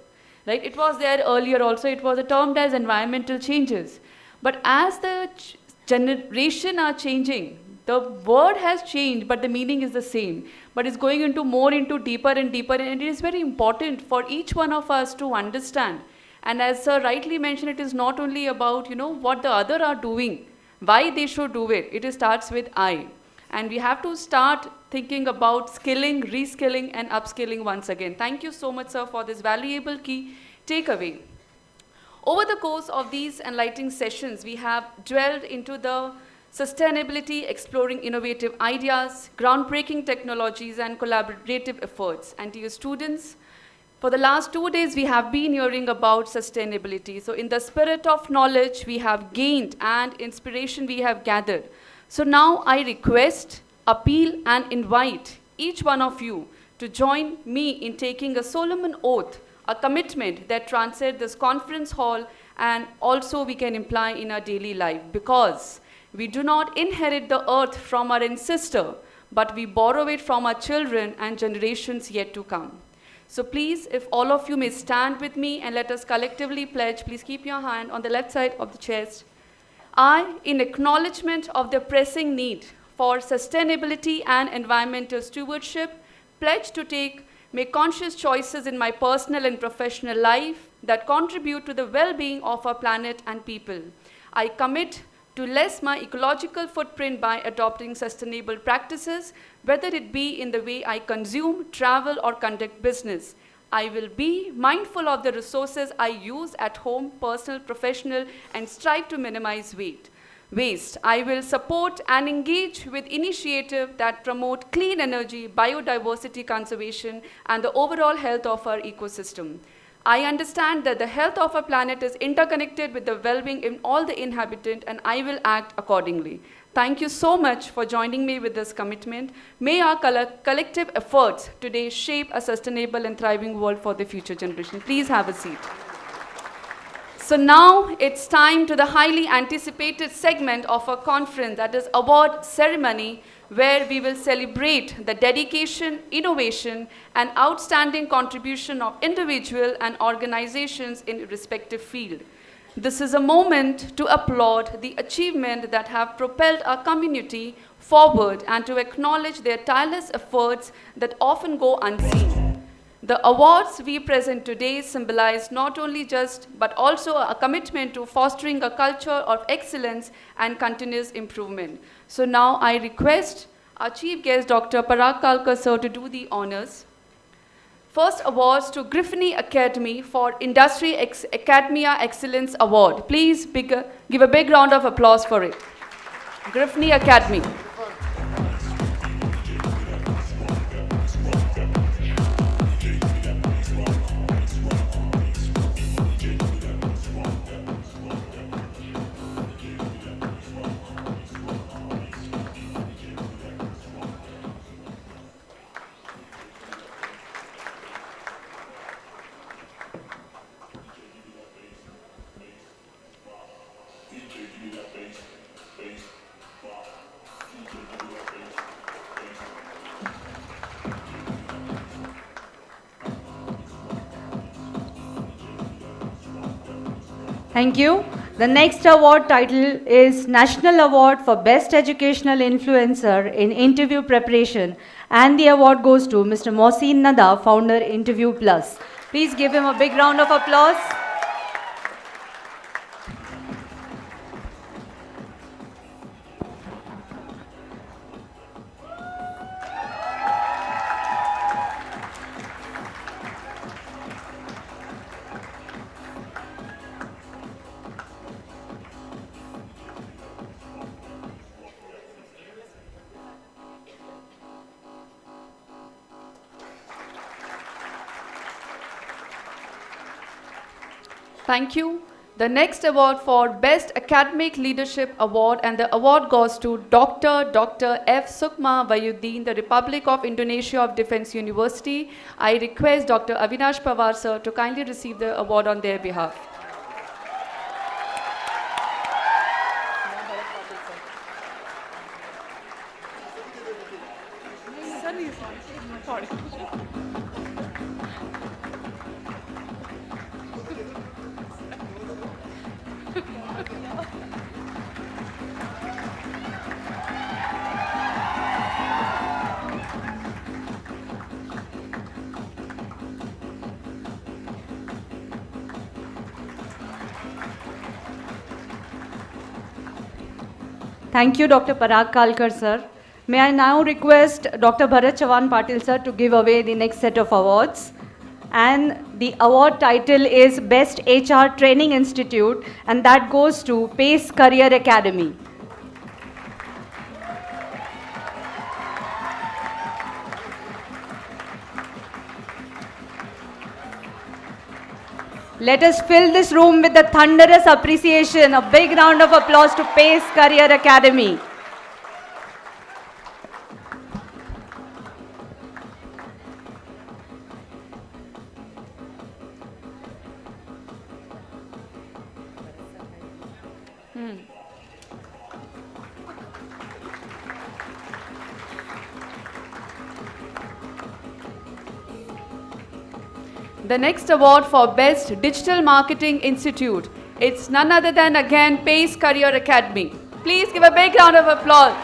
S3: Right? It was there earlier also. It was termed as environmental changes. But as the generation are changing, the word has changed, but the meaning is the same. But it's going into more into deeper and deeper, and it is very important for each one of us to understand. And as sir rightly mentioned, it is not only about, what the other are doing, why they should do it. It starts with I. And we have to start thinking about skilling, reskilling, and upskilling once again. Thank you so much, sir, for this valuable key takeaway. Over the course of these enlightening sessions, we have dwelled into the sustainability, exploring innovative ideas, groundbreaking technologies, and collaborative efforts. And dear students, for the last 2 days, we have been hearing about sustainability. So in the spirit of knowledge we have gained and inspiration we have gathered. So now I request, appeal, and invite each one of you to join me in taking a solemn oath, a commitment that transcends this conference hall and also we can imply in our daily life, because we do not inherit the earth from our ancestor, but we borrow it from our children and generations yet to come. So please, if all of you may stand with me and let us collectively pledge, please keep your hand on the left side of the chest. I, in acknowledgement of the pressing need for sustainability and environmental stewardship, pledge to make conscious choices in my personal and professional life that contribute to the well-being of our planet and people. I commit to lessen my ecological footprint by adopting sustainable practices, whether it be in the way I consume, travel, or conduct business. I will be mindful of the resources I use at home, personal, professional, and strive to minimize waste. I will support and engage with initiatives that promote clean energy, biodiversity conservation, and the overall health of our ecosystem. I understand that the health of our planet is interconnected with the well-being in all the inhabitants, and I will act accordingly. Thank you so much for joining me with this commitment. May our collective efforts today shape a sustainable and thriving world for the future generation. Please have a seat. So now it's time to the highly anticipated segment of our conference, that is award ceremony, where we will celebrate the dedication, innovation, and outstanding contribution of individuals and organizations in respective field. This is a moment to applaud the achievement that have propelled our community forward and to acknowledge their tireless efforts that often go unseen. The awards we present today symbolize not only but also a commitment to fostering a culture of excellence and continuous improvement. So now I request our chief guest, Dr. Parag Kalkar sir, to do the honors. First awards to Griffini Academy for Industry Academia Excellence Award. Please give a big round of applause for it. Griffini Academy.
S17: Thank you. The next award title is National Award for Best Educational Influencer in Interview Preparation, and the award goes to Mr. Mohsin Nada, founder Interview Plus. Please give him a big round of applause.
S3: Thank you. The next award for Best Academic Leadership Award, and the award goes to Dr. F. Sukma Wayuddin, the Republic of Indonesia of Defense University. I request Dr. Avinash Pawar sir to kindly receive the award on their behalf.
S17: Thank you, Dr. Parag Kalkar, sir. May I now request Dr. Bharat Chavan Patil, sir, to give away the next set of awards. And the award title is Best HR Training Institute, and that goes to PACE Career Academy. Let us fill this room with the thunderous appreciation. A big round of applause to PACE Career Academy.
S3: The next award for Best Digital Marketing Institute, it's none other than again PACE Career Academy. Please give a big round of applause.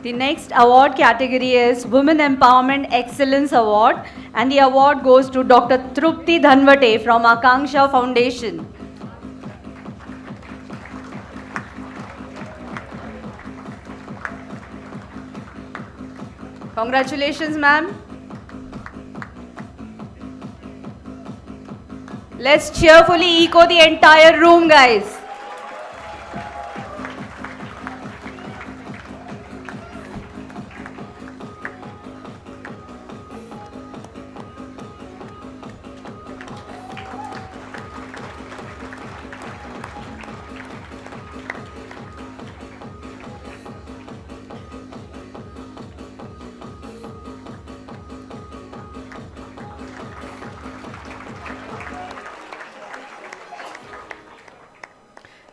S17: The next award category is Women Empowerment Excellence Award, and the award goes to Dr. Trupti Dhanvate from Akanksha Foundation. Congratulations, ma'am. Let's cheerfully echo the entire room, guys.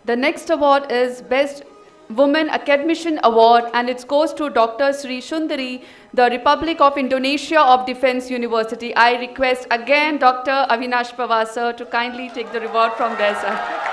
S3: The next award is Best Woman Academician Award, and it goes to Dr. Sri Sundari, the Republic of Indonesia of Defense University. I request again Dr. Avinash Pawar sir to kindly take the reward from there, sir.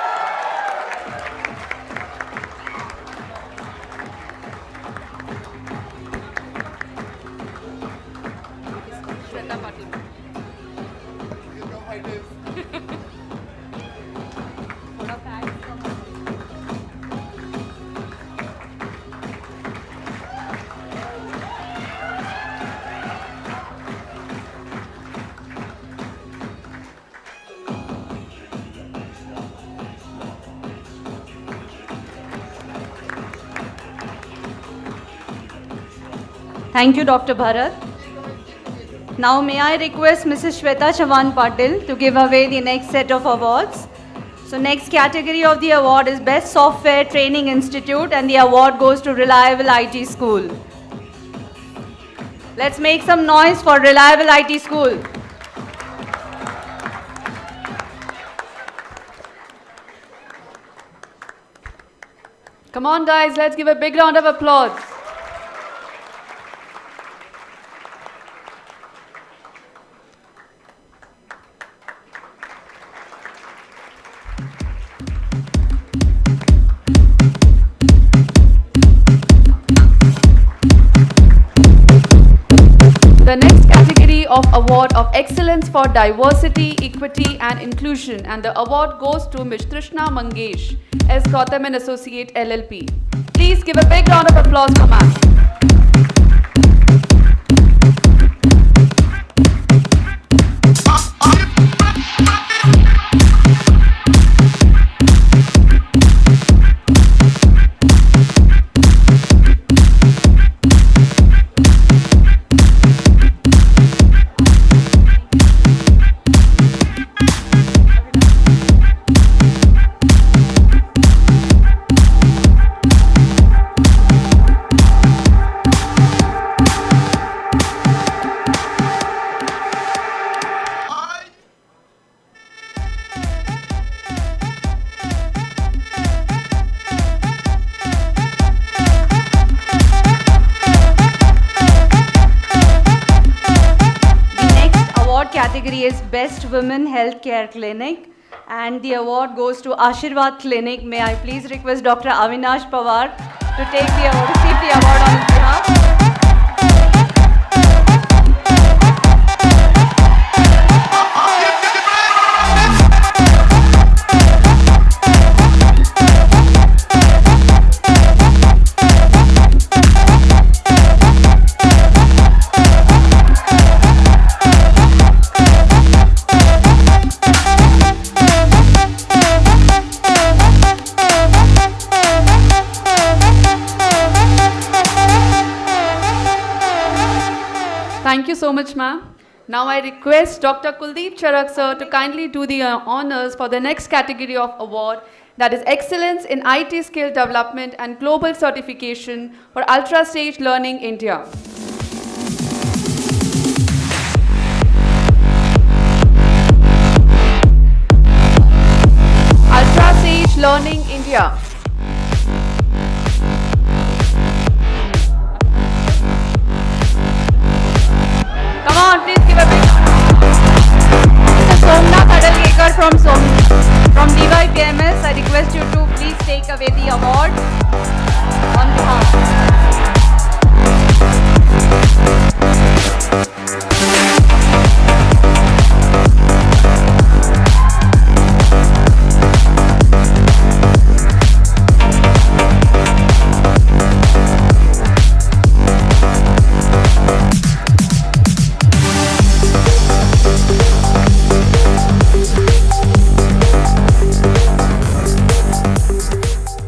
S17: Thank you, Dr. Bharat. Now may I request Mrs. Shweta Chavan Patil to give away the next set of awards. So next category of the award is Best Software Training Institute, and the award goes to Reliable IT School. Let's make some noise for Reliable IT School.
S3: Come on guys, let's give a big round of applause. The next category of Award of Excellence for Diversity, Equity and Inclusion, and the award goes to Ms. Trishna Mangesh, S. Gautam and Associate LLP. Please give a big round of applause for ma'am.
S17: Category is Best Women Healthcare Clinic, and the award goes to Ashirwad Clinic. May I please request Dr. Avinash Pawar to take the award, receive the award on his behalf.
S3: Thank you so much, ma'am. Now I request Dr. Kuldeep Charak sir to kindly do the honors for the next category of award, that is Excellence in IT Skill Development and Global Certification for Ultra Stage Learning India. Ultra Stage Learning India. Come on, please give a big Mr. Somnath Adalkekar from DYPIMS. I request you to please take away the award on behalf.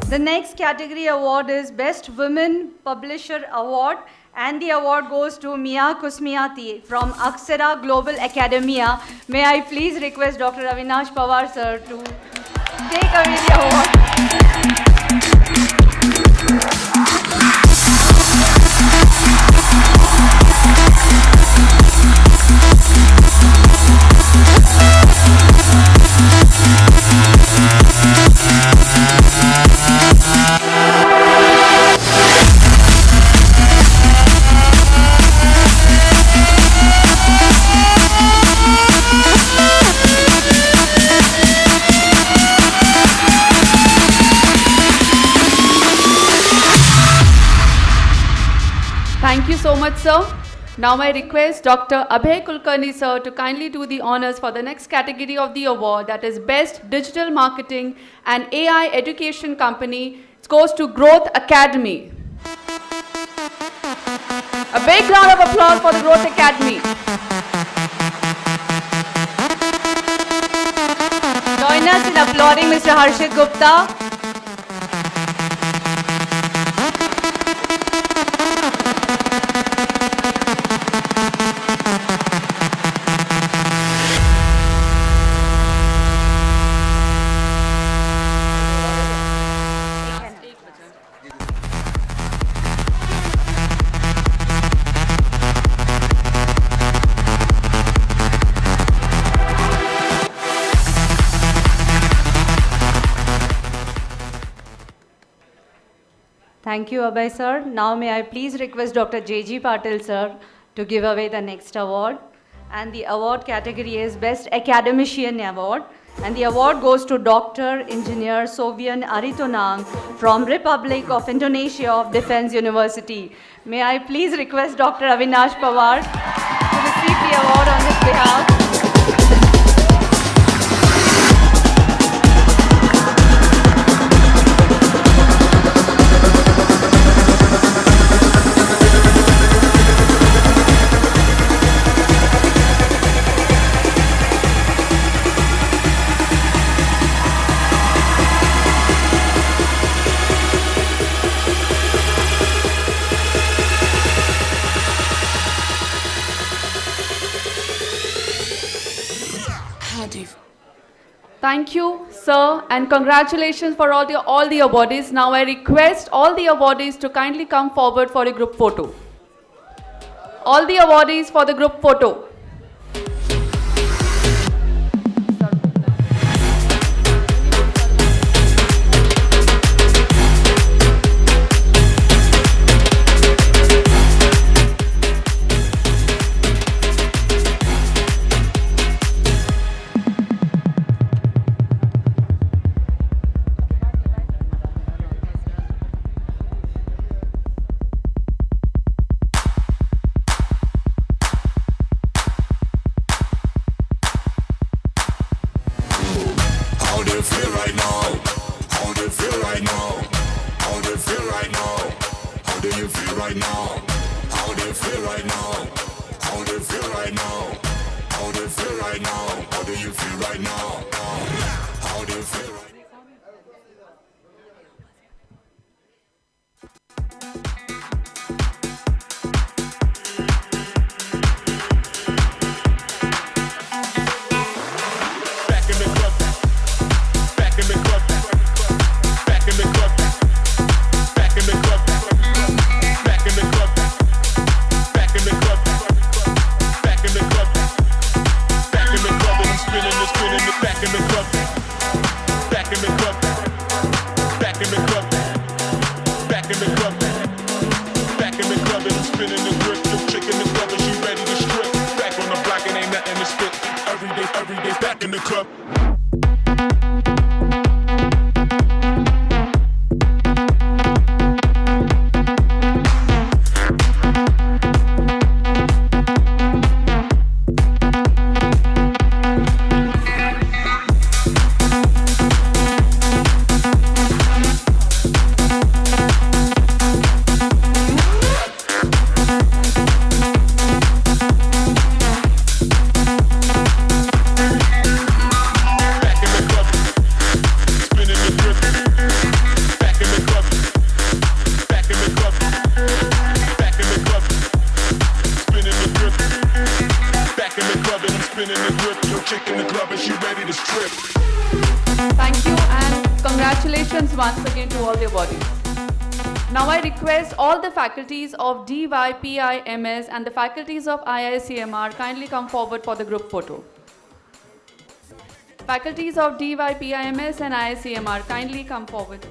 S3: The next category award is Best Women Publisher Award, and the award goes to Mia Kusmiati from Aksara Global Academia. May I please request Dr. Avinash Pawar sir to take away the award. Thank you so much, sir. Now I request Dr. Abhay Kulkarni, sir, to kindly do the honors for the next category of the award, that is Best Digital Marketing and AI Education Company. It goes to Growth Academy. A big round of applause for the Growth Academy.
S17: Join us in applauding Mr. Harshit Gupta. Thank you, Abhay sir. Now may I please request Dr. J.G. Patil sir to give away the next award. And the award category is Best Academician Award. And the award goes to Dr. Engineer Sovian Aritonang from Republic of Indonesia of Defense University. May I please request Dr. Avinash Pawar to receive the award on his behalf.
S3: Thank you, sir, and congratulations for all the awardees. Now I request all the awardees to kindly come forward for a group photo. All the awardees for the group photo. Thank you and congratulations once again to all the awardees. Now I request all the faculties of DYPIMS and the faculties of IICMR kindly come forward for the group photo. Faculties of DYPIMS and IICMR kindly come forward.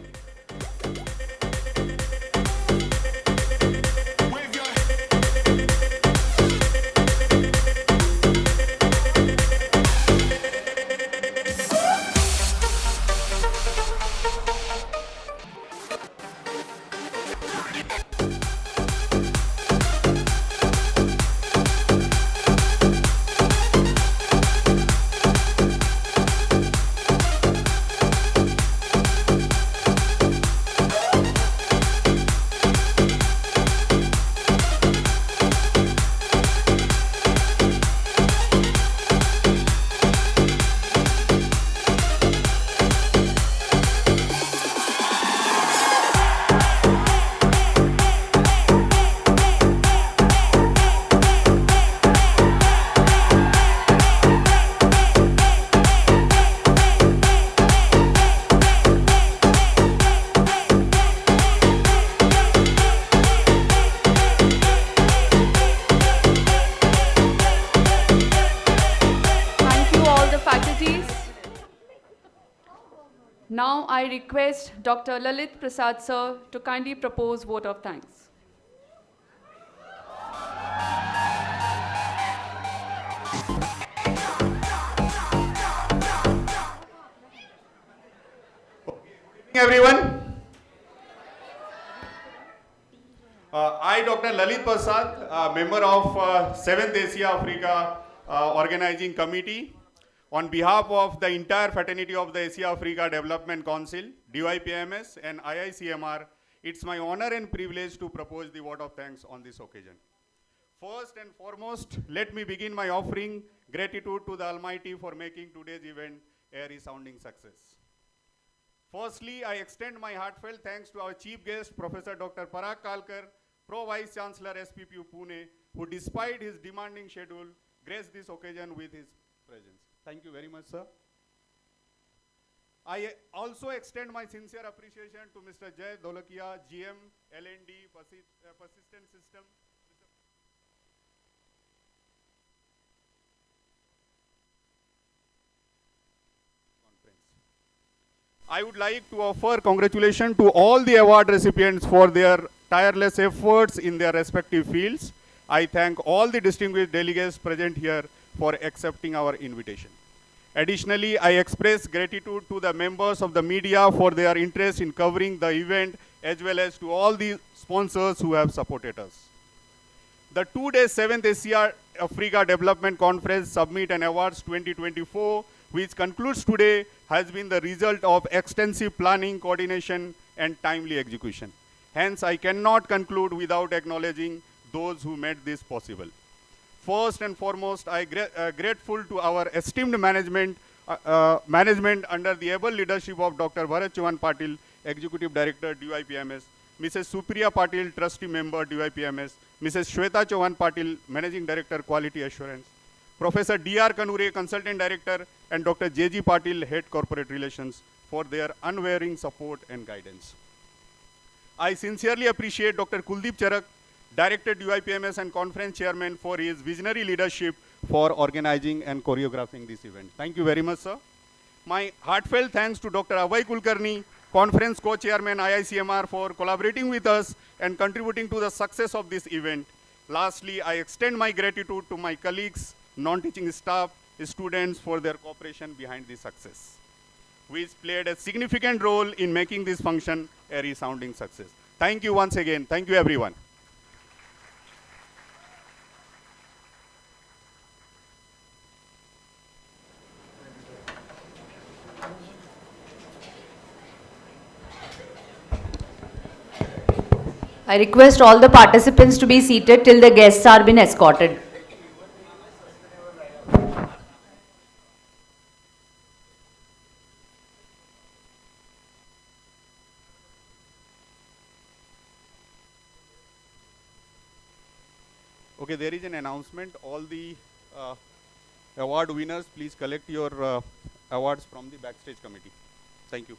S3: I request Dr. Lalit Prasad sir to kindly propose vote of thanks.
S18: Everyone. I, Dr. Lalit Prasad, member of 7th Asia Africa Organizing Committee, on behalf of the entire fraternity of the Asia Africa Development Council, DYPIMS and IICMR, it's my honor and privilege to propose the vote of thanks on this occasion. First and foremost, let me begin my offering gratitude to the Almighty for making today's event a resounding success. Firstly, I extend my heartfelt thanks to our chief guest, Professor Dr. Parag Kalkar, Pro Vice Chancellor SPPU Pune, who despite his demanding schedule, graced this occasion with his presence. Thank you very much, sir. I also extend my sincere appreciation to Mr. Jay Dholakia, GM, L&D, Persistent System. I would like to offer congratulations to all the award recipients for their tireless efforts in their respective fields. I thank all the distinguished delegates present here for accepting our invitation. Additionally, I express gratitude to the members of the media for their interest in covering the event, as well as to all the sponsors who have supported us. The 2-day 7th Asia Africa Development Conference Summit and Awards 2024, which concludes today, has been the result of extensive planning, coordination, and timely execution. Hence, I cannot conclude without acknowledging those who made this possible. First and foremost, I am grateful to our esteemed management under the able leadership of Dr. Bharat Chauhan Patil, Executive Director, DYPIMS, Mrs. Supriya Patil, Trustee Member, DYPIMS, Mrs. Shweta Chauhan Patil, Managing Director, Quality Assurance, Professor D.R. Kanure, Consultant Director, and Dr. J.G. Patil, Head Corporate Relations, for their unwavering support and guidance. I sincerely appreciate Dr. Kuldeep Charak, Director DYPIMS and Conference Chairman, for his visionary leadership for organizing and choreographing this event. Thank you very much, sir. My heartfelt thanks to Dr. Abhay Kulkarni, Conference Co-Chairman IICMR, for collaborating with us and contributing to the success of this event. Lastly, I extend my gratitude to my colleagues, non-teaching staff, students for their cooperation behind this success, which played a significant role in making this function a resounding success. Thank you once again. Thank you, everyone.
S17: I request all the participants to be seated till the guests are been escorted.
S18: Okay, there is an announcement. All the award winners, please collect your awards from the backstage committee. Thank you.